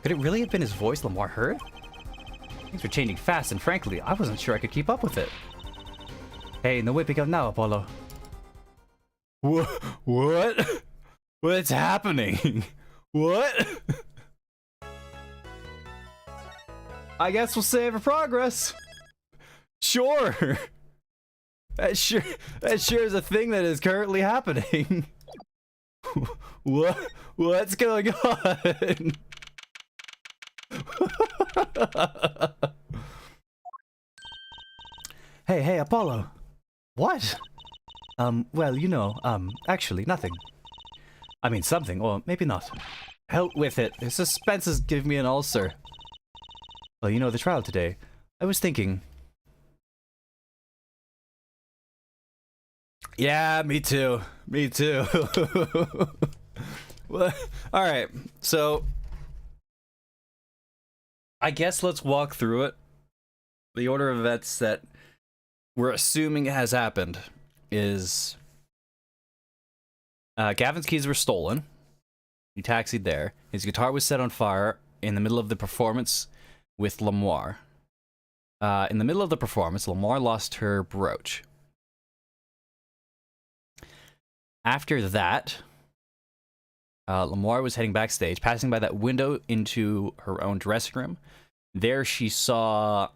Could it really have been his voice Lamar heard? Things were changing fast, and frankly, I wasn't sure I could keep up with it. Hey, no whipping up now, Apollo. What? What's happening? What? I guess we'll save for progress. Sure. That sure is a thing that is currently happening. What's going on? Hey, Apollo. What? Well, you know, actually, nothing. I mean, something, or maybe not. Hell with it. The suspense is giving me an ulcer. Well, you know, the trial today. I was thinking... Yeah, me too. Me too. Well, alright, so... I guess let's walk through it. The order of events that we're assuming has happened is... Gavin's keys were stolen. He taxied there. His guitar was set on fire in the middle of the performance with Lamar. In the middle of the performance, Lamar lost her brooch. After that, Lamar was heading backstage, passing by that window into her own dressing room. There she saw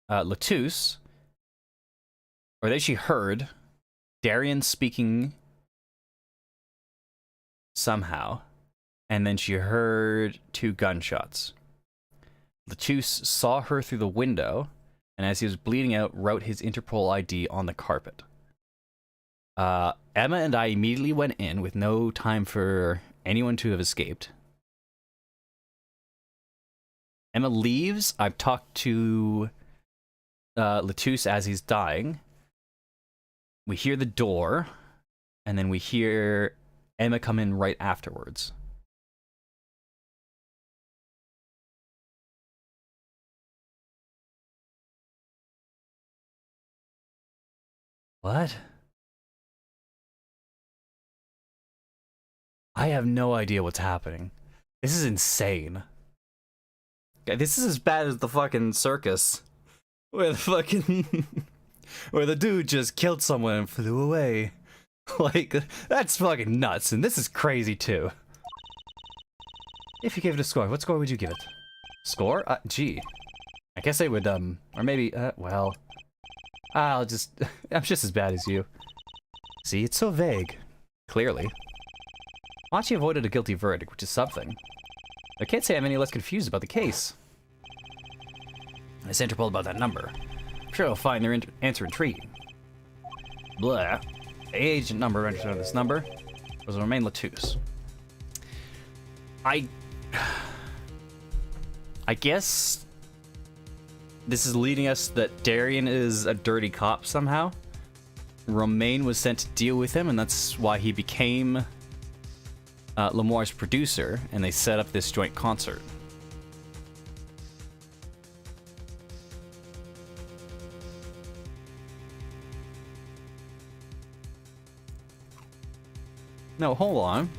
Latouche, or there she heard Darien speaking somehow, and then she heard 2 gunshots. Latouche saw her through the window, and as he was bleeding out, wrote his Interpol ID on the carpet. Emma and I immediately went in with no time for anyone to have escaped. Emma leaves. I've talked to Latouche as he's dying. we hear the door, and then we hear Emma come in right afterwards. What? I have no idea what's happening. This is insane. Okay, this is as bad as the fucking circus. Where the fucking... where the dude just killed someone and flew away. Like, that's fucking nuts, and this is crazy too. If you gave it a score, what score would you give it? Score? Gee. I guess I would, or maybe, well... I'm just as bad as you. See, it's so vague. Clearly. Machi avoided a guilty verdict, which is something. I can't say I'm any less confused about the case. This Interpol about that number. I'm sure I'll find their answer intriguing. Blah. The agent number entered on this number was Romain Latouche. I guess this is leading us that Darian is a dirty cop somehow. Romain was sent to deal with him, and that's why he became Lamoire's producer, and they set up this joint concert. No, hold on.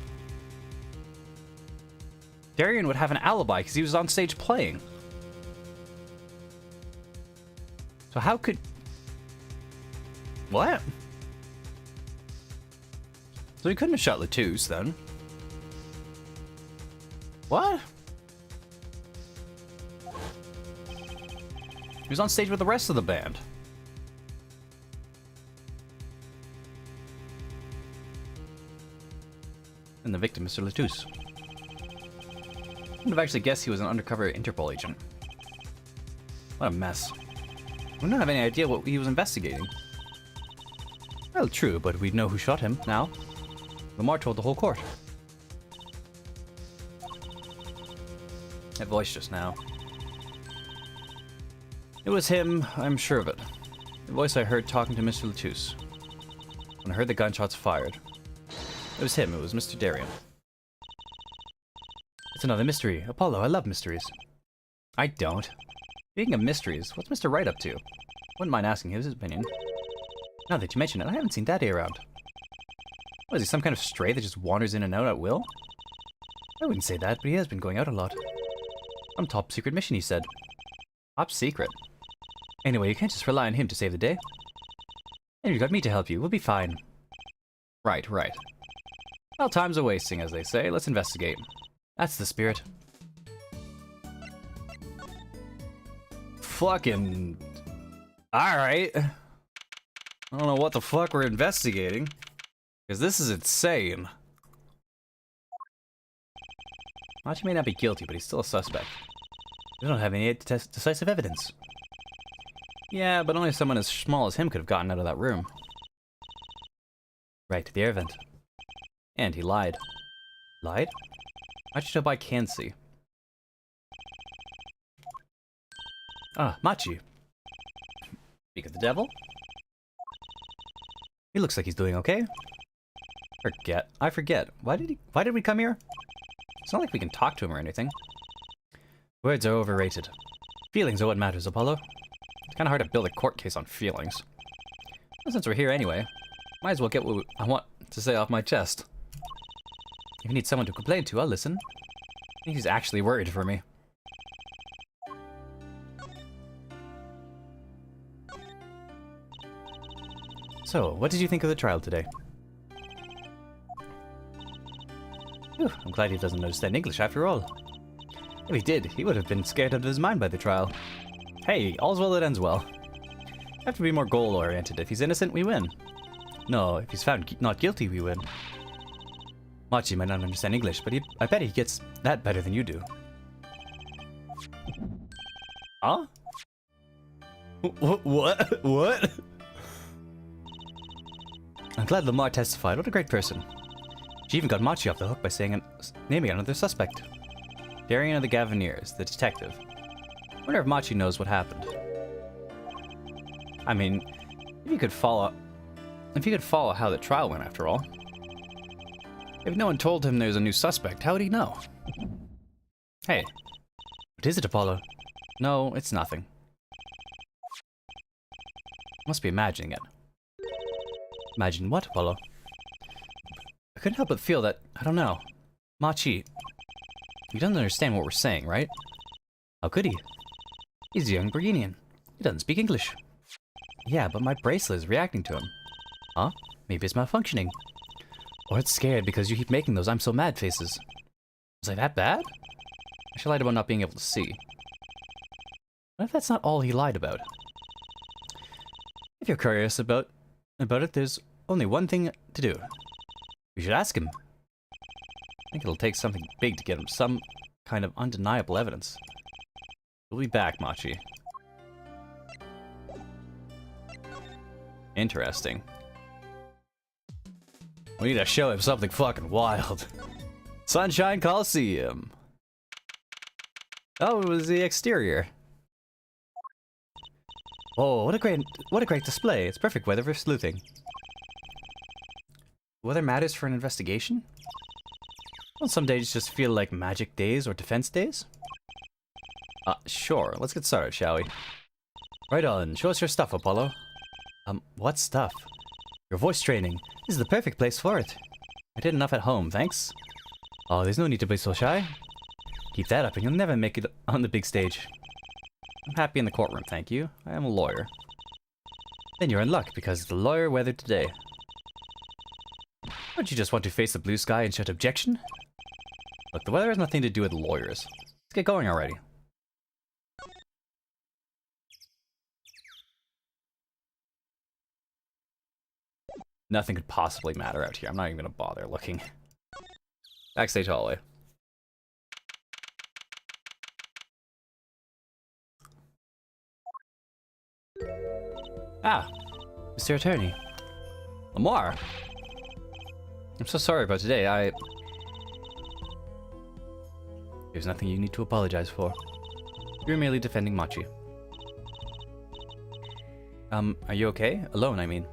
Darian would have an alibi because he was on stage playing. So how could... What? So he couldn't have shot Latouche then. What? He was on stage with the rest of the band. And the victim, Mr. Latouche. I wouldn't have actually guessed he was an undercover Interpol agent. What a mess. We don't have any idea what he was investigating. Well, true, but we know who shot him now. Lamoire told the whole court. That voice just now. It was him, I'm sure of it. The voice I heard talking to Mr. Latouche. When I heard the gunshots fired. It was him, it was Mr. Darian. It's another mystery. Apollo, I love mysteries. I don't. Speaking of mysteries, what's Mr. Wright up to? Wouldn't mind asking his opinion. Now that you mention it, I haven't seen Daddy around. What, is he some kind of stray that just wanders in and out at will? I wouldn't say that, but he has been going out a lot. Some top secret mission, he said. Top secret? Anyway, you can't just rely on him to save the day. And you've got me to help you, we'll be fine. Right, right. Well, time's a wasting, as they say. Let's investigate. That's the spirit. Fucking... Alright. I don't know what the fuck we're investigating. Because this is insane. Machi may not be guilty, but he's still a suspect. We don't have any decisive evidence. Yeah, but only someone as small as him could have gotten out of that room. Right, the air vent. And he lied. Lied? How'd you know I can see? Ah, Machi. Speak of the devil? He looks like he's doing okay. I forget. Why did we come here? It's not like we can talk to him or anything. Words are overrated. Feelings are what matters, Apollo. It's kinda hard to build a court case on feelings. Well, since we're here anyway, might as well get what I want to say off my chest. If you need someone to complain to, I'll listen. I think he's actually worried for me. So, what did you think of the trial today? Whew, I'm glad he doesn't understand English after all. If he did, he would have been scared out of his mind by the trial. Hey, all's well that ends well. Have to be more goal-oriented. If he's innocent, we win. No, if he's found not guilty, we win. Machi might not understand English, but I bet he gets that better than you do. Huh? What? What? I'm glad Lamoire testified. What a great person. She even got Machi off the hook by naming another suspect. Darian of the Gaviniers, the detective. Wonder if Machi knows what happened. I mean, if you could follow if he could follow how the trial went after all. If no one told him there's a new suspect, how would he know? Hey. What is it, Apollo? No, it's nothing. Must be imagining it. Imagine what, Apollo? I couldn't help but feel that, I don't know. Machi. He doesn't understand what we're saying, right? How could he? He's a young Berginian. He doesn't speak English. Yeah, but my bracelet is reacting to him. Huh? Maybe it's malfunctioning. Or it's scared because you keep making those I'm so mad faces. Was I that bad? I should lied about not being able to see. What if that's not all he lied about? If you're curious about it, there's only one thing to do. We should ask him. I think it'll take something big to get him some kind of undeniable evidence. We'll be back, Machi. Interesting. We need to show him something fucking wild. Sunshine Coliseum. Oh, it was the exterior. Oh, what a great display. It's perfect weather for sleuthing. Weather matters for an investigation? Don't some days just feel like magic days or defense days? Sure. Let's get started, shall we? Right on. Show us your stuff, Apollo. What stuff? Your voice training. This is the perfect place for it. I did enough at home, thanks. Oh, there's no need to be so shy. Keep that up and you'll never make it on the big stage. I'm happy in the courtroom, thank you. I am a lawyer. Then you're in luck, because it's the lawyer weather today. Don't you just want to face the blue sky and shout objection? Look, the weather has nothing to do with lawyers. Let's get going already. Nothing could possibly matter out here. I'm not even gonna bother looking. Backstage hallway. Ah, Mr. Attorney. Lamar! I'm so sorry about today, There's nothing you need to apologize for. You're merely defending Machi. Are you okay? Alone, I mean.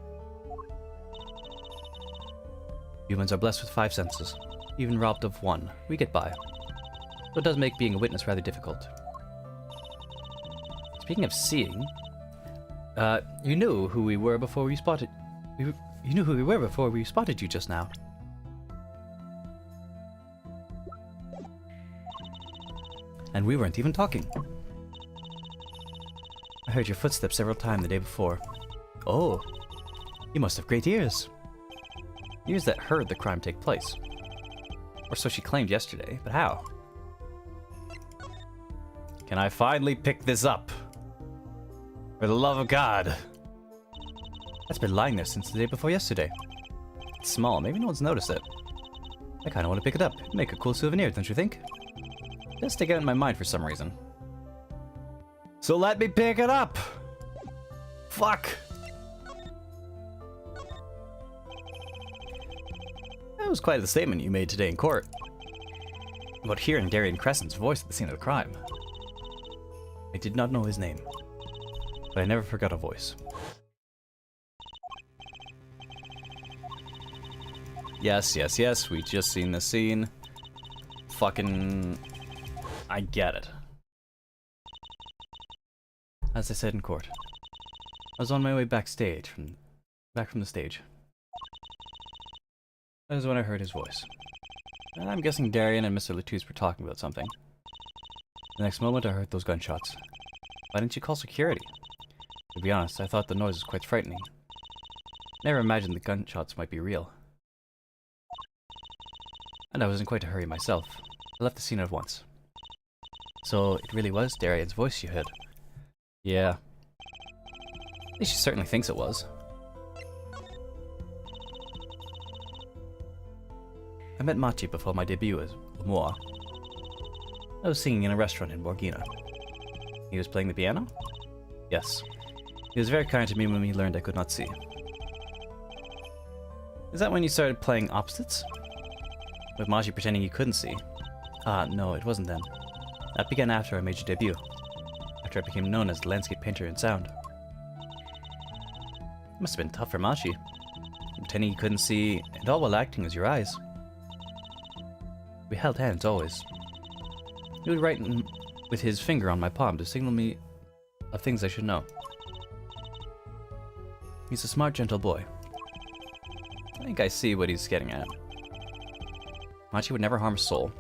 Humans are blessed with 5 senses. Even robbed of 1, we get by. So it does make being a witness rather difficult. Speaking of seeing... you knew who we were before we spotted... You knew who we were before we spotted you just now. And we weren't even talking. I heard your footsteps several times the day before. Oh, you must have great ears. Ears that heard the crime take place. Or so she claimed yesterday, but how? Can I finally pick this up? For the love of God. That's been lying there since the day before yesterday. It's small, maybe no one's noticed it. I kinda want to pick it up. It'd make a cool souvenir, don't you think? It does stick out in my mind for some reason. So let me pick it up! Fuck! That was quite the statement you made today in court. About hearing Darien Crescent's voice at the scene of the crime. I did not know his name, but I never forgot a voice. Yes, yes, yes, we just seen the scene. Fucking... I get it. As I said in court, I was on my way back from the stage. That is when I heard his voice. And I'm guessing Darien and Mr. Latouche were talking about something. The next moment I heard those gunshots. Why didn't you call security? To be honest, I thought the noise was quite frightening. Never imagined the gunshots might be real. And I was in quite a hurry myself. I left the scene at once. So, it really was Darien's voice you heard? Yeah. At least she certainly thinks it was. I met Machi before my debut as Lamar. I was singing in a restaurant in Borgina. He was playing the piano? Yes. He was very kind to me when he learned I could not see. Is that when you started playing opposites? With Machi pretending you couldn't see? Ah, no, it wasn't then. That began after I made your debut. After I became known as the landscape painter in sound. It must have been tough for Machi. pretending you couldn't see, and all while acting as your eyes. We held hands always. He would write with his finger on my palm to signal me of things I should know. He's a smart, gentle boy. I think I see what he's getting at. Machi would never harm a soul.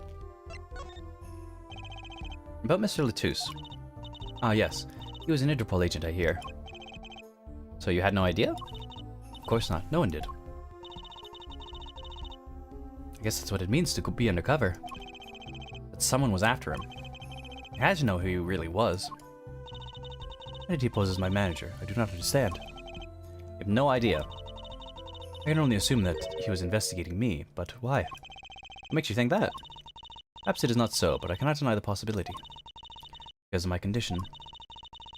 About Mr. Latouche. Ah, yes. He was an Interpol agent, I hear. So you had no idea? Of course not. No one did. I guess that's what it means to be undercover. But someone was after him. I had to know who he really was. Why did he pose as my manager? I do not understand. I have no idea. I can only assume that he was investigating me, but why? What makes you think that? Perhaps it is not so, but I cannot deny the possibility. Because of my condition.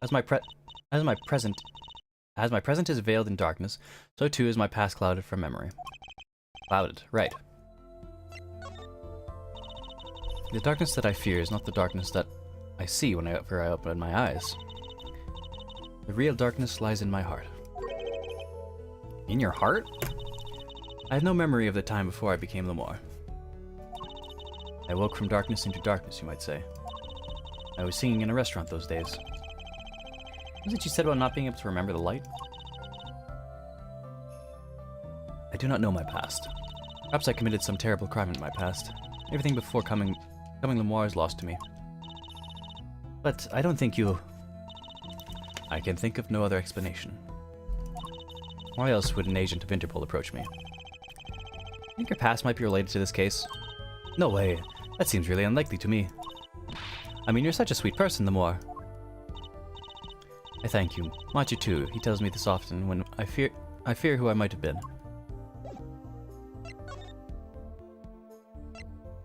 As my present is veiled in darkness, so too is my past clouded from memory. Clouded, right. The darkness that I fear is not the darkness that I see whenever I open my eyes. The real darkness lies in my heart. In your heart? I have no memory of the time before I became Lamore. I woke from darkness into darkness, you might say. I was singing in a restaurant those days. What was it you said about not being able to remember the light? I do not know my past. Perhaps I committed some terrible crime in my past. Everything before coming Lamore is lost to me. But I don't think you... I can think of no other explanation. Why else would an agent of Interpol approach me? Think your past might be related to this case? No way. That seems really unlikely to me. I mean, you're such a sweet person, Lamore. I thank you. Machi too. He tells me this often when I fear who I might have been.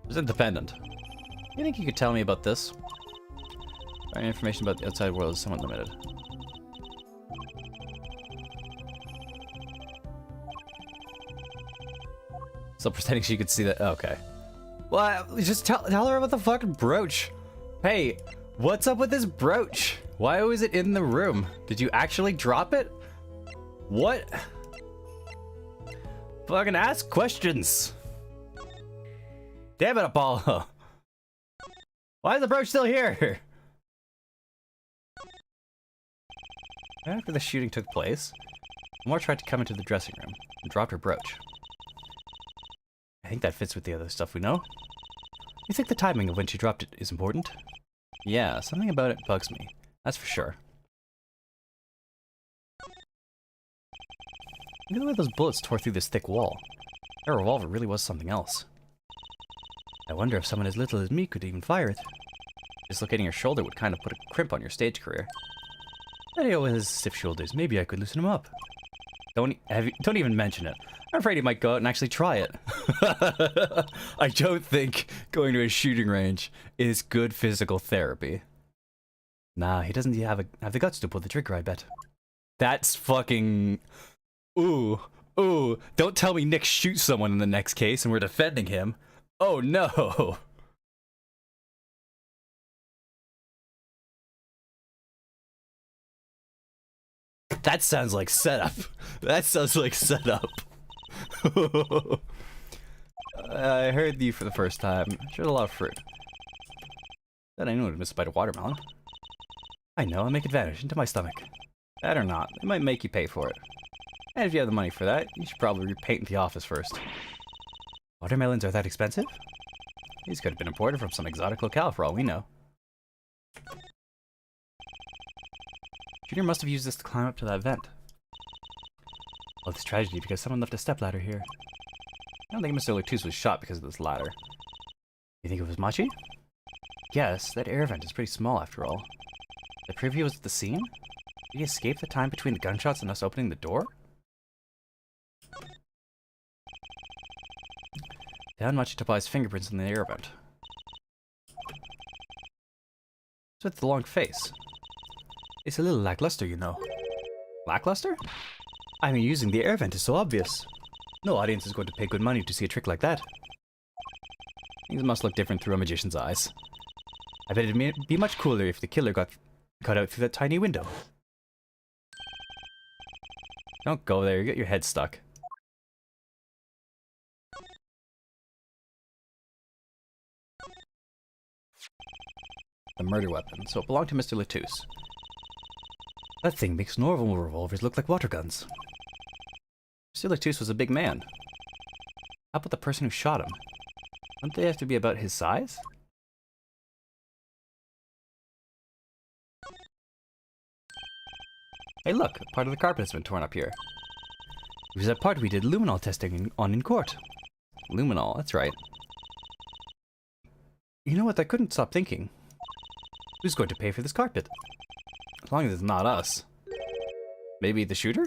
It's independent. You think you could tell me about this? Our information about the outside world is somewhat limited. Still pretending she could see that. Okay. Well, just tell her about the fucking brooch. Hey, what's up with this brooch? Why was it in the room? Did you actually drop it? What? Fucking ask questions. Damn it, Apollo. Why is the brooch still here? After the shooting took place, Lamore tried to come into the dressing room and dropped her brooch. I think that fits with the other stuff we know. You think the timing of when she dropped it is important? Yeah, something about it bugs me. That's for sure. Look at the way those bullets tore through this thick wall. That revolver really was something else. I wonder if someone as little as me could even fire it. Dislocating your shoulder would kind of put a crimp on your stage career. Daddy always has stiff shoulders. Maybe I could loosen him up. Don't even mention it. I'm afraid he might go out and actually try it. I don't think going to a shooting range is good physical therapy. Nah, he doesn't have the guts to pull the trigger, I bet. That's fucking... Ooh. Don't tell me Nick shoots someone in the next case and we're defending him. Oh no. That sounds like setup. That sounds like setup. I heard you for the first time. Shared a lot of fruit. Then I knew it was a bite of watermelon. I know, I'll make it vanish into my stomach. That or not, it might make you pay for it. And if you have the money for that, you should probably repaint the office first. Watermelons are that expensive? These could have been imported from some exotic locale for all we know. Junior must have used this to climb up to that vent. Well, it's tragedy because someone left a stepladder here. I don't think Mr. Latouche was shot because of this ladder. You think it was Machi? Yes, that air vent is pretty small after all. The preview was at the scene? Did he escape the time between the gunshots and us opening the door? Found Machi Tappai's fingerprints in the air vent. What's with the long face? It's a little lackluster, you know. Lackluster? I mean, using the air vent is so obvious. No audience is going to pay good money to see a trick like that. Things must look different through a magician's eyes. I bet it'd be much cooler if the killer got cut out through that tiny window. Don't go there, you get your head stuck. The murder weapon, so it belonged to Mr. Latouche. That thing makes normal revolvers look like water guns. Mr. Latouche was a big man. How about the person who shot him? Wouldn't they have to be about his size? Hey look, part of the carpet has been torn up here. It was that part we did luminol testing on in court. Luminol, that's right. You know what, I couldn't stop thinking. Who's going to pay for this carpet? As long as it's not us. Maybe the shooter?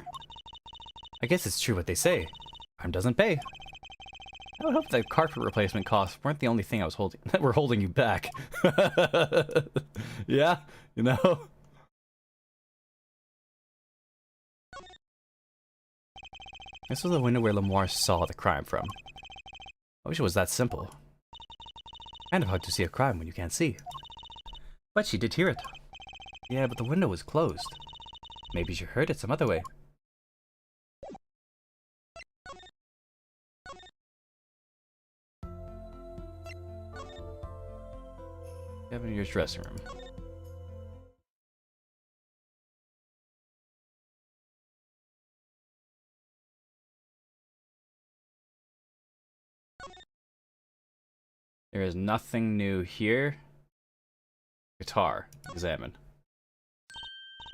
I guess it's true what they say. Crime doesn't pay. I would hope that carpet replacement costs weren't the only thing I was holding that were holding you back. Yeah, you know? This was the window where Lemoire saw the crime from. I wish it was that simple. Kind of hard to see a crime when you can't see. But she did hear it. Yeah, but the window was closed. Maybe she heard it some other way. Cavender's dressing room. There is nothing new here. Guitar. Examine.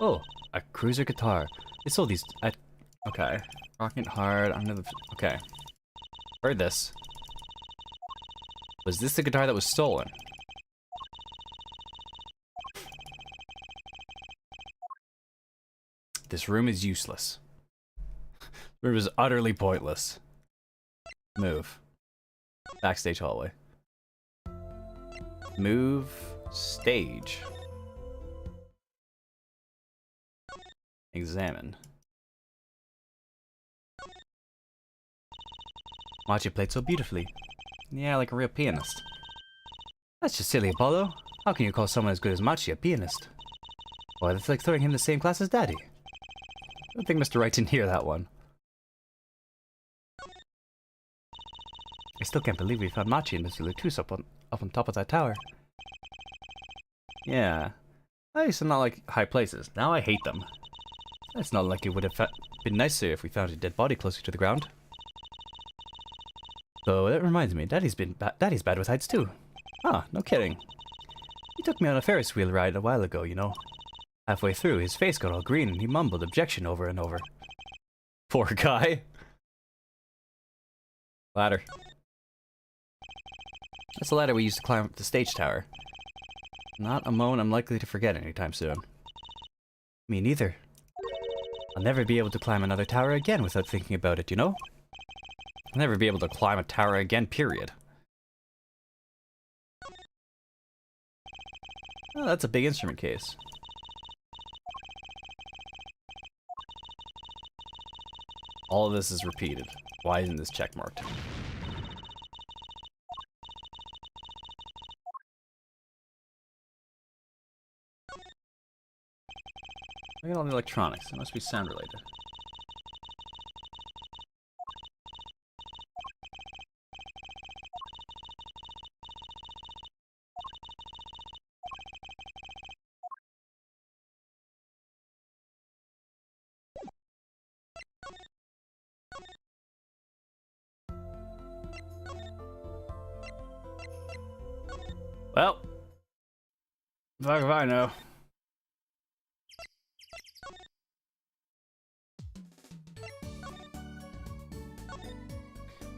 Oh, a cruiser guitar. They sold these at... Okay. Rocking hard under the... Okay. Heard this. Was this the guitar that was stolen? This room is useless. This room is utterly pointless. Move. Backstage hallway. Move. Stage. Examine. Machi played so beautifully. Yeah, like a real pianist. That's just silly, Apollo. How can you call someone as good as Machi a pianist? Why, that's like throwing him the same class as Daddy. I don't think Mr. Wright didn't hear that one. I still can't believe we found Machi and Mr. Latouche up on top of that tower. Yeah. I used to not like high places. Now I hate them. It's not like it would have been nicer if we found a dead body closer to the ground. So that reminds me, Daddy's bad with heights too. Ah, no kidding. He took me on a Ferris wheel ride a while ago, you know. Halfway through, his face got all green and he mumbled objection over and over. Poor guy. Ladder. That's the ladder we used to climb up the stage tower. Not a moment I'm likely to forget anytime soon. Me neither. I'll never be able to climb another tower again without thinking about it, you know? I'll never be able to climb a tower again, period. Oh, that's a big instrument case. All of this is repeated. Why isn't this checkmarked? Look at all the electronics. It must be sound related. Well, fuck if I know.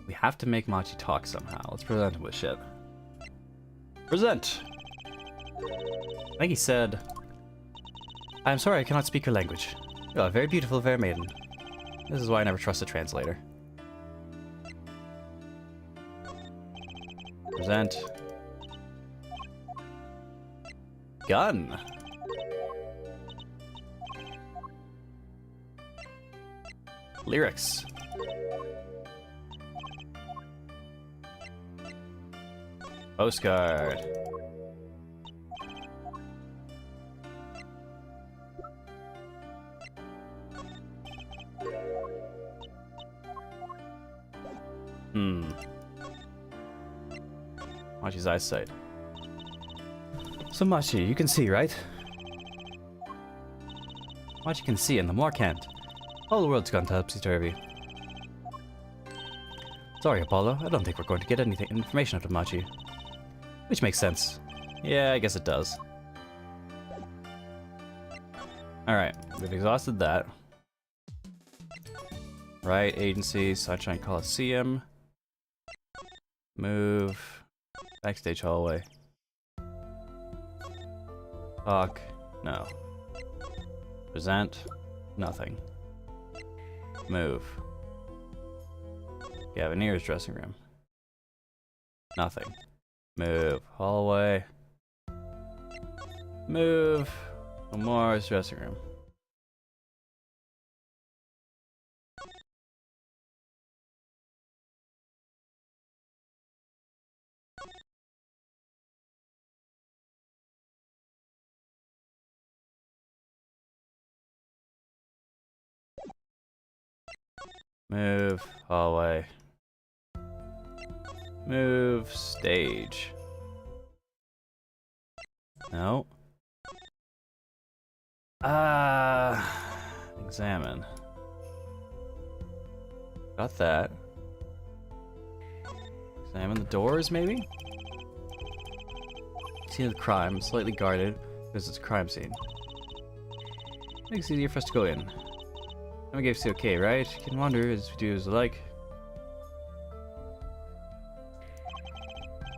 We have to make Machi talk somehow. Let's present him with shit. Present! I think he said, I am sorry I cannot speak your language. You are a very beautiful fair maiden. This is why I never trust a translator. Present. Gun! Lyrics. Postcard. Machi's eyesight. So Machi, you can see, right? Machi can see and the Moor can't. All the world's gone topsy-turvy. Sorry, Apollo. I don't think we're going to get anything information out of Machi. Which makes sense. Yeah, I guess it does. Alright, we've exhausted that. Right, Agency, Sunshine Coliseum. Move. Backstage hallway. Talk. No. Present. Nothing. Move. Gavinier's dressing room. Nothing. Move. Hallway. Move. Lamar's dressing room. Move. Hallway. Move. Stage. No. Examine. Got that. Examine the doors, maybe? Scene of the crime, slightly guarded, because it's a crime scene. Makes it easier for us to go in. I'm gonna see okay, right? You can wander as we do as we like.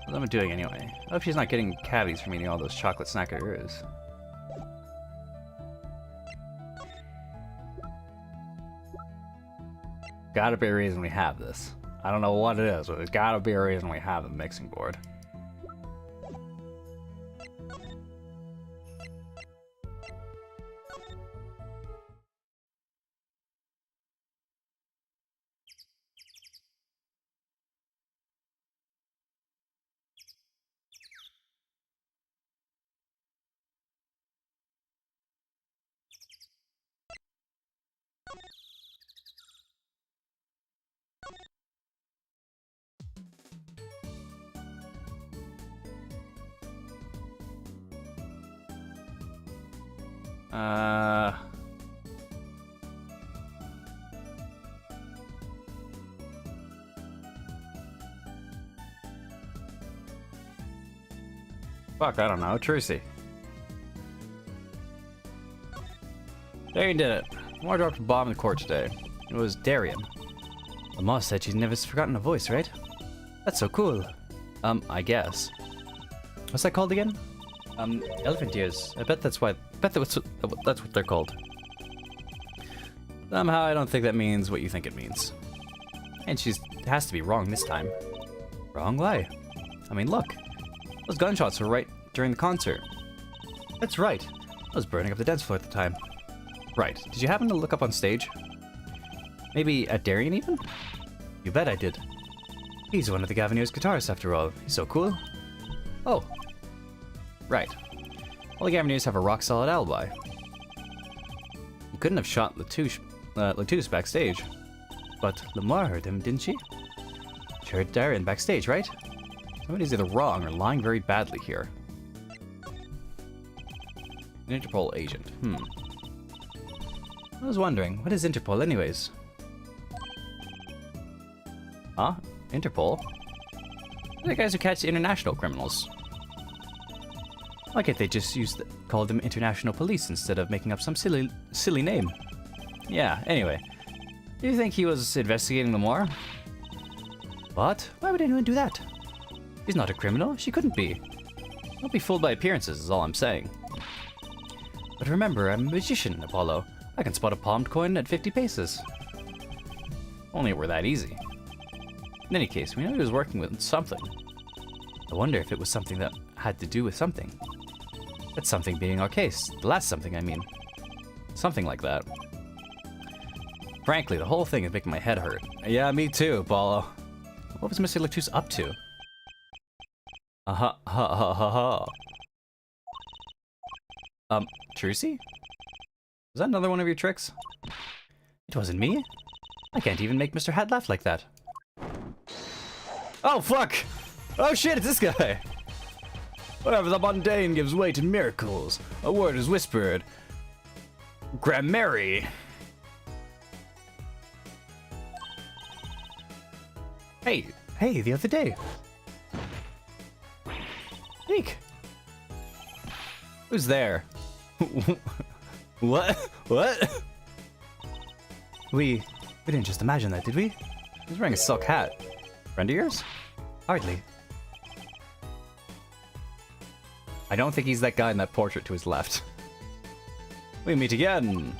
What am I doing anyway? I hope she's not getting cavities from eating all those chocolate snackers. Gotta be a reason we have this. I don't know what it is, but there's gotta be a reason we have the mixing board. Fuck, I don't know. Trucy. Darian did it. Moore dropped a bomb in the court today. It was Darian. Lamar said she's never forgotten a voice, right? That's so cool. I guess. What's that called again? Elephant ears. I bet that's why. That's what they're called. Somehow I don't think that means what you think it means. And she has to be wrong this time. Wrong? Why? I mean, look. Those gunshots were right during the concert. That's right. I was burning up the dance floor at the time. Right. Did you happen to look up on stage? Maybe at Darian even? You bet I did. He's one of the Gavineers guitarists after all. He's so cool. Oh. Right. All the Gavineers have a rock-solid alibi. You couldn't have shot Latouche backstage. But Lamar heard him, didn't she? She heard Darian backstage, right? Somebody's either wrong or lying very badly here. An Interpol agent. I was wondering, what is Interpol anyways? Huh? Interpol? They're the guys who catch international criminals. Why can't they just call them international police instead of making up some silly name? Yeah, anyway. Do you think he was investigating Lamar? What? Why would anyone do that? He's not a criminal. She couldn't be. Don't be fooled by appearances is all I'm saying. But remember, I'm a magician, Apollo. I can spot a palmed coin at 50 paces. Only it were that easy. In any case, we know he was working with something. I wonder if it was something that had to do with something. That something being our case. The last something, I mean. Something like that. Frankly, the whole thing is making my head hurt. Yeah, me too, Apollo. What was Mr. Latouche up to? Trucy? Was that another one of your tricks? It wasn't me. I can't even make Mr. Hat laugh like that. Oh, fuck! Oh shit, it's this guy! Wherever the mundane gives way to miracles, a word is whispered. Grammary. Hey, the other day. Eek. Who's there? What? We didn't just imagine that, did we? He's wearing a silk hat. Friend of yours? Hardly. I don't think he's that guy in that portrait to his left. We meet again.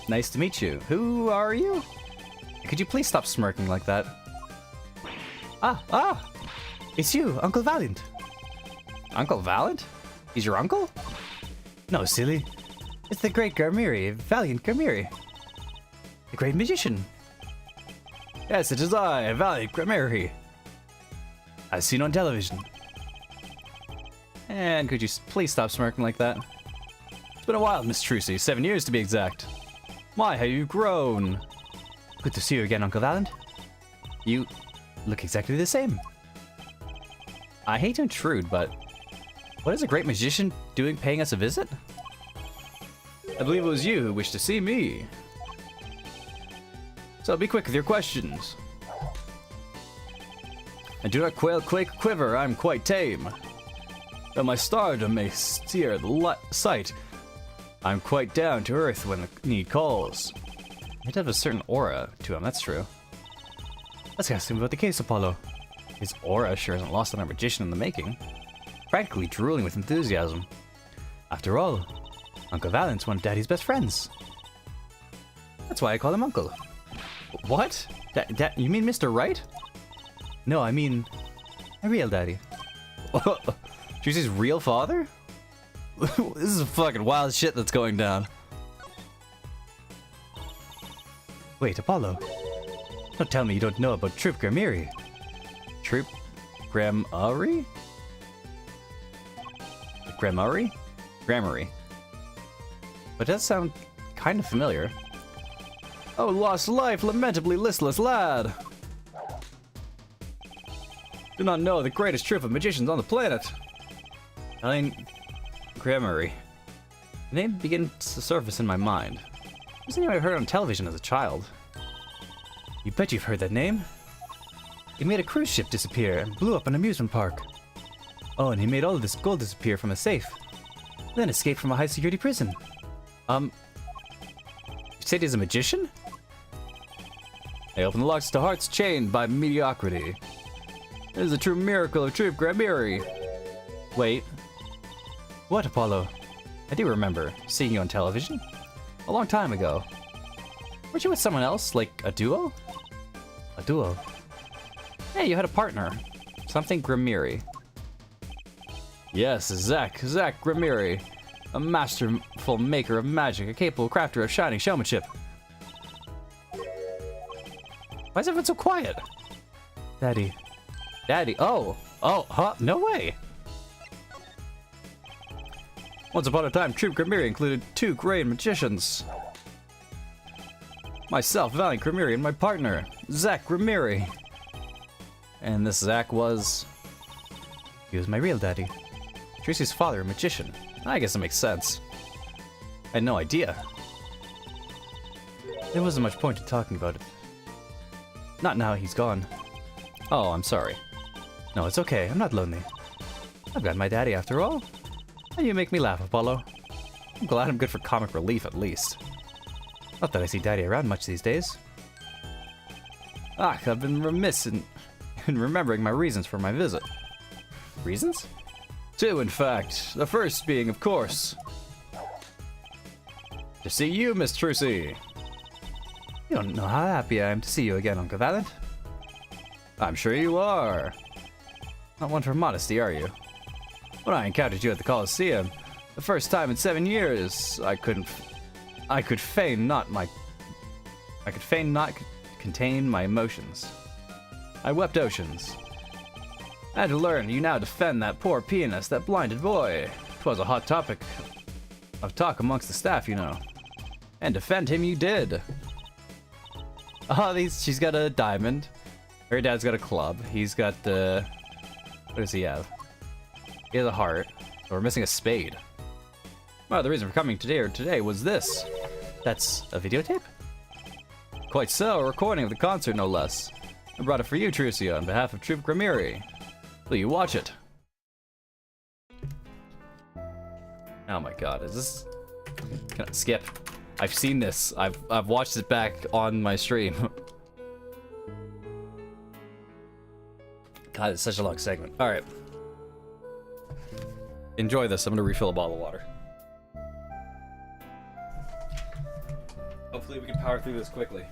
Nice to meet you. Who are you? Could you please stop smirking like that? It's you, Uncle Valiant. Uncle Valiant? He's your uncle? No, silly. It's the great Garmiri, Valiant Garmiri. The great magician. Yes, it is I, Valiant Garmiri. As seen on television. And could you please stop smirking like that? It's been a while, Miss Trucy. 7 years to be exact. My, how you've grown. Good to see you again, Uncle Valiant. You look exactly the same. I hate to intrude, but what is a great magician doing paying us a visit? I believe it was you who wished to see me. So be quick with your questions. And do not quail, quake, quiver, I'm quite tame. Though my stardom may steer the sight, I'm quite down to earth when the need calls. He'd have a certain aura to him, that's true. Let's ask him about the case, Apollo. His aura sure isn't lost on our magician in the making. Practically drooling with enthusiasm. After all, Uncle Valiant's one of Daddy's best friends. That's why I call him Uncle. What? You mean Mr. Right? No, I mean my real daddy. Juicy's real father? This is fucking wild shit that's going down. Wait, Apollo. Don't tell me you don't know about Troop Grammiri. Troop Grammari? Grammari? Grammary. But it does sound kind of familiar. Oh, lost life, lamentably listless lad! Do not know the greatest troop of magicians on the planet. Grammary. The name begins to surface in my mind. It was a name I heard on television as a child. You bet you've heard that name. He made a cruise ship disappear and blew up an amusement park. Oh, and he made all of this gold disappear from a safe. Then escaped from a high-security prison. You said he's a magician? I open the locks to hearts chained by mediocrity. It is a true miracle of Troop Grammiri. Wait. What, Apollo? I do remember seeing you on television. A long time ago. Weren't you with someone else? Like a duo? A duo? Hey, you had a partner. Something Grammiri. Yes, Zack Grammiri. A masterful maker of magic, a capable crafter of shining showmanship. Why is everyone so quiet? Daddy. Huh? No way. Once upon a time, Troop Grammiri included 2 great magicians. Myself, Valiant Grammiri, and my partner, Zack Grammiri. And this Zack was... He was my real daddy. Tracy's father, a magician. I guess it makes sense. I had no idea. There wasn't much point in talking about it. Not now he's gone. Oh, I'm sorry. No, it's okay. I'm not lonely. I've got my daddy after all. And you make me laugh, Apollo. I'm glad I'm good for comic relief at least. Not that I see Daddy around much these days. I've been remiss in remembering my reasons for my visit. Reasons? 2, in fact. The first being, of course, to see you, Miss Trucy. You don't know how happy I am to see you again, Uncle Valiant. I'm sure you are. Not one for modesty, are you? When I encountered you at the Coliseum, the first time in 7 years, I could feign not contain my emotions. I wept oceans. I had to learn you now defend that poor pianist, that blinded boy. 'Twas a hot topic of talk amongst the staff, you know. And defend him you did. She's got a diamond. Her dad's got a club. He's got the... What does he have? He has a heart. So we're missing a spade. Well, the reason for coming today was this. That's a videotape? Quite so, a recording of the concert, no less. I brought it for you, Trucia, on behalf of Troop Grimiri. Will you watch it? Oh my god, is this... Can I skip? I've seen this. I've watched it back on my stream. God, it's such a long segment. Alright. Enjoy this. I'm gonna refill a bottle of water. Hopefully we can power through this quickly.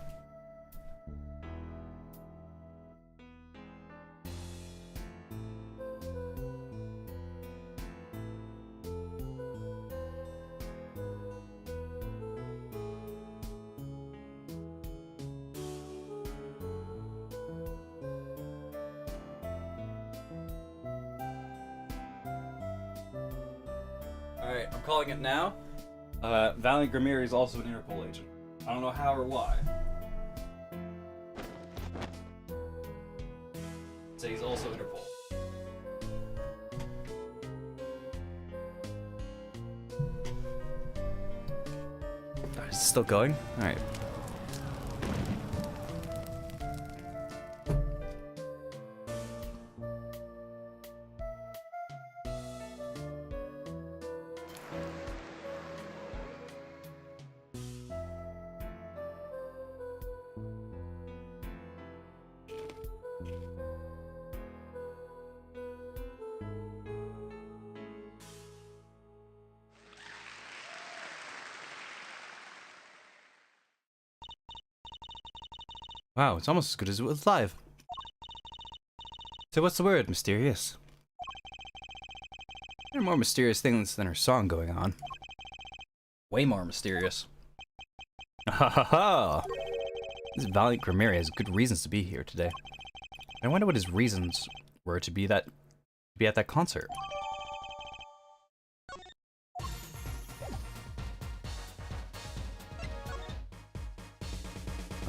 Alright, I'm calling it now. Valiant Grimiri is also an Interpol agent. I don't know how or why. So he's also Interpol. Is it still going? Alright. Wow, it's almost as good as it was live. So what's the word, mysterious? There are more mysterious things than her song going on. Way more mysterious. Ha ha ha! This Valiant Grimiri has good reasons to be here today. I wonder what his reasons were to be at that concert.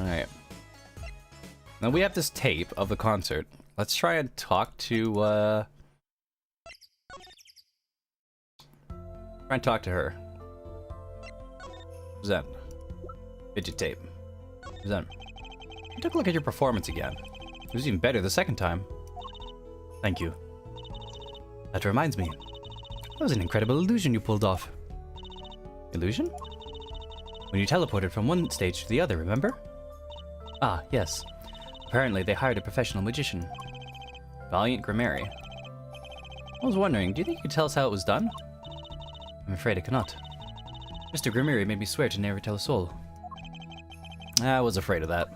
Alright. Now we have this tape of the concert. Let's try and talk to, try and talk to her. Zen. Tape. Zen. You took a look at your performance again. It was even better the second time. Thank you. That reminds me. That was an incredible illusion you pulled off. Illusion? When you teleported from one stage to the other, remember? Ah, yes. Apparently, they hired a professional magician. Valiant Grimiri. I was wondering, do you think you could tell us how it was done? I'm afraid I cannot. Mr. Grimiri made me swear to never tell a soul. I was afraid of that.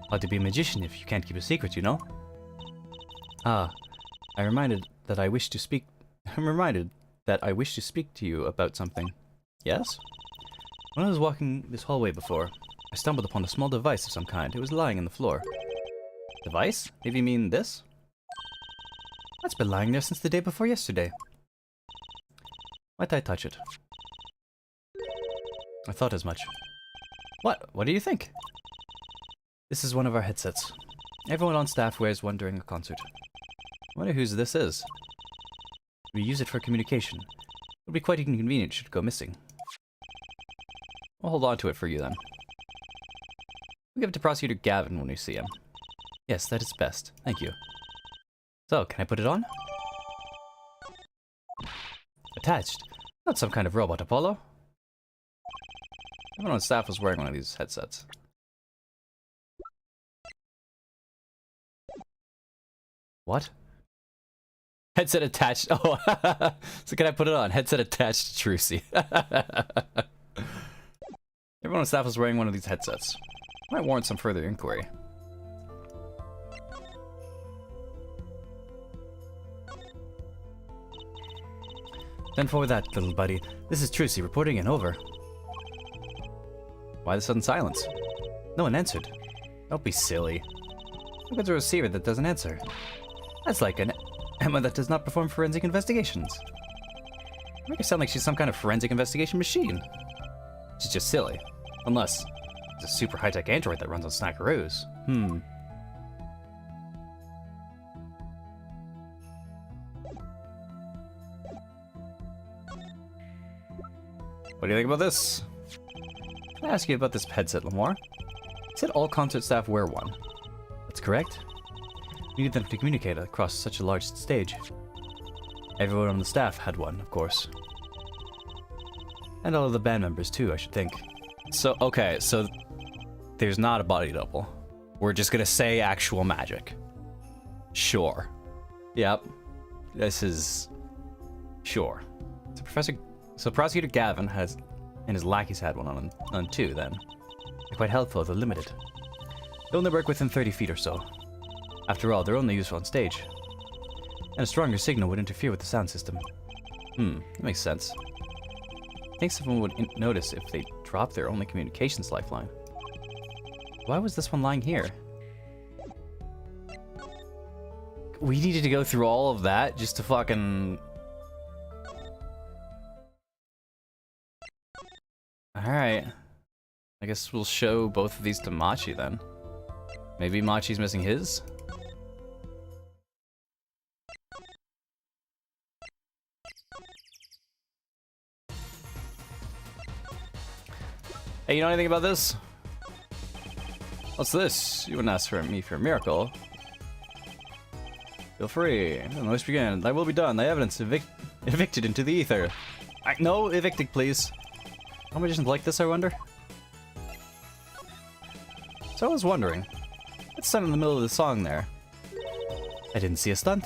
Hard to be a magician if you can't keep a secret, you know? Ah, I'm reminded that I wish to speak to you about something. Yes? When I was walking this hallway before, I stumbled upon a small device of some kind. It was lying on the floor. Device? Maybe you mean this? That's been lying there since the day before yesterday. Might I touch it? I thought as much. What? What do you think? This is one of our headsets. Everyone on staff wears one during a concert. I wonder whose this is. We use it for communication. It would be quite inconvenient should it go missing. I'll hold on to it for you then. We'll give it to Prosecutor Gavin when we see him. Yes, that is best. Thank you. So, can I put it on? Attached. Not some kind of robot, Apollo. Everyone on staff was wearing one of these headsets. What? Headset attached. Oh, so can I put it on? Headset attached to Trucy. Everyone on staff was wearing one of these headsets. Might warrant some further inquiry. Then for that, little buddy. This is Trucy reporting in, over. Why the sudden silence? No one answered. Don't be silly. Look at the receiver that doesn't answer. That's like an Emma that does not perform forensic investigations. Make her sound like she's some kind of forensic investigation machine. She's just silly. Unless it's a super high-tech android that runs on Snackaroos. What do you think about this? Can I ask you about this headset, Lamar? You said all concert staff wear one. That's correct. We needed them to communicate across such a large stage. Everyone on the staff had one, of course. And all of the band members too, I should think. So, okay, so there's not a body double. We're just gonna say actual magic. Sure. Yep. This is... Sure. So Prosecutor Gavin has... and his lackeys had one on too, then. They're quite helpful, though limited. They only work within 30 feet or so. After all, they're only useful on stage. And a stronger signal would interfere with the sound system. That makes sense. I think someone would notice if they dropped their only communications lifeline. Why was this one lying here? We needed to go through all of that just to fucking... Alright. I guess we'll show both of these to Machi then. Maybe Machi's missing his? Hey, you know anything about this? What's this? You wouldn't ask me for a miracle. Feel free. Let's begin. Thy will be done. Thy evidence evicted into the ether. No, evicted, please. Are magicians like this, I wonder? So I was wondering. What's done in the middle of the song there? I didn't see a stunt.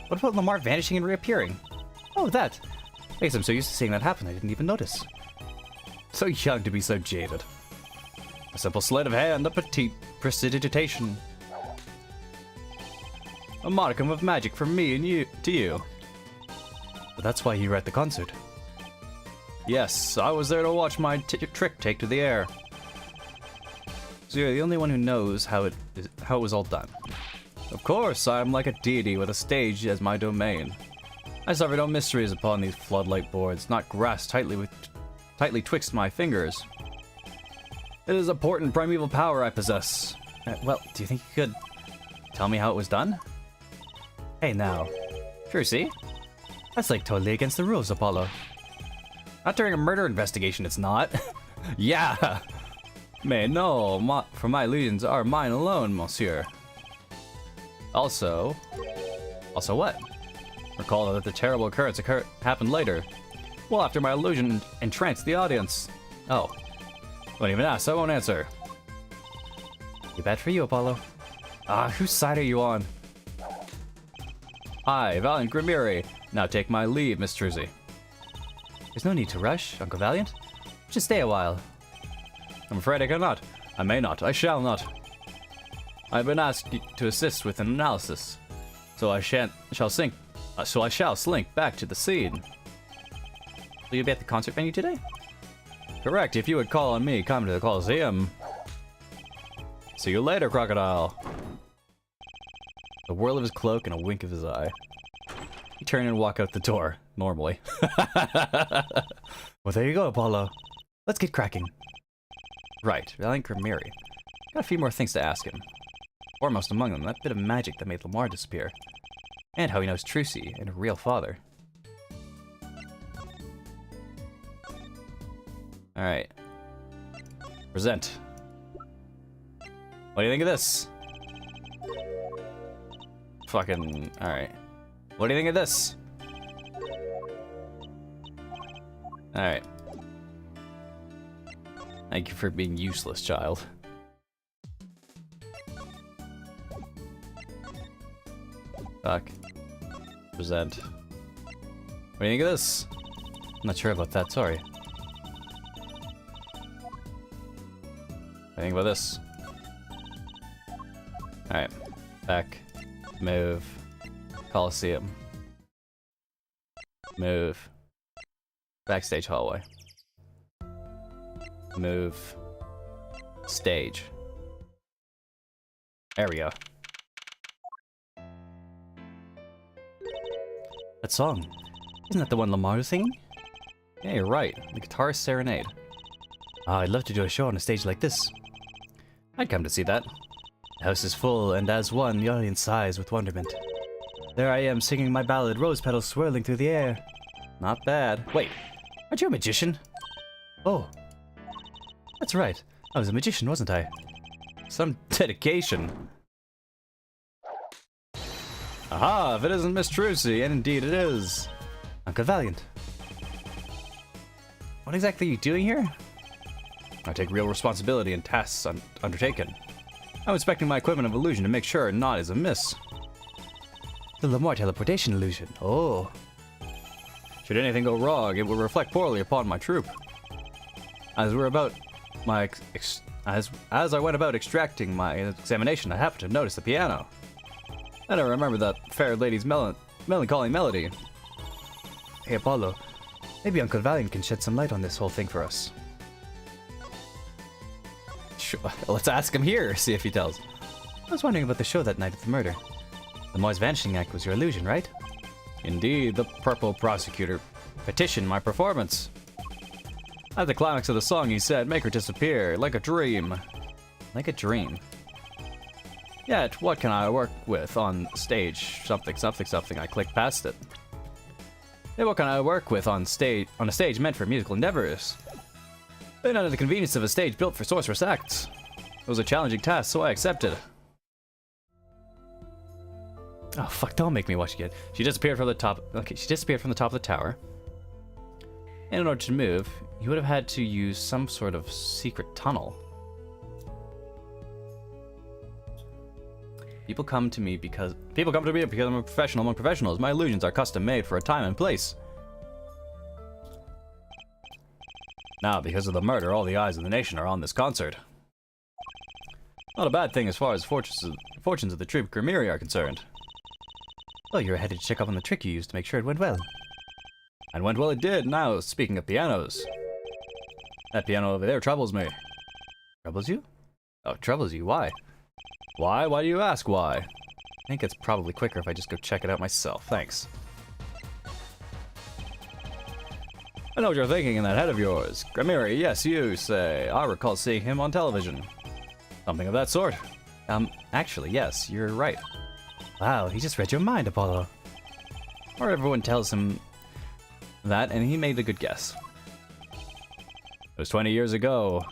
What about Lamar vanishing and reappearing? Oh, that. I guess I'm so used to seeing that happen, I didn't even notice. So young to be so jaded. A simple sleight of hand, a petite prestidigitation. A modicum of magic from me and you to you. But that's why you were at the concert. Yes, I was there to watch my trick take to the air. So you're the only one who knows how it was all done. Of course, I am like a deity with a stage as my domain. I suffer no mysteries upon these floodlight boards, not grasped tightly twixt my fingers. It is a potent primeval power I possess. Well, do you think you could tell me how it was done? Hey now. Sure, see? That's like totally against the rules, Apollo. Not during a murder investigation, it's not. Yeah! Mais no, for my illusions are mine alone, monsieur. Also what? Recall that the terrible occurrence happened later. Well, after my illusion entranced the audience. Oh. Don't even ask, I won't answer. Too bad for you, Apollo. Whose side are you on? Hi, Valiant Grimiri. Now take my leave, Miss Truzzi. There's no need to rush, Uncle Valiant. Just stay a while. I'm afraid I cannot. I may not. I shall not. I've been asked to assist with an analysis, so I shall slink back to the scene. Will you be at the concert venue today? Correct. If you would call on me, come to the Coliseum. See you later, Crocodile. A whirl of his cloak and a wink of his eye. He turned and walked out the door, normally. Well, there you go, Apollo. Let's get cracking. Right, Valiant Grimiri. Got a few more things to ask him. Foremost among them, that bit of magic that made Lamar disappear. And how he knows Trucy and her real father. Alright. Present. What do you think of this? Fucking... Alright. What do you think of this? Alright. Thank you for being useless, child. Fuck. Present. What do you think of this? I'm not sure about that, sorry. What do you think about this? Alright. Back. Move. Coliseum. Move. Backstage hallway. Move. Stage. Area. That song. Isn't that the one Lamar was singing? Yeah, you're right. The Guitarist Serenade. I'd love to do a show on a stage like this. I'd come to see that. The house is full, and as one, the audience sighs with wonderment. There I am singing my ballad, rose petals swirling through the air. Not bad. Wait, aren't you a magician? Oh, that's right. I was a magician, wasn't I? Some dedication. Aha, if it isn't Miss Trucy, and indeed it is. Uncle Valiant. What exactly are you doing here? I take real responsibility in tasks undertaken. I'm inspecting my equipment of illusion to make sure naught is amiss. The Lemoire teleportation illusion. Oh. Should anything go wrong, it will reflect poorly upon my troop. As I went about extracting my examination, I happened to notice the piano. And I remember that fair lady's melancholy melody. Hey Apollo, maybe Uncle Valiant can shed some light on this whole thing for us. Sure, let's ask him here, see if he tells. I was wondering about the show that night of the murder. Lemoire's vanishing act was your illusion, right? Indeed, the purple prosecutor petitioned my performance. At the climax of the song, he said, "Make her disappear, like a dream." Like a dream. Yet, what can I work with on stage? Something, something, something. I clicked past it. Yet, what can I work with on a stage meant for musical endeavors? But under the convenience of a stage built for sorcerous acts. It was a challenging task, so I accepted. Oh fuck! Don't make me watch it again. She disappeared from the top. Okay, she disappeared from the top of the tower. And in order to move, you would have had to use some sort of secret tunnel. People come to me because I'm a professional among professionals. My illusions are custom made for a time and place. Now, because of the murder, all the eyes of the nation are on this concert. Not a bad thing as far as fortunes of the troop Grimiri are concerned. Well, you're headed to check up on the trick you used to make sure it went well. And went well it did. Now, speaking of pianos. That piano over there troubles me. Troubles you? Oh, troubles you. Why? Why? Why do you ask why? I think it's probably quicker if I just go check it out myself. Thanks. I know what you're thinking in that head of yours. Grimiri, yes, you say. I recall seeing him on television. Something of that sort. Actually, yes, you're right. Wow, he just read your mind, Apollo. Or everyone tells him that, and he made a good guess. It was 20 years ago.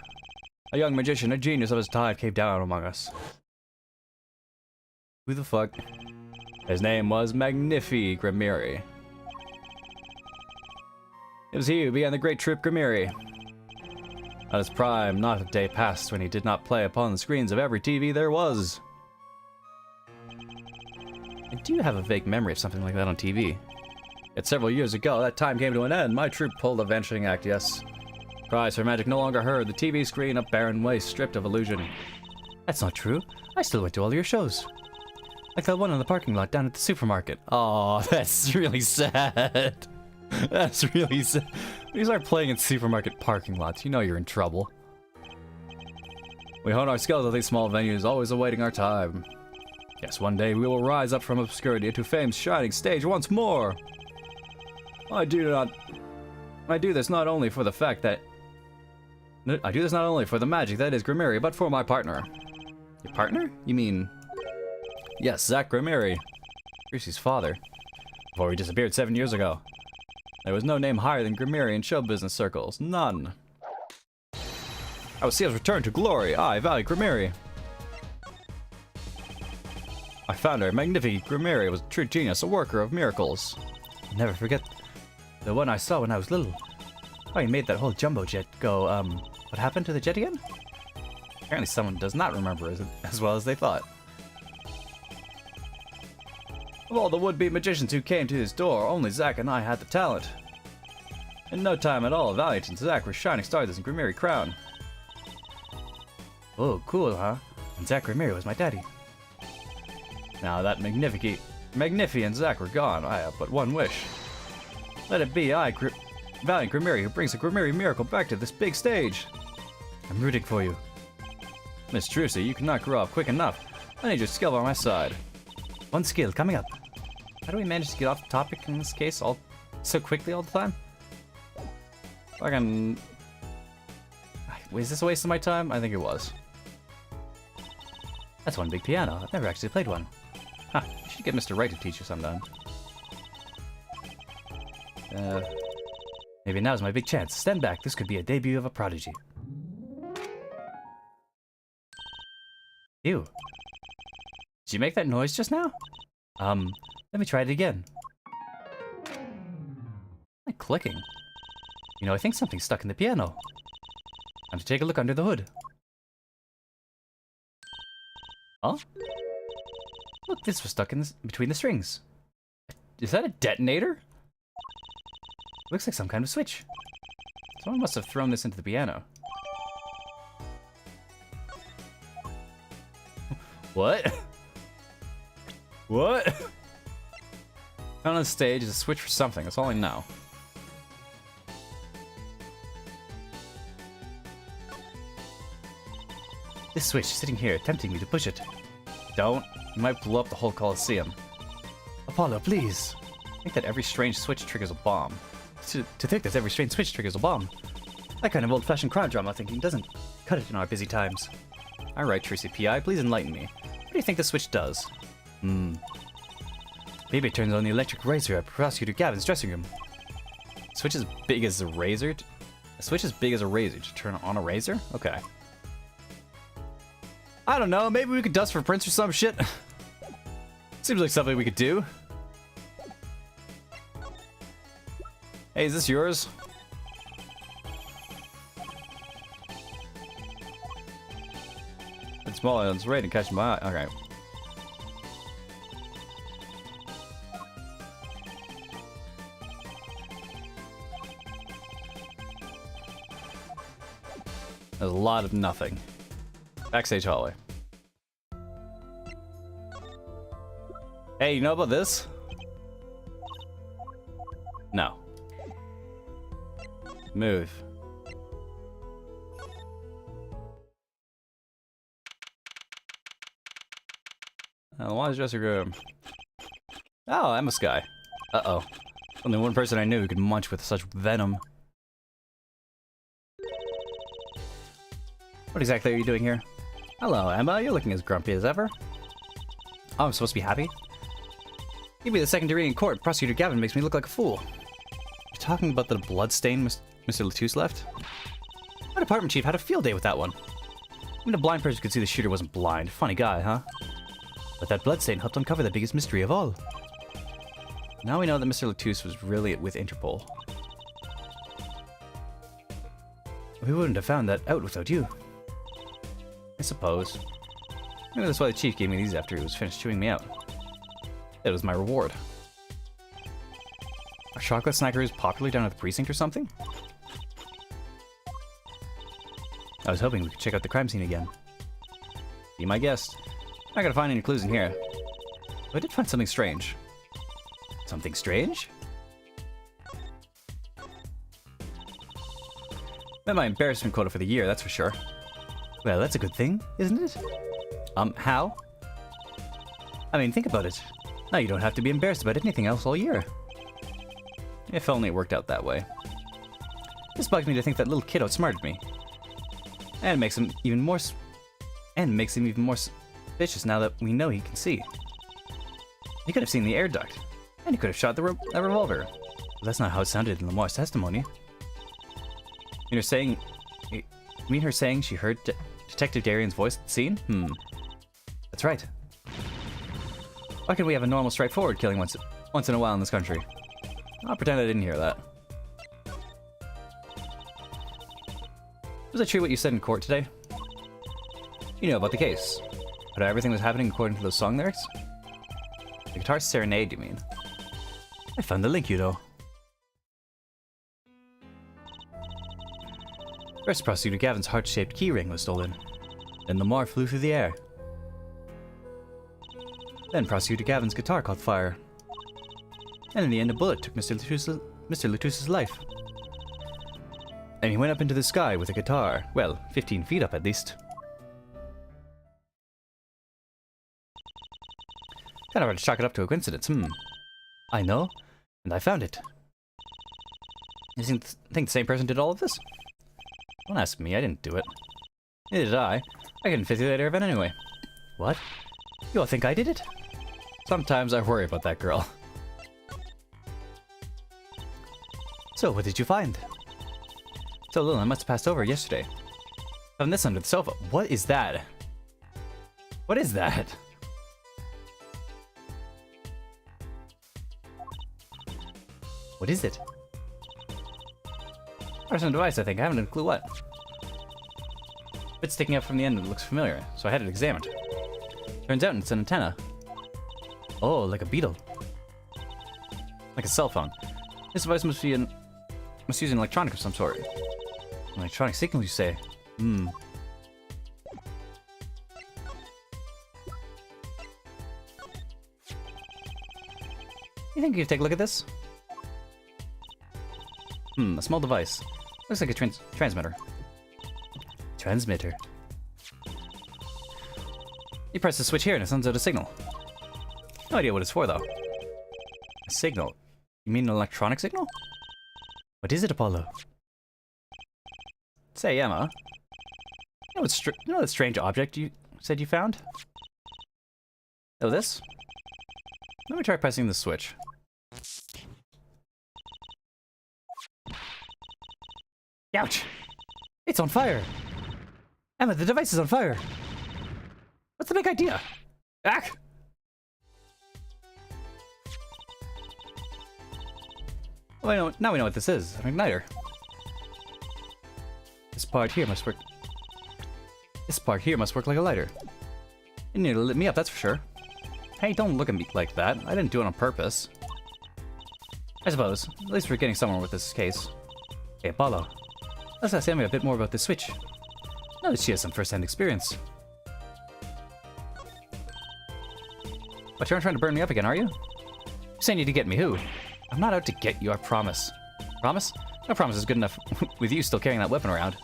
A young magician, a genius of his time, came down among us. Who the fuck? His name was Magnifi Grimiri. It was he who began the great troop Grimiri. At his prime, not a day passed when he did not play upon the screens of every TV there was. I do have a vague memory of something like that on TV. Yet several years ago, that time came to an end. My troop pulled a vanishing act, yes. Cries for magic no longer heard. The TV screen, a barren waste, stripped of illusion. That's not true. I still went to all your shows. Like that one in the parking lot down at the supermarket. Oh, that's really sad. That's really sad. When you start playing in supermarket parking lots, you know you're in trouble. We hone our skills at these small venues, always awaiting our time. Yes, one day we will rise up from obscurity to fame's shining stage once more. I do this not only for the magic that is Grimiri, but for my partner. Your partner? You mean... Yes, Zach Grimiri. Trucy's father. Before he disappeared 7 years ago. There was no name higher than Grimiri in show business circles. None. I will see us return to glory. I, Valley Grimiri. My founder, Magnifi Grimiri, was a true genius, a worker of miracles. I'll never forget the one I saw when I was little. Oh, he made that whole jumbo jet go, what happened to the jet again? Apparently someone does not remember as well as they thought. Of all the would-be magicians who came to his door, only Zack and I had the talent. In no time at all, Valiant and Zack were shining stars in Grimiri crown. Oh, cool, huh? And Zack Grimiri was my daddy. Now that Magnifi and Zack were gone, I have but one wish. Let it be I, Valiant Grimiri, who brings the Grimiri miracle back to this big stage. I'm rooting for you. Miss Trucy, you cannot grow up quick enough. I need your skill by my side. One skill coming up. How do we manage to get off topic in this case so quickly all the time? Fucking... Was this a waste of my time? I think it was. That's one big piano. I've never actually played one. Huh, you should get Mr. Wright to teach you sometime. Maybe now's my big chance. Stand back. This could be a debut of a prodigy. Ew. Did you make that noise just now? Let me try it again. Like clicking. You know, I think something's stuck in the piano. Time to take a look under the hood. Huh? Look, this was stuck in between the strings. Is that a detonator? Looks like some kind of switch. Someone must have thrown this into the piano. What? What? Found on the stage is a switch for something, that's all I know. This switch is sitting here, tempting me to push it. Don't. You might blow up the whole Colosseum. Apollo, please. I think that every strange switch triggers a bomb. To think that every strange switch triggers a bomb. That kind of old-fashioned crime drama thinking doesn't cut it in our busy times. Alright, Tracy P.I., please enlighten me. What do you think the switch does? Maybe it turns on the electric razor at Prosecutor Gavin's dressing room. A switch as big as a razor? A switch as big as a razor to turn on a razor? Okay. I don't know, maybe we could dust for prints or some shit. Seems like something we could do. Hey, is this yours? It's small and it's ready to catch my eye. Okay. There's a lot of nothing. Backstage hallway. Hey, you know about this? No. Move. Why is dressing room? Oh, I'm a Sky. Uh-oh. Only one person I knew who could munch with such venom. What exactly are you doing here? Hello, Emma. You're looking as grumpy as ever. Oh, I'm supposed to be happy? Give me the second degree in court. Prosecutor Gavin makes me look like a fool. You're talking about the bloodstain Mr. Latouche left? My department chief had a field day with that one. I mean, a blind person could see the shooter wasn't blind. Funny guy, huh? But that bloodstain helped uncover the biggest mystery of all. Now we know that Mr. Latouche was really with Interpol. We wouldn't have found that out without you. I suppose. Maybe that's why the chief gave me these after he was finished chewing me out. That was my reward. Are chocolate snackers popular down at the precinct or something? I was hoping we could check out the crime scene again. Be my guest. Not gonna find any clues in here. But I did find something strange. Something strange? Met my embarrassment quota for the year, that's for sure. Well, that's a good thing, isn't it? How? I mean, think about it. Now you don't have to be embarrassed about anything else all year. If only it worked out that way. This bugs me to think that little kid outsmarted me. And makes him even more suspicious now that we know he can see. He could have seen the air duct, and he could have shot the revolver. But that's not how it sounded in Lamore's testimony. You mean her saying she heard Detective Darian's voice at the scene? That's right. Why can't we have a normal straightforward killing once in a while in this country? I'll pretend I didn't hear that. Was it true what you said in court today? You know about the case. But everything was happening according to those song lyrics? The guitar serenade, you mean? I found the link, you know. First, Prosecutor Gavin's heart-shaped keyring was stolen. Then Lamar flew through the air. Then Prosecutor Gavin's guitar caught fire. And in the end, a bullet took Mr. Latouche's life. And he went up into the sky with a guitar. Well, 15 feet up at least. Kind of hard to chalk it up to a coincidence, I know, and I found it. You think the same person did all of this? Don't ask me, I didn't do it. Neither did I. I couldn't fit through that air vent anyway. What? You all think I did it? Sometimes I worry about that girl. So, what did you find? So little, I must have passed over yesterday. Found this under the sofa. What is that? What is that? What is it? Personal device, I think. I haven't a clue what. Bit sticking up from the end and it looks familiar, so I had it examined. Turns out it's an antenna. Oh, like a beetle. Like a cell phone. This device must use an electronic of some sort. An electronic signal, you say? Hmm. You think you could take a look at this? A small device. Looks like a transmitter. Transmitter. You press the switch here and it sends out a signal. No idea what it's for, though. A signal? You mean an electronic signal? What is it, Apollo? Say, Emma. You know that strange object you said you found? Oh, this? Let me try pressing the switch. Ouch! It's on fire! Emma, the device is on fire! What's the big idea? Ack! Well, now we know what this is. An igniter. This part here must work like a lighter. You need to lit me up, that's for sure. Hey, don't look at me like that. I didn't do it on purpose. I suppose. At least we're getting somewhere with this case. Hey, Apollo. Let's ask Emma a bit more about this switch. Now that she has some first-hand experience. But you're not trying to burn me up again, are you? You're saying you to get me who? I'm not out to get you, I promise. Promise? No promise is good enough with you still carrying that weapon around.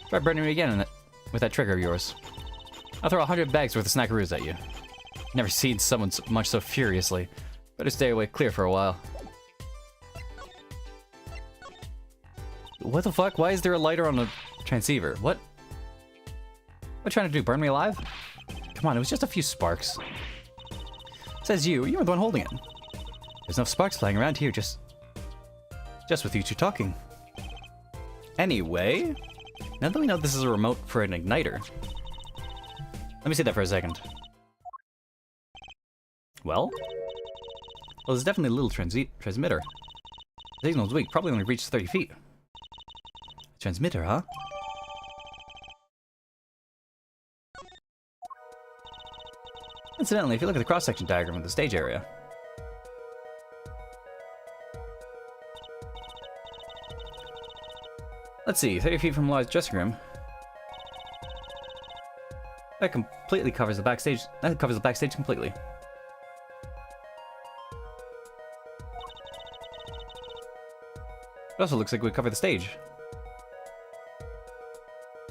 Try burning me again with that trigger of yours. I'll throw 100 bags worth of snackaroos at you. Never seen someone munch so furiously. Better stay away clear for a while. What the fuck? Why is there a lighter on a transceiver? What? What are you trying to do? Burn me alive? Come on, it was just a few sparks. Says you were the one holding it. There's no sparks flying around here, just with you two talking. Anyway, now that we know this is a remote for an igniter, let me see that for a second. Well, there's definitely a little transmitter. The signal's weak, probably only reached 30 feet. Transmitter, huh? Incidentally, if you look at the cross-section diagram of the stage area, let's see, 30 feet from Laura's dressing room. That completely covers the backstage. That covers the backstage completely. It also looks like we cover the stage.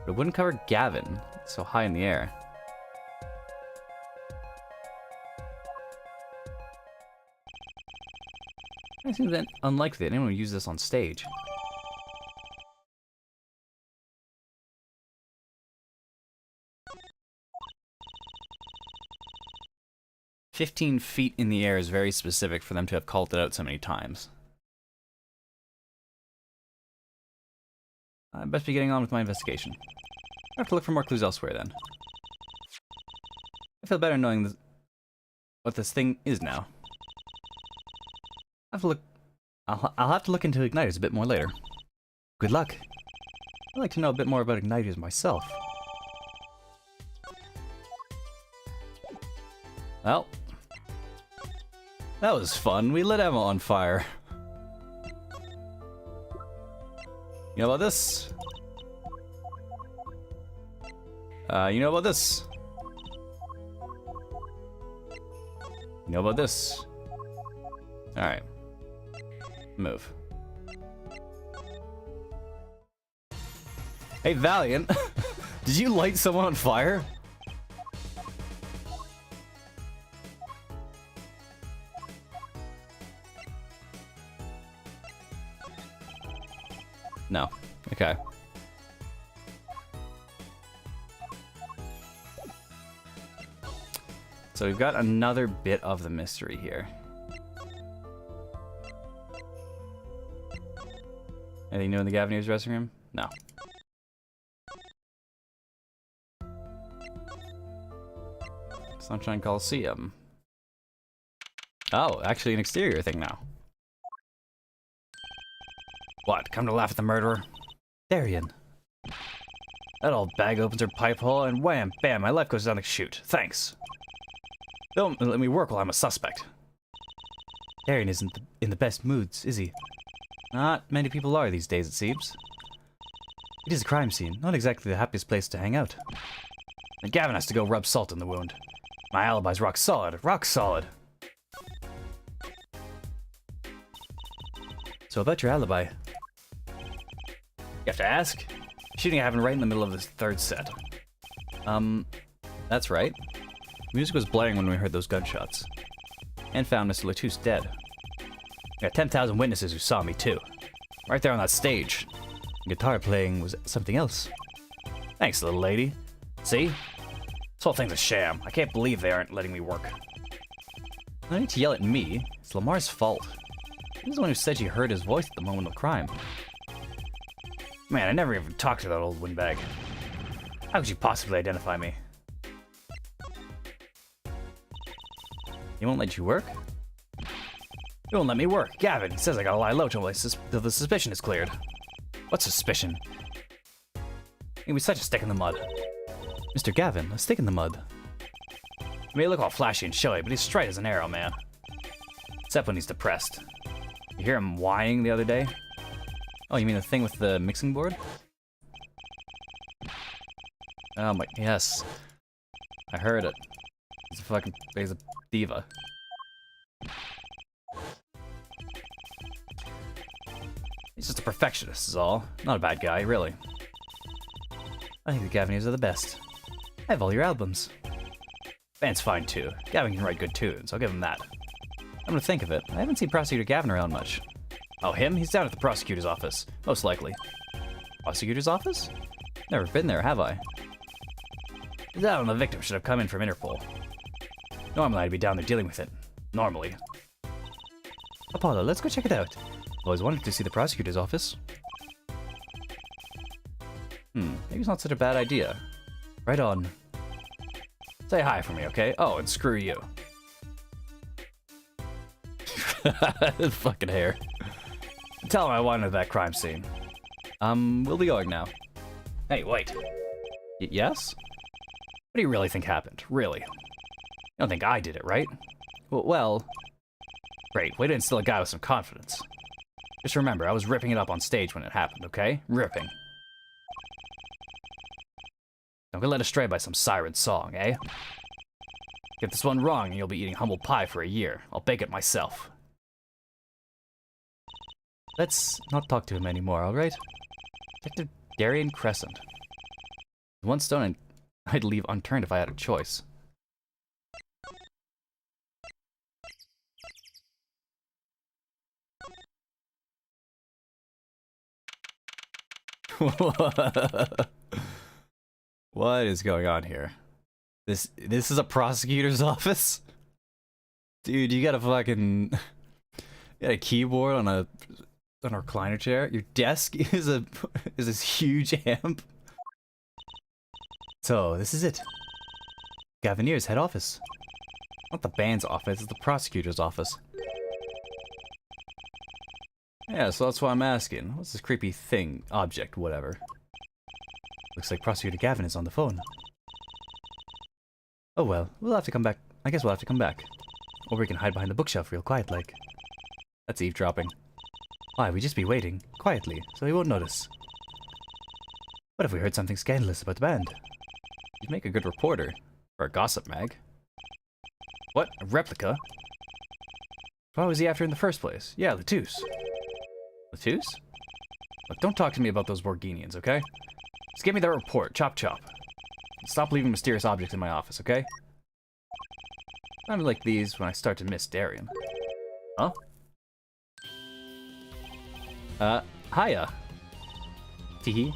But it wouldn't cover Gavin. It's so high in the air. It seems unlikely that anyone would use this on stage. "15 feet in the air" is very specific for them to have called it out so many times. I best be getting on with my investigation. I have to look for more clues elsewhere then. I feel better knowing what this thing is now. I'll have to look into igniters a bit more later. Good luck. I'd like to know a bit more about igniters myself. Well, that was fun. We lit Emma on fire. You know about this? You know about this? You know about this? Alright. Move. Hey, Valiant. Did you light someone on fire? No. Okay. So we've got another bit of the mystery here. Anything new in the Gavineer's dressing room? No. Sunshine Coliseum. Oh, actually an exterior thing now. What, come to laugh at the murderer? Darian. That old bag opens her pipe hole and wham, bam, my life goes down the chute. Thanks. Don't let me work while I'm a suspect. Darian isn't in the best moods, is he? Not many people are these days, it seems. It is a crime scene, not exactly the happiest place to hang out. And Gavin has to go rub salt in the wound. My alibi's rock solid, rock solid. So about your alibi. You have to ask? Shooting happened right in the middle of this third set. That's right. Music was blaring when we heard those gunshots. And found Mr. Latouche dead. I got 10,000 witnesses who saw me too. Right there on that stage. The guitar playing was something else. Thanks, little lady. See? This whole thing's a sham. I can't believe they aren't letting me work. No need to yell at me. It's Lamar's fault. He's the one who said she heard his voice at the moment of the crime. Man, I never even talked to that old windbag. How could she possibly identify me? He won't let you work? He won't let me work. Gavin, he says I gotta lie low till the suspicion is cleared. What suspicion? He was such a stick in the mud. Mr. Gavin, a stick in the mud. He may look all flashy and showy, but he's straight as an arrow, man. Except when he's depressed. You hear him whining the other day? Oh, you mean the thing with the mixing board? Oh my, yes. I heard it. He's a diva. He's just a perfectionist is all. Not a bad guy, really. I think the Gavineers are the best. I have all your albums. Band's fine too. Gavin can write good tunes, I'll give him that. I'm gonna think of it. I haven't seen Prosecutor Gavin around much. Oh, him? He's down at the prosecutor's office. Most likely. Prosecutor's office? Never been there, have I? He's out on the victim should have come in from Interpol. Normally I'd be down there dealing with it. Normally. Apollo, let's go check it out. Always wanted to see the prosecutor's office. Maybe it's not such a bad idea. Right on. Say hi for me, okay? Oh, and screw you. Fucking hair. Tell him I wanted that crime scene. We'll be going now. Hey, wait. Yes? What do you really think happened? Really? You don't think I did it, right? Well... Great, way to instill a guy with some confidence. Just remember, I was ripping it up on stage when it happened, okay? Ripping. Don't get led astray by some siren song, eh? Get this one wrong and you'll be eating humble pie for a year. I'll bake it myself. Let's not talk to him anymore, alright? Detective Darian Crescent. One stone I'd leave unturned if I had a choice. What is going on here? This is a prosecutor's office? Dude, you got a fucking... You got a keyboard on a recliner chair? Your desk is this huge amp? So, this is it. Gavineer's head office. Not the band's office, it's the prosecutor's office. Yeah, so that's why I'm asking. What's this creepy thing, object, whatever? Looks like Prosecutor Gavin is on the phone. Oh well, we'll have to come back. I guess we'll have to come back. Or we can hide behind the bookshelf real quiet like. That's eavesdropping. Why, we just be waiting, quietly, so he won't notice. What if we heard something scandalous about the band? You'd make a good reporter. For a gossip mag. What? A replica? Why was he after in the first place? Yeah, Latouche. Latouche? Look, don't talk to me about those Borginians, okay? Just give me that report, chop chop. Stop leaving mysterious objects in my office, okay? I'm like these when I start to miss Darian. Huh? Hiya. Teehee.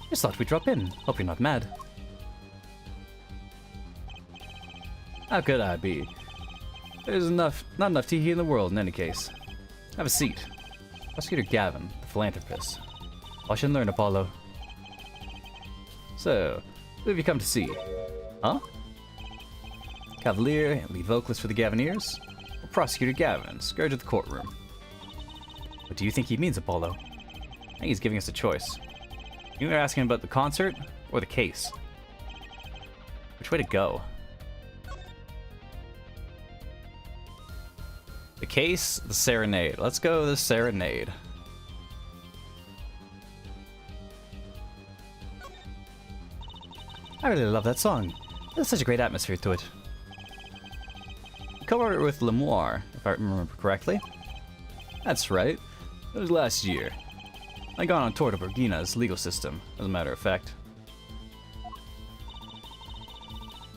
Just thought we'd drop in. Hope you're not mad. How could I be? There's not enough teehee in the world in any case. Have a seat. Prosecutor Gavin, the philanthropist. Watch and learn, Apollo. So, who have you come to see? Huh? Cavalier, lead vocalist for the Gavineers? Or Prosecutor Gavin, scourge of the courtroom? What do you think he means, Apollo? I think he's giving us a choice. You either asking about the concert or the case. Which way to go? The case, the serenade. Let's go the serenade. I really love that song. There's such a great atmosphere to it. You co-wrote it with Lemoire, if I remember correctly. That's right. It was last year. I got on tour to Borgina's legal system, as a matter of fact.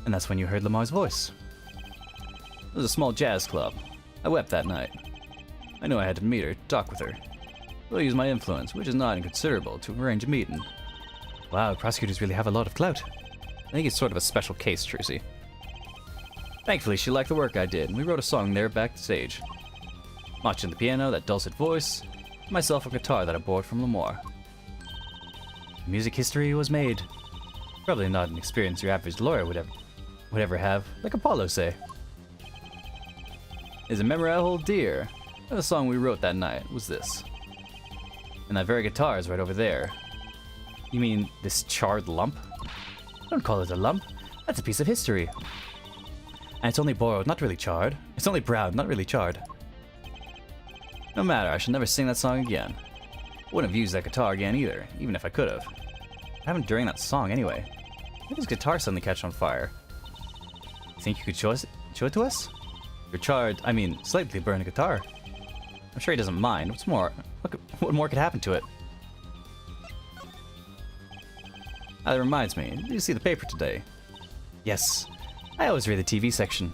And that's when you heard Lamar's voice. It was a small jazz club. I wept that night. I knew I had to meet her, talk with her. I'll use my influence, which is not inconsiderable, to arrange a meeting. Wow, prosecutors really have a lot of clout. I think it's sort of a special case, Trucy. Thankfully, she liked the work I did, and we wrote a song there backstage. Watching the piano, that dulcet voice, myself a guitar that I borrowed from Lemoire. Music history was made. Probably not an experience your average lawyer would ever have, like Apollo say. Is a memory I hold dear. And the song we wrote that night was this. And that very guitar is right over there. You mean this charred lump? Don't call it a lump. That's a piece of history. And it's only borrowed, not really charred. It's only brown, not really charred. No matter, I shall never sing that song again. I wouldn't have used that guitar again either, even if I could have. I haven't during that song anyway. Why did his guitar suddenly catch on fire? Think you could show it to us? Your charred, slightly burned guitar. I'm sure he doesn't mind. What's more? What more could happen to it? That reminds me, did you see the paper today? Yes. I always read the TV section.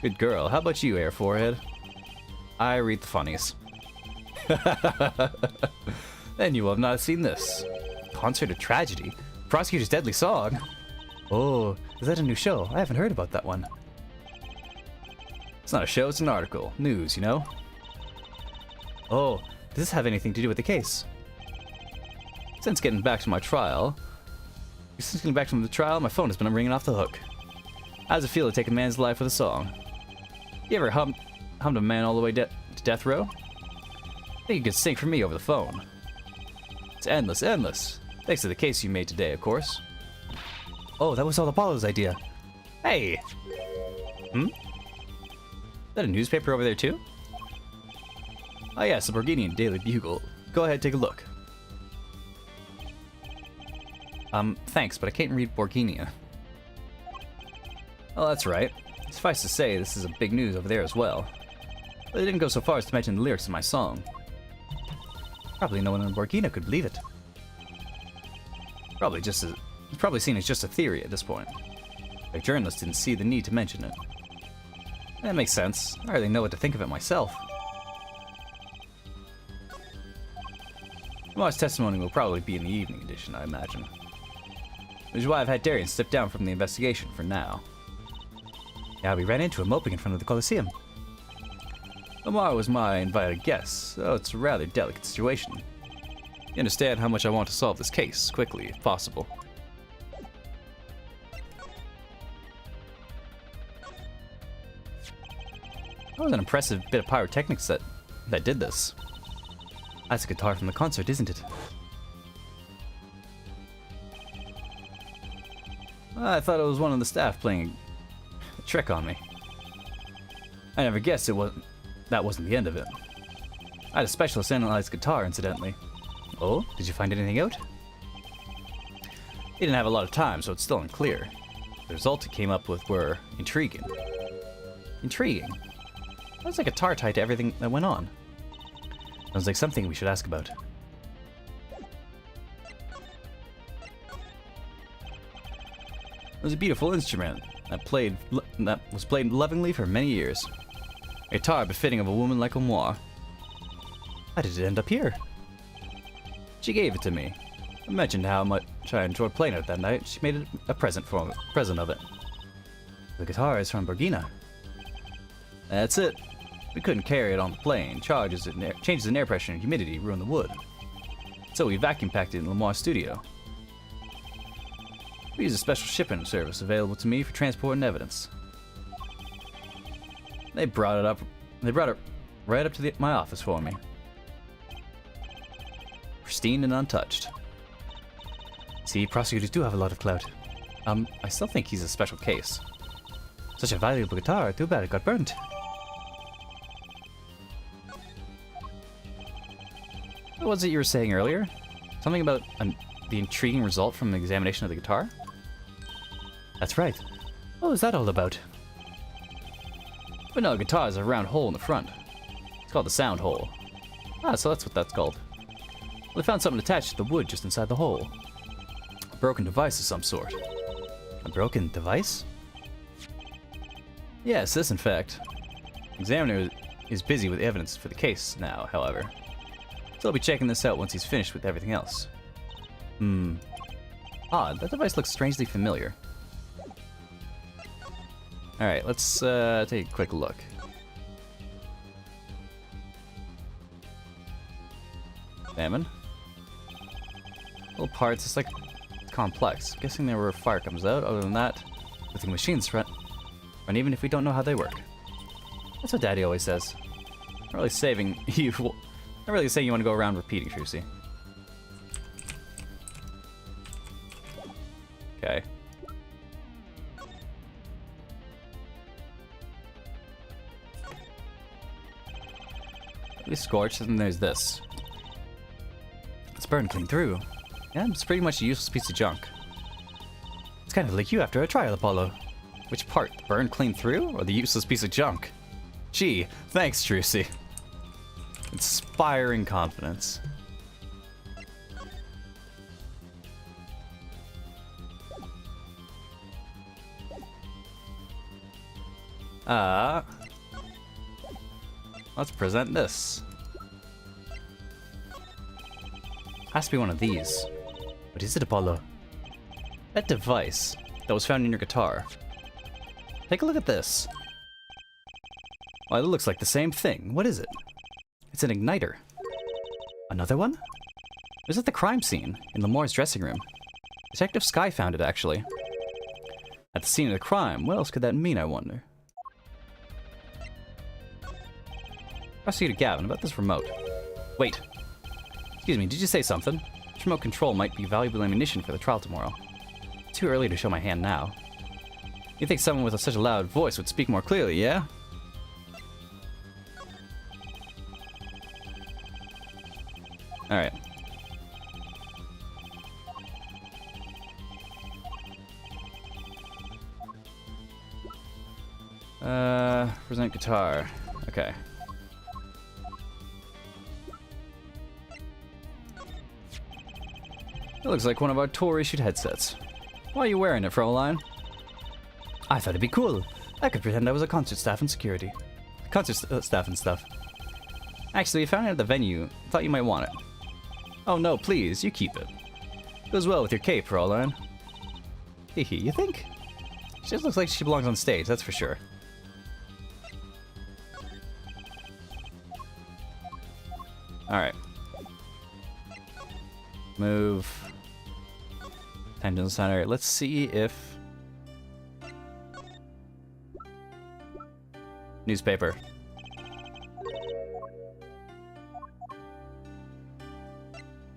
Good girl. How about you, Air Forehead? I read the funnies. Then you will have not seen this. Concert of Tragedy? Prosecutor's Deadly Song? Oh, is that a new show? I haven't heard about that one. It's not a show, it's an article. News, you know? Oh, does this have anything to do with the case? Since getting back from the trial, my phone has been ringing off the hook. How does it feel to take a man's life with a song? You ever hummed a man all the way to death row? I think you could sing for me over the phone. It's endless, endless. Thanks to the case you made today, of course. Oh, that was all Apollo's idea. Hey! Is that a newspaper over there too? Oh yes, the Borginian Daily Bugle. Go ahead, take a look. Thanks, but I can't read Borginia. Oh, that's right. Suffice to say, this is a big news over there as well. But they didn't go so far as to mention the lyrics of my song. Probably no one in Borgina could believe it. It's probably seen as just a theory at this point. Like journalists didn't see the need to mention it. That makes sense. I hardly know what to think of it myself. Lamar's testimony will probably be in the evening edition, I imagine. Which is why I've had Darian step down from the investigation for now. Yeah, we ran into him moping in front of the Colosseum. Lamar was my invited guest, so it's a rather delicate situation. You understand how much I want to solve this case, quickly, if possible. That was an impressive bit of pyrotechnics that did this. That's a guitar from the concert, isn't it? I thought it was one of the staff playing a trick on me. I never guessed that wasn't the end of it. I had a specialist analyze guitar, incidentally. Oh, did you find anything out? He didn't have a lot of time, so it's still unclear. The results he came up with were intriguing. Intriguing? How was the guitar tied to everything that went on? Sounds like something we should ask about. It was a beautiful instrument that was played lovingly for many years. A guitar befitting of a woman like Lemoire. How did it end up here? She gave it to me. I mentioned how much I enjoyed playing it that night. She made it a present of it. The guitar is from Borgina. That's it. We couldn't carry it on the plane. Changes in air pressure and humidity ruin the wood. So we vacuum packed it in Lemoire's studio. We use a special shipping service available to me for transporting evidence. They brought it right up to my office for me. Pristine and untouched. See, prosecutors do have a lot of clout. I still think he's a special case. Such a valuable guitar, too bad it got burnt. What was it you were saying earlier? Something about the intriguing result from the examination of the guitar? That's right. What was that all about? But no, the guitar has a round hole in the front. It's called the sound hole. Ah, so that's what that's called. Well, they found something attached to the wood just inside the hole. A broken device of some sort. A broken device? Yes, this in fact. The examiner is busy with evidence for the case now, however. So I'll be checking this out once he's finished with everything else. Odd, that device looks strangely familiar. Alright, let's take a quick look. Examine. Little parts, it's like complex. Guessing there where fire comes out. Other than that, I think machines run even if we don't know how they work. That's what Daddy always says. Not really saying you want to go around repeating, Trucy. Okay. At least scorched, and then there's this. It's burned clean through. Yeah, it's pretty much a useless piece of junk. It's kind of like you after a trial, Apollo. Which part? Burned clean through, or the useless piece of junk? Gee, thanks, Trucy. Inspiring confidence. Let's present this. Has to be one of these. What is it, Apollo? That device that was found in your guitar. Take a look at this. Well, it looks like the same thing. What is it? It's an igniter. Another one? It was at the crime scene, in Lemoire's dressing room. Detective Sky found it, actually. At the scene of the crime, what else could that mean, I wonder? Prosecutor Gavin, about this remote. Wait. Excuse me, did you say something? This remote control might be valuable ammunition for the trial tomorrow. Too early to show my hand now. You think someone with such a loud voice would speak more clearly, yeah? Alright. Present guitar. Okay. It looks like one of our tour-issued headsets. Why are you wearing it, Fraulein? I thought it'd be cool. I could pretend I was a concert staff and security. Concert staff and stuff. Actually, we found it at the venue. Thought you might want it. Oh no, please, you keep it. Goes well with your cape, Fraulein. Hehe, you think? She just looks like she belongs on stage, that's for sure. Alright. Move. Tangent center. Let's see if... Newspaper.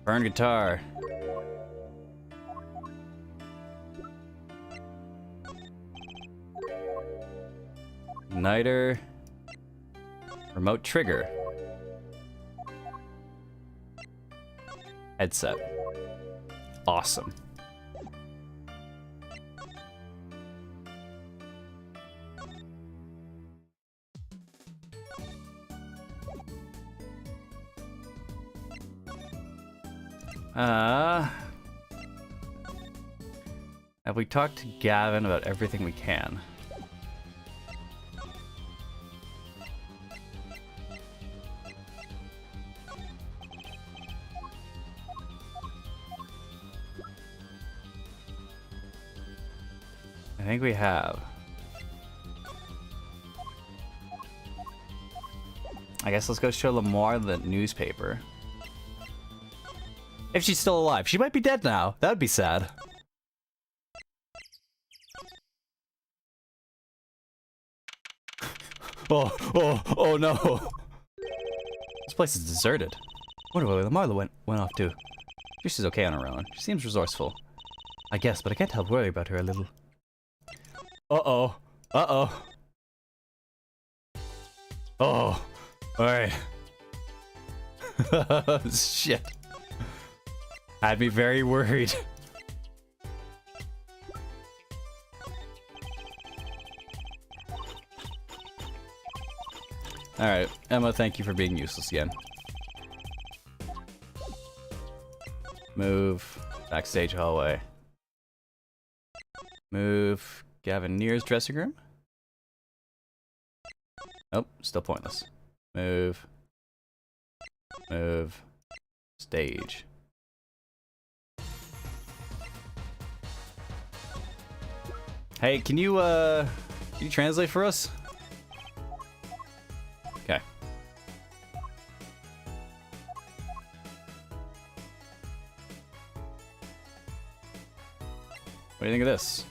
Burn guitar. Igniter. Remote trigger. Headset. Awesome. Have we talked to Gavin about everything we can? I think we have. I guess let's go show Lemoire the newspaper. If she's still alive. She might be dead now. That would be sad. Oh no. This place is deserted. Wonder where Marla went off to. She's okay on her own. She seems resourceful. I guess, but I can't help worry about her a little. Uh-oh. Uh-oh. Oh. Alright. Shit. Had me very worried. Alright, Emma, thank you for being useless again. Move. Backstage hallway. Move. Gavin Near's dressing room? Nope, still pointless. Move. Move. Stage. Hey, can you translate for us? Okay. What do you think of this?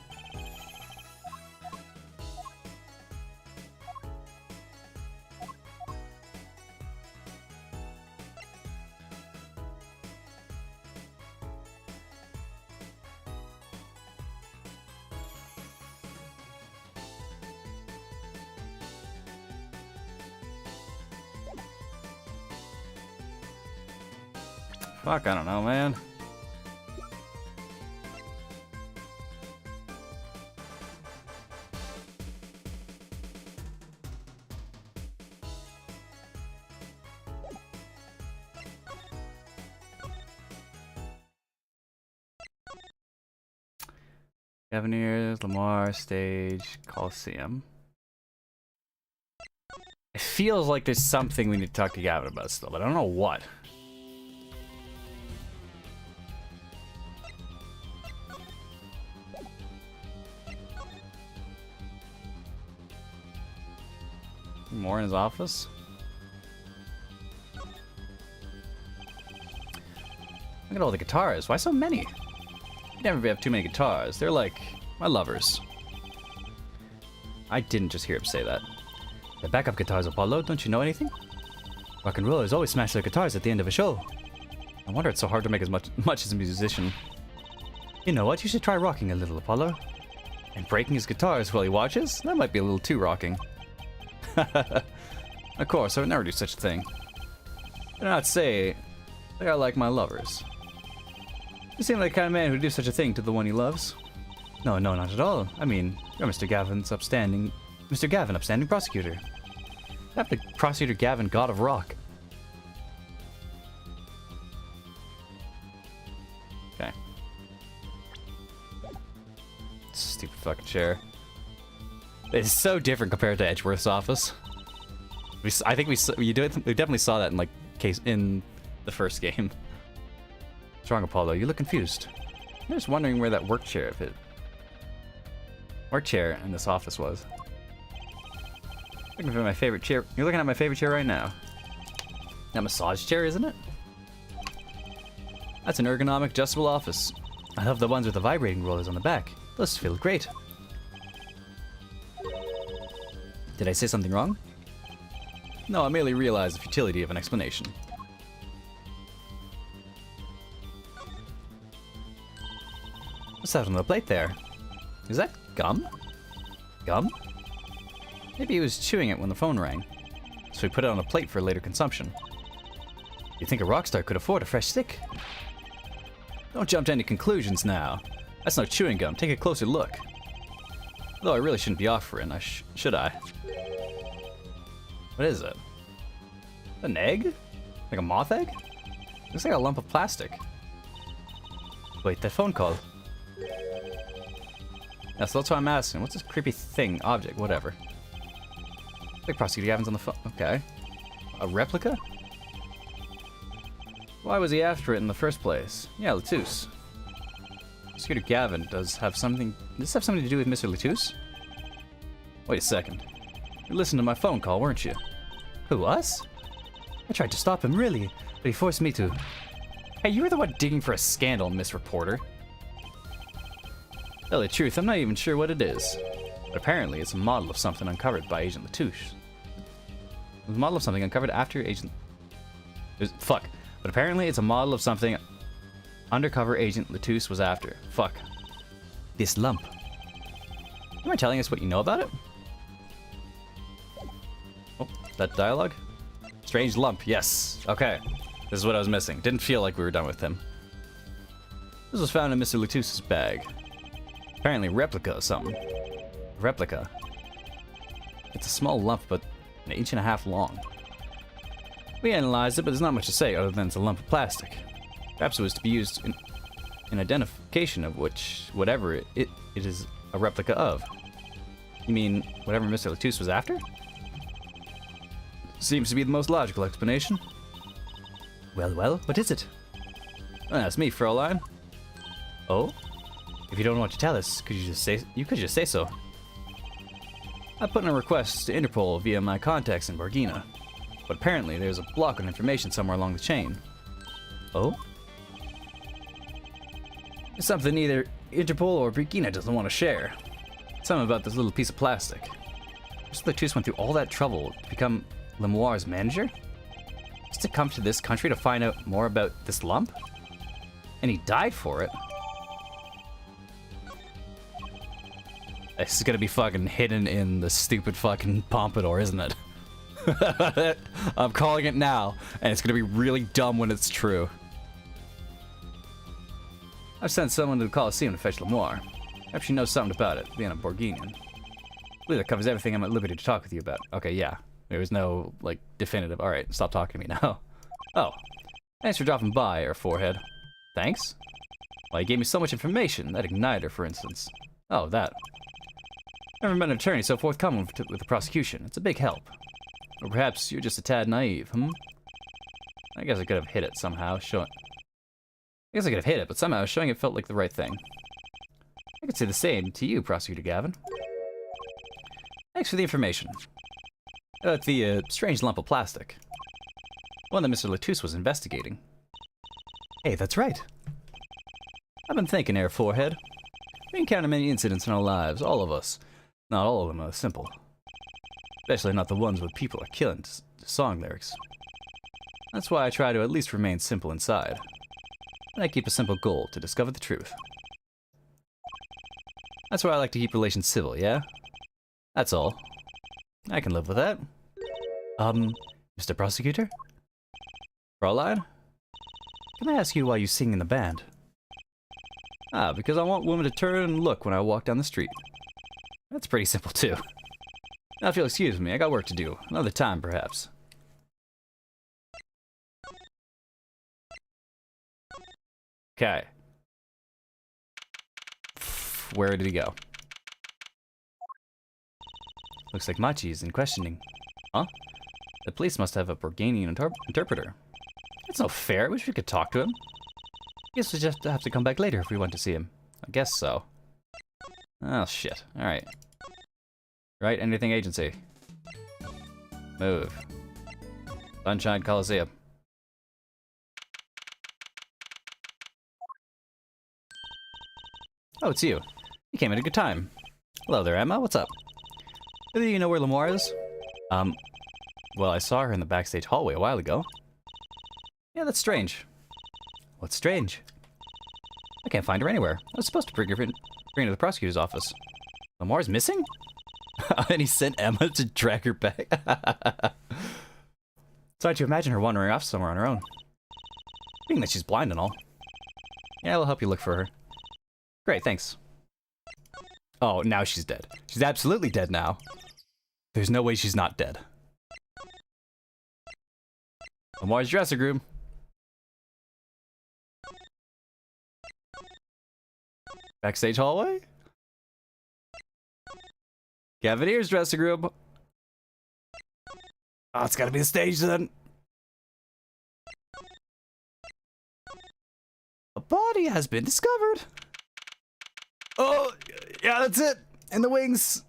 Fuck, I don't know, man. Cavaliers, Lamar, Stage, Coliseum. It feels like there's something we need to talk to Gavin about still, but I don't know what. More in his office? Look at all the guitars. Why so many? You never have too many guitars. They're like my lovers. I didn't just hear him say that. The backup guitars, Apollo, don't you know anything? Rock and rollers always smash their guitars at the end of a show. No wonder it's so hard to make as much as a musician. You know what? You should try rocking a little, Apollo. And breaking his guitars while he watches? That might be a little too rocking. Of course, I would never do such a thing. Do not say they are like my lovers. You seem like the kind of man who'd do such a thing to the one he loves. No, not at all. I mean, you're Mr. Gavin, upstanding prosecutor. Not the prosecutor Gavin, god of rock. Okay. Stupid fucking chair. It's so different compared to Edgeworth's office. I think we definitely saw that in like in the first game. What's wrong, Apollo? You look confused. I'm just wondering where that work chair in this office was. Looking for my favorite chair. You're looking at my favorite chair right now. That massage chair, isn't it? That's an ergonomic, adjustable office. I love the ones with the vibrating rollers on the back. Those feel great. Did I say something wrong? No, I merely realized the futility of an explanation. What's that on the plate there? Is that gum? Gum? Maybe he was chewing it when the phone rang, so he put it on a plate for later consumption. You think a rock star could afford a fresh stick? Don't jump to any conclusions now. That's no chewing gum. Take a closer look. Though I really shouldn't be offering, should I? What is it? An egg? Like a moth egg? Looks like a lump of plastic. Wait, that phone call. Yeah, so that's what I'm asking. What's this creepy thing? Object, whatever. Like Prosecutor Gavin's on the phone. Okay. A replica? Why was he after it in the first place? Yeah, Latouche. Prosecutor Gavin does this have something to do with Mr. Latouche? Wait a second. You listened to my phone call, weren't you? Who, us? I tried to stop him, really, but he forced me to. Hey, you were the one digging for a scandal, Miss Reporter. Tell the truth, I'm not even sure what it is. But apparently, it's a model of something uncovered by Agent Latouche. It's a model of something uncovered after Agent... Fuck. But apparently, it's a model of something undercover Agent Latouche was after. Fuck. This lump. You mind telling us what you know about it? Oh, that dialogue? Strange lump, yes. Okay. This is what I was missing. Didn't feel like we were done with him. This was found in Mr. Latouche's bag. Apparently replica of something. Replica. It's a small lump, but an inch and a half long. We analyzed it, but there's not much to say other than it's a lump of plastic. Perhaps it was to be used in identification of whatever it is a replica of. You mean whatever Mr. Latouche was after? Seems to be the most logical explanation. Well, what is it? Well, that's me, Fraulein. Oh? If you don't know what to tell us, you could just say so. I put in a request to Interpol via my contacts in Borgina, but apparently there's a block on information somewhere along the chain. Oh? It's something neither Interpol or Borgina doesn't want to share. Something about this little piece of plastic. Mr. Latouche went through all that trouble to become Lemoire's manager? Just to come to this country to find out more about this lump? And he died for it? This is gonna be fucking hidden in the stupid fucking pompadour, isn't it? I'm calling it now, and it's gonna be really dumb when it's true. I've sent someone to the Coliseum to fetch Lemoire. Perhaps she knows something about it, being a Borginian. I believe that covers everything I'm at liberty to talk with you about. Okay, yeah. There was no, like, definitive. Alright, stop talking to me now. Oh. Thanks for dropping by, Air Forehead. Thanks? Well, you gave me so much information. That igniter, for instance. Oh, that. Never met an attorney so forthcoming with the prosecution. It's a big help. Or perhaps you're just a tad naive, I guess I could have hit it somehow, but somehow showing it felt like the right thing. I could say the same to you, Prosecutor Gavin. Thanks for the information. About the strange lump of plastic. One that Mr. Latouche was investigating. Hey, that's right. I've been thinking, Air Forehead. We encounter many incidents in our lives, all of us. Not all of them are simple. Especially not the ones where people are killing to song lyrics. That's why I try to at least remain simple inside. And I keep a simple goal, to discover the truth. That's why I like to keep relations civil, yeah? That's all. I can live with that. Mr. Prosecutor? Fraulein? Can I ask you why you sing in the band? Ah, because I want women to turn and look when I walk down the street. That's pretty simple, too. Now, if you'll excuse me, I got work to do. Another time, perhaps. Okay. Where did he go? Looks like Machi is in questioning. Huh? The police must have a Borganian interpreter. That's no fair. I wish we could talk to him. Guess we just have to come back later if we want to see him. I guess so. Oh, shit. Alright. Right, anything agency. Move. Sunshine Coliseum. Oh, it's you. You came at a good time. Hello there, Emma. What's up? Do you know where Lemoire is? Well, I saw her in the backstage hallway a while ago. Yeah, that's strange. What's strange? I can't find her anywhere. I was supposed to bring her to the prosecutor's office. Lemoire's missing? And he sent Emma to drag her back. It's hard to imagine her wandering off somewhere on her own. Being that she's blind and all. Yeah, we'll help you look for her. Great, thanks. Oh, now she's dead. She's absolutely dead now. There's no way she's not dead. Lemoire's dressing room. Backstage hallway? Gavinier's dressing room. Oh, it's gotta be the stage then. A body has been discovered. Oh, yeah, that's it. In the wings.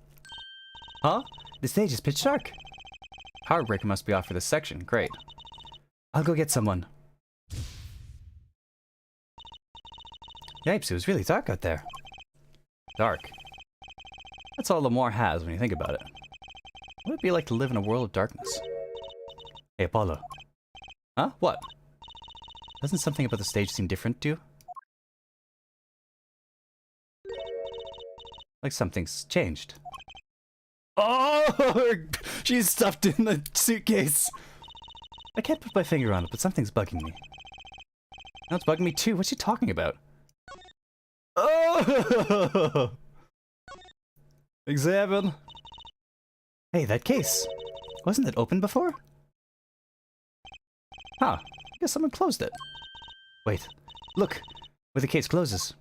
Huh? The stage is pitch dark. Power breaker must be off for this section. Great. I'll go get someone. Yipes, it was really dark out there. Dark. That's all Lamar has when you think about it. What would it be like to live in a world of darkness? Hey, Apollo. Huh? What? Doesn't something about the stage seem different to you? Like something's changed. Oh! She's stuffed in the suitcase! I can't put my finger on it, but something's bugging me. No, it's bugging me too. What's she talking about? Oh! Examine. Hey, that case. Wasn't it open before? Huh. I guess someone closed it. Wait. Look. Where the case closes.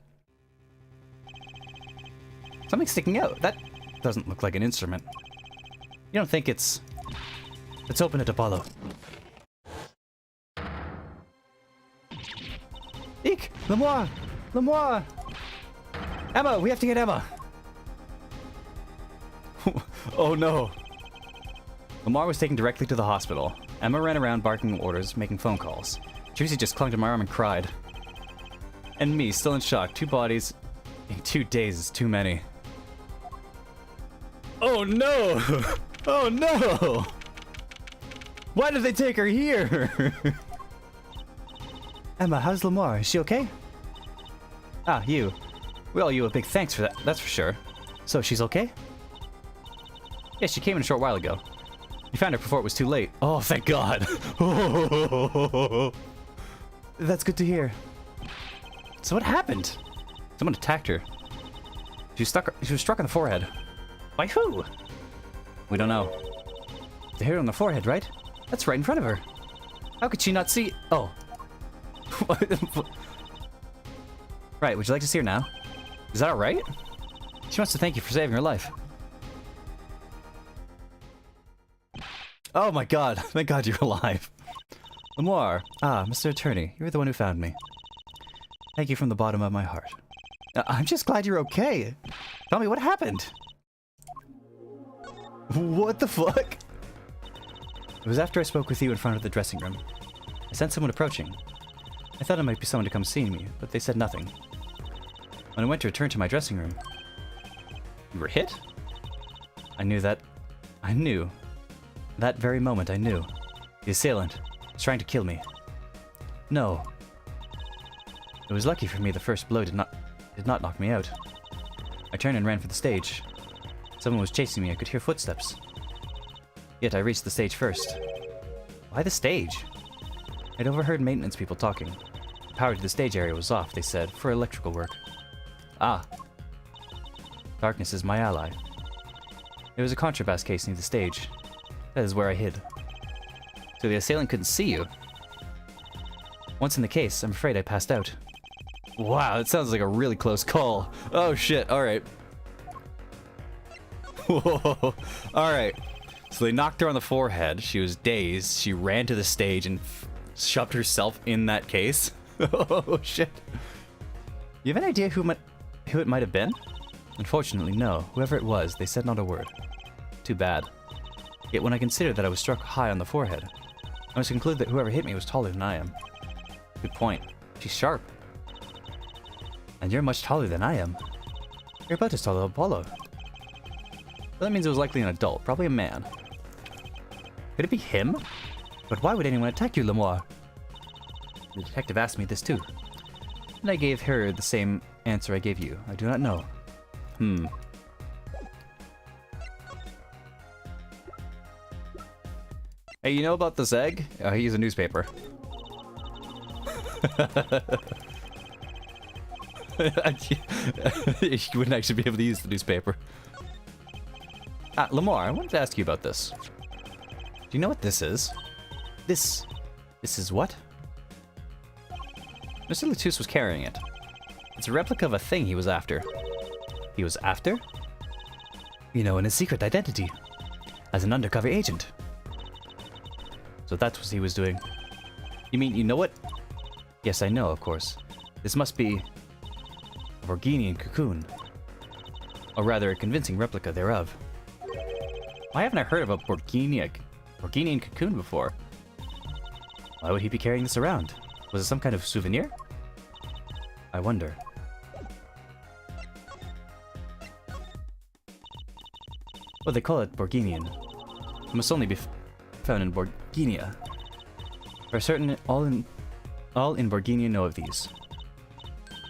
Something's sticking out. That doesn't look like an instrument. You don't think it's... Let's open it, Apollo. Eek! Lamar! Lamar! Emma! We have to get Emma! Oh no. Lamar was taken directly to the hospital. Emma ran around barking orders, making phone calls. Tracy just clung to my arm and cried. And me, still in shock. 2 bodies in 2 days is too many. Oh no! Oh no! Why did they take her here? Emma, how's Lamar? Is she okay? Ah, you. We owe you a big thanks for that, that's for sure. So, she's okay? Yeah, she came in a short while ago. We found her before it was too late. Oh, thank God. That's good to hear. So what happened? Someone attacked her. She was struck on the forehead. By who? We don't know. The hair on the forehead, right? That's right in front of her. How could she not see? Oh. Right, would you like to see her now? Is that alright? She wants to thank you for saving her life. Oh my God, thank God you're alive. Lamar, Mr. Attorney, you're the one who found me. Thank you from the bottom of my heart. I'm just glad you're okay. Tell me what happened. What the fuck? It was after I spoke with you in front of the dressing room. I sensed someone approaching. I thought it might be someone to come see me, but they said nothing. When I went to return to my dressing room... You were hit? I knew. That very moment I knew. The assailant was trying to kill me. No. It was lucky for me the first blow did not knock me out. I turned and ran for the stage. Someone was chasing me, I could hear footsteps. Yet I reached the stage first. Why the stage? I'd overheard maintenance people talking. The power to the stage area was off, they said, for electrical work. Ah. Darkness is my ally. There was a contrabass case near the stage. That is where I hid. So the assailant couldn't see you. Once in the case, I'm afraid I passed out. Wow, that sounds like a really close call. Oh shit, alright. Whoa, alright. So they knocked her on the forehead, she was dazed, she ran to the stage and shoved herself in that case. Oh shit. You have any idea who it might have been? Unfortunately, no. Whoever it was, they said not a word. Too bad. Yet when I considered that I was struck high on the forehead, I must conclude that whoever hit me was taller than I am. Good point. She's sharp. And you're much taller than I am. You're about as tall as Apollo. Well, that means it was likely an adult, probably a man. Could it be him? But why would anyone attack you, Lamar? The detective asked me this too. And I gave her the same answer I gave you. I do not know. Hey, you know about this egg? He used a newspaper. You wouldn't actually be able to use the newspaper. Lamar, I wanted to ask you about this. Do you know what this is? This is what? Mr. Latus was carrying it. It's a replica of a thing he was after. He was after? You know, in his secret identity. As an undercover agent. So that's what he was doing. You mean, you know it? Yes, I know, of course. This must be a Borginian cocoon. Or rather, a convincing replica thereof. Why haven't I heard of a Borginian cocoon before? Why would he be carrying this around? Was it some kind of souvenir? I wonder. Well, they call it Borginian. It must only be found in Borginia. For certain, all in Borginia know of these.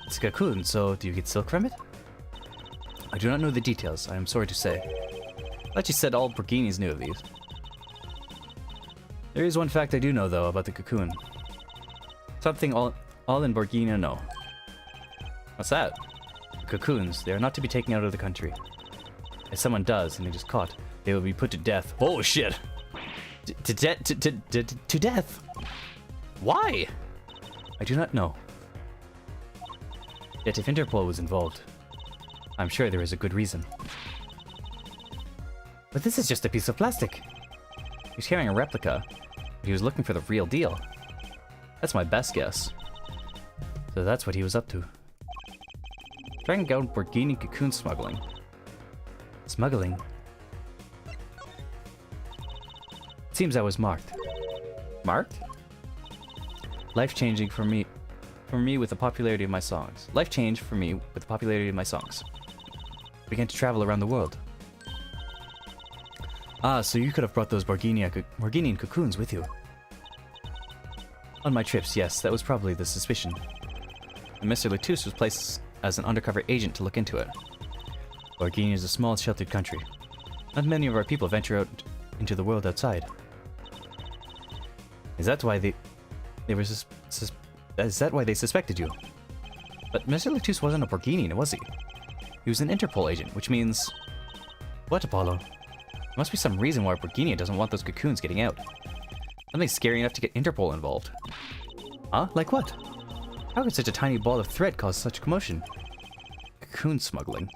It's a cocoon, so do you get silk from it? I do not know the details, I am sorry to say. I thought you said all Borginians knew of these. There is one fact I do know, though, about the cocoon. Something all in Borginia know. What's that? Cocoons, they are not to be taken out of the country. If someone does, and it is caught, they will be put to death. Oh shit! To death! Why? I do not know. Yet if Interpol was involved, I'm sure there is a good reason. But this is just a piece of plastic. He's carrying a replica, but he was looking for the real deal. That's my best guess. So that's what he was up to. Tracking out Borgini cocoon smuggling. Smuggling? It seems I was marked. Marked? Life-changing for me with the popularity of my songs. Life changed for me with the popularity of my songs. I began to travel around the world. Ah, so you could have brought those Borginian cocoons with you. On my trips, yes, that was probably the suspicion. And Mr. Latouche was placed as an undercover agent to look into it. Borginia is a small, sheltered country. Not many of our people venture out into the world outside. Is that why they were is that why they suspected you? But Mr. Latouche wasn't a Borginian, was he? He was an Interpol agent, which means... What, Apollo? There must be some reason why Borginia doesn't want those cocoons getting out. Something scary enough to get Interpol involved. Huh? Like what? How could such a tiny ball of thread cause such commotion? Cocoon smuggling.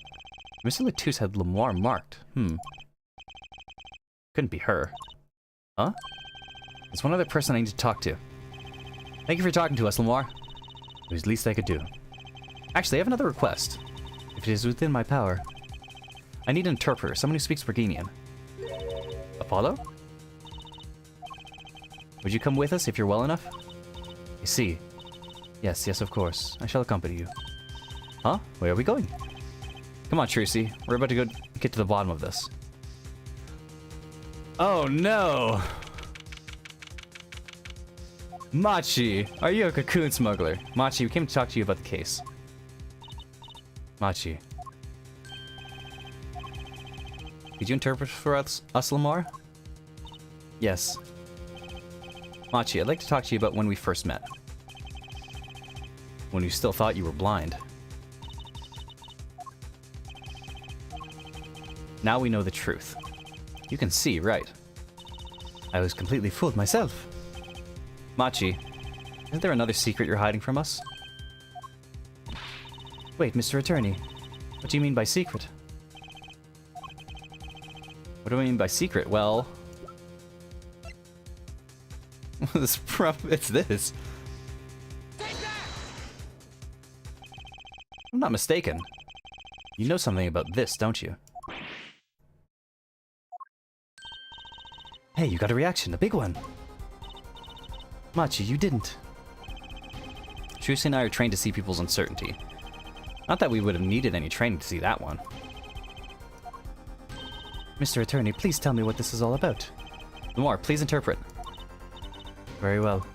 Mr. Latouche had Lemoire marked. Couldn't be her. Huh? There's one other person I need to talk to. Thank you for talking to us, Lemoire. It was the least I could do. Actually, I have another request. If it is within my power. I need an interpreter, someone who speaks Borginian. Apollo? Would you come with us if you're well enough? I see. Yes, of course. I shall accompany you. Huh? Where are we going? Come on, Trucy. We're about to go get to the bottom of this. Oh no! Machi! Are you a cocoon smuggler? Machi, we came to talk to you about the case. Machi. Could you interpret for us, Lamar? Yes. Machi, I'd like to talk to you about when we first met. When you still thought you were blind. Now we know the truth. You can see, right? I was completely fooled myself. Machi, isn't there another secret you're hiding from us? Wait, Mr. Attorney. What do you mean by secret? What do I mean by secret? Well... it's this. I'm not mistaken. You know something about this, don't you? Hey, you got a reaction, a big one. Machi, you didn't. Trucy and I are trained to see people's uncertainty. Not that we would have needed any training to see that one. Mr. Attorney, please tell me what this is all about. Lamar, please interpret. Very well.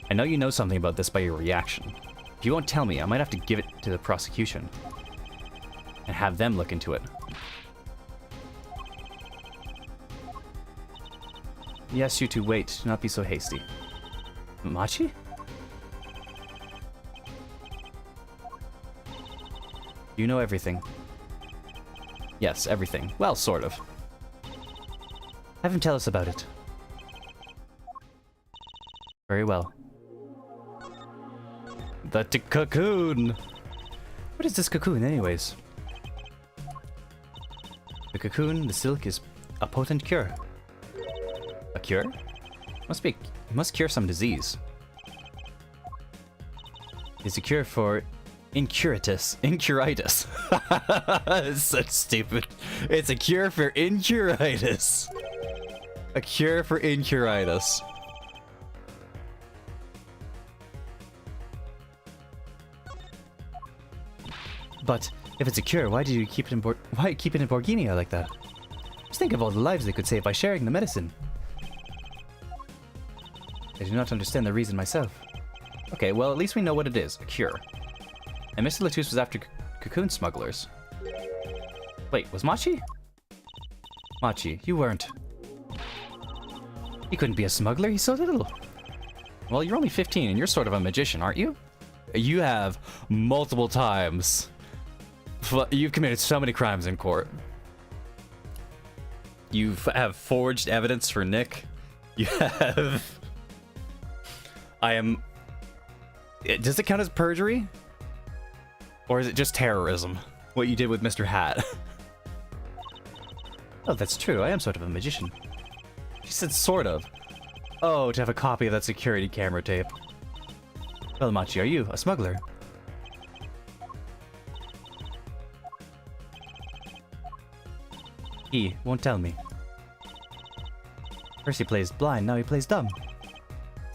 I know you know something about this by your reaction. If you won't tell me, I might have to give it to the prosecution. And have them look into it. Yes, you two, wait. Do not be so hasty. Machi? You know everything. Yes, everything. Well, sort of. Have him tell us about it. Very well. The cocoon! What is this cocoon, anyways? The cocoon, the silk, is a potent cure. A cure? Must cure some disease. It's a cure for incuritus. Incuritis. It's such stupid. It's a cure for incuritis. A cure for incuritis. But If it's a cure, why do you keep it in why keep it in Borginia like that? Just think of all the lives they could save by sharing the medicine. I do not understand the reason myself. Okay, well, at least we know what it is, a cure. And Mr. Latus was after cocoon smugglers. Wait, was Machi? Machi, you weren't. He couldn't be a smuggler, he's so little. Well, you're only 15 and you're sort of a magician, aren't you? You have multiple times. You've committed so many crimes in court. You have forged evidence for Nick. You have... Does it count as perjury? Or is it just terrorism? What you did with Mr. Hat? Oh, that's true. I am sort of a magician. She said sort of. Oh, to have a copy of that security camera tape. Well, Machi, are you a smuggler? He won't tell me. First he plays blind, now he plays dumb.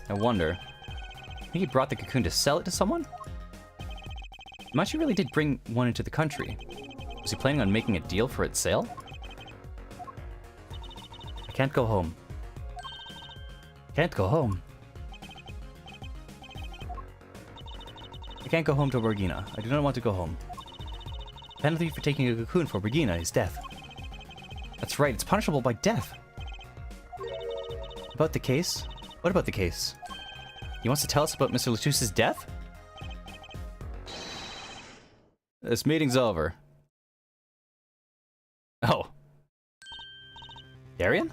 I wonder. I think he brought the cocoon to sell it to someone? Machi really did bring one into the country. Was he planning on making a deal for its sale? I can't go home. Can't go home. I can't go home to Borgina. I do not want to go home. Penalty for taking a cocoon for Borgina is death. That's right, it's punishable by death. About the case? What about the case? He wants to tell us about Mr. Latus's death? This meeting's over. Oh. Darian?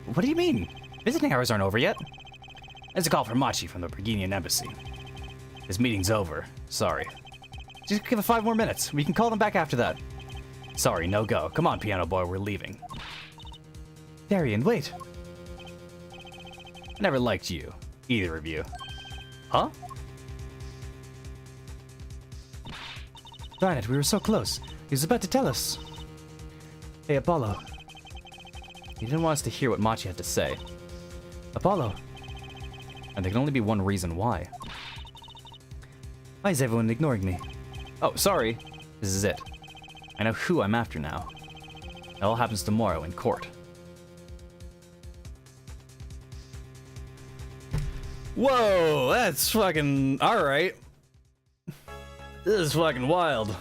What do you mean? Visiting hours aren't over yet. There's a call from Machi from the Borginian embassy. This meeting's over. Sorry. Just give it 5 more minutes. We can call them back after that. Sorry, no go. Come on, piano boy, we're leaving. Darian, wait. I never liked you. Either of you. Huh? Darn it, we were so close. He was about to tell us. Hey, Apollo. He didn't want us to hear what Machi had to say. Apollo. And there can only be one reason why. Why is everyone ignoring me? Oh, sorry. This is it. I know who I'm after now. It all happens tomorrow in court. Whoa, that's fucking... Alright. This is fucking wild.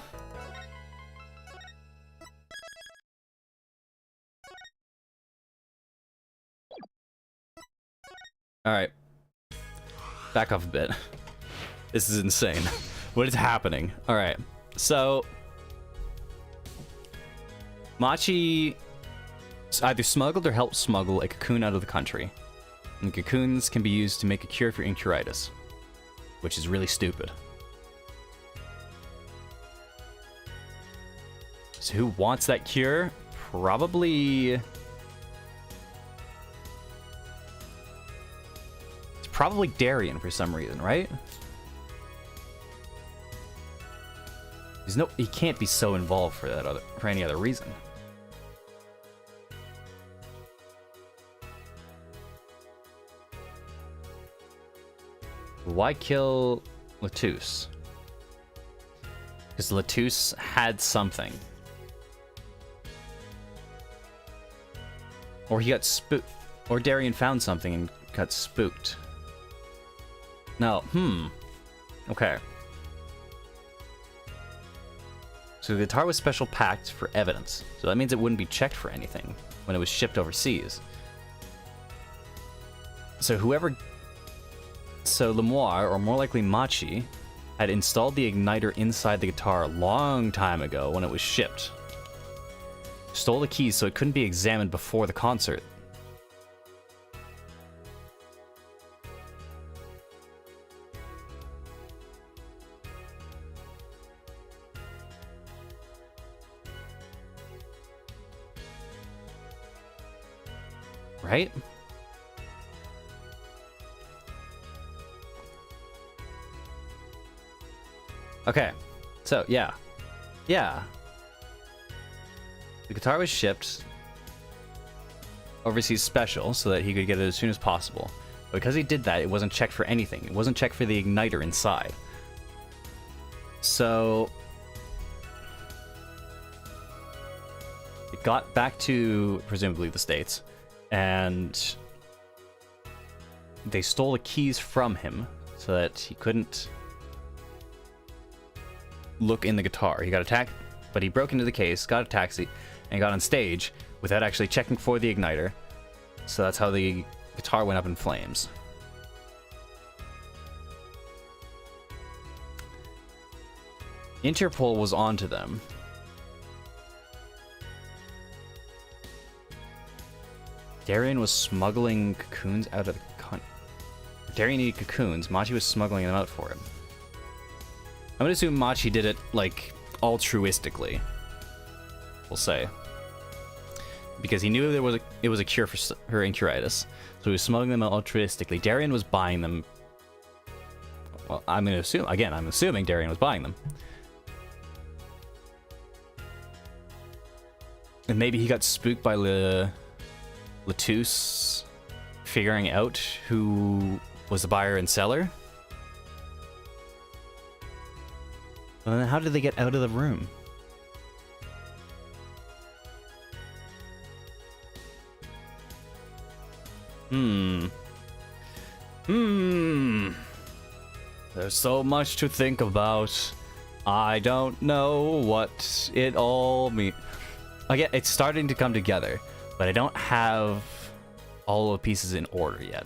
Alright. Back off a bit. This is insane. What is happening? Alright, so... Machi either smuggled or helped smuggle a cocoon out of the country. And cocoons can be used to make a cure for incuritis, which is really stupid. So who wants that cure? Probably... It's probably Darian for some reason, right? He can't be so involved for any other reason. Why kill Latus? Because Latus had something. Or he got spooked. Or Darian found something and got spooked. No, okay. So the guitar was special packed for evidence. So that means it wouldn't be checked for anything when it was shipped overseas. So Lemoire, or more likely Machi, had installed the igniter inside the guitar a long time ago when it was shipped. Stole the keys so it couldn't be examined before the concert. Right? Okay, so yeah. The guitar was shipped overseas special so that he could get it as soon as possible. But because he did that, it wasn't checked for anything. It wasn't checked for the igniter inside. So got back to presumably the States, and they stole the keys from him so that he couldn't look in the guitar. He got attacked, but he broke into the case, got a taxi, and got on stage without actually checking for the igniter. So that's how the guitar went up in flames. Interpol was onto them. Darien was smuggling cocoons out of the country. Darien needed cocoons. Machi was smuggling them out for him. I'm gonna assume Machi did it, like, altruistically. We'll say. Because he knew it was a cure for her incuritis. So he was smuggling them out altruistically. Darien was buying them. Well, I'm gonna assume, again, I'm assuming Darien was buying them. And maybe he got spooked by Latouche figuring out who was the buyer and seller. Well, then how did they get out of the room? There's so much to think about. I don't know what it all means. Again, it's starting to come together, but I don't have all the pieces in order yet.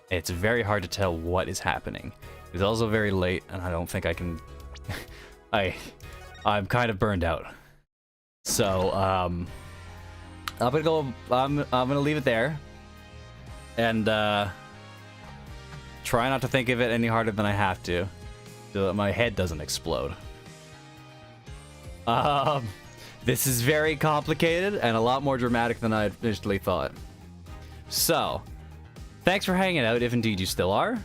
It's very hard to tell what is happening. It's also very late, and I don't think I can... I'm kind of burned out. So, I'm gonna leave it there. And, try not to think of it any harder than I have to, so that my head doesn't explode. This is very complicated and a lot more dramatic than I initially thought. So, thanks for hanging out, if indeed you still are.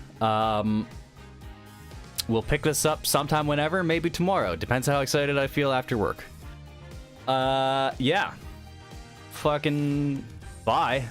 We'll pick this up sometime whenever, maybe tomorrow. Depends how excited I feel after work. Yeah. Fucking bye.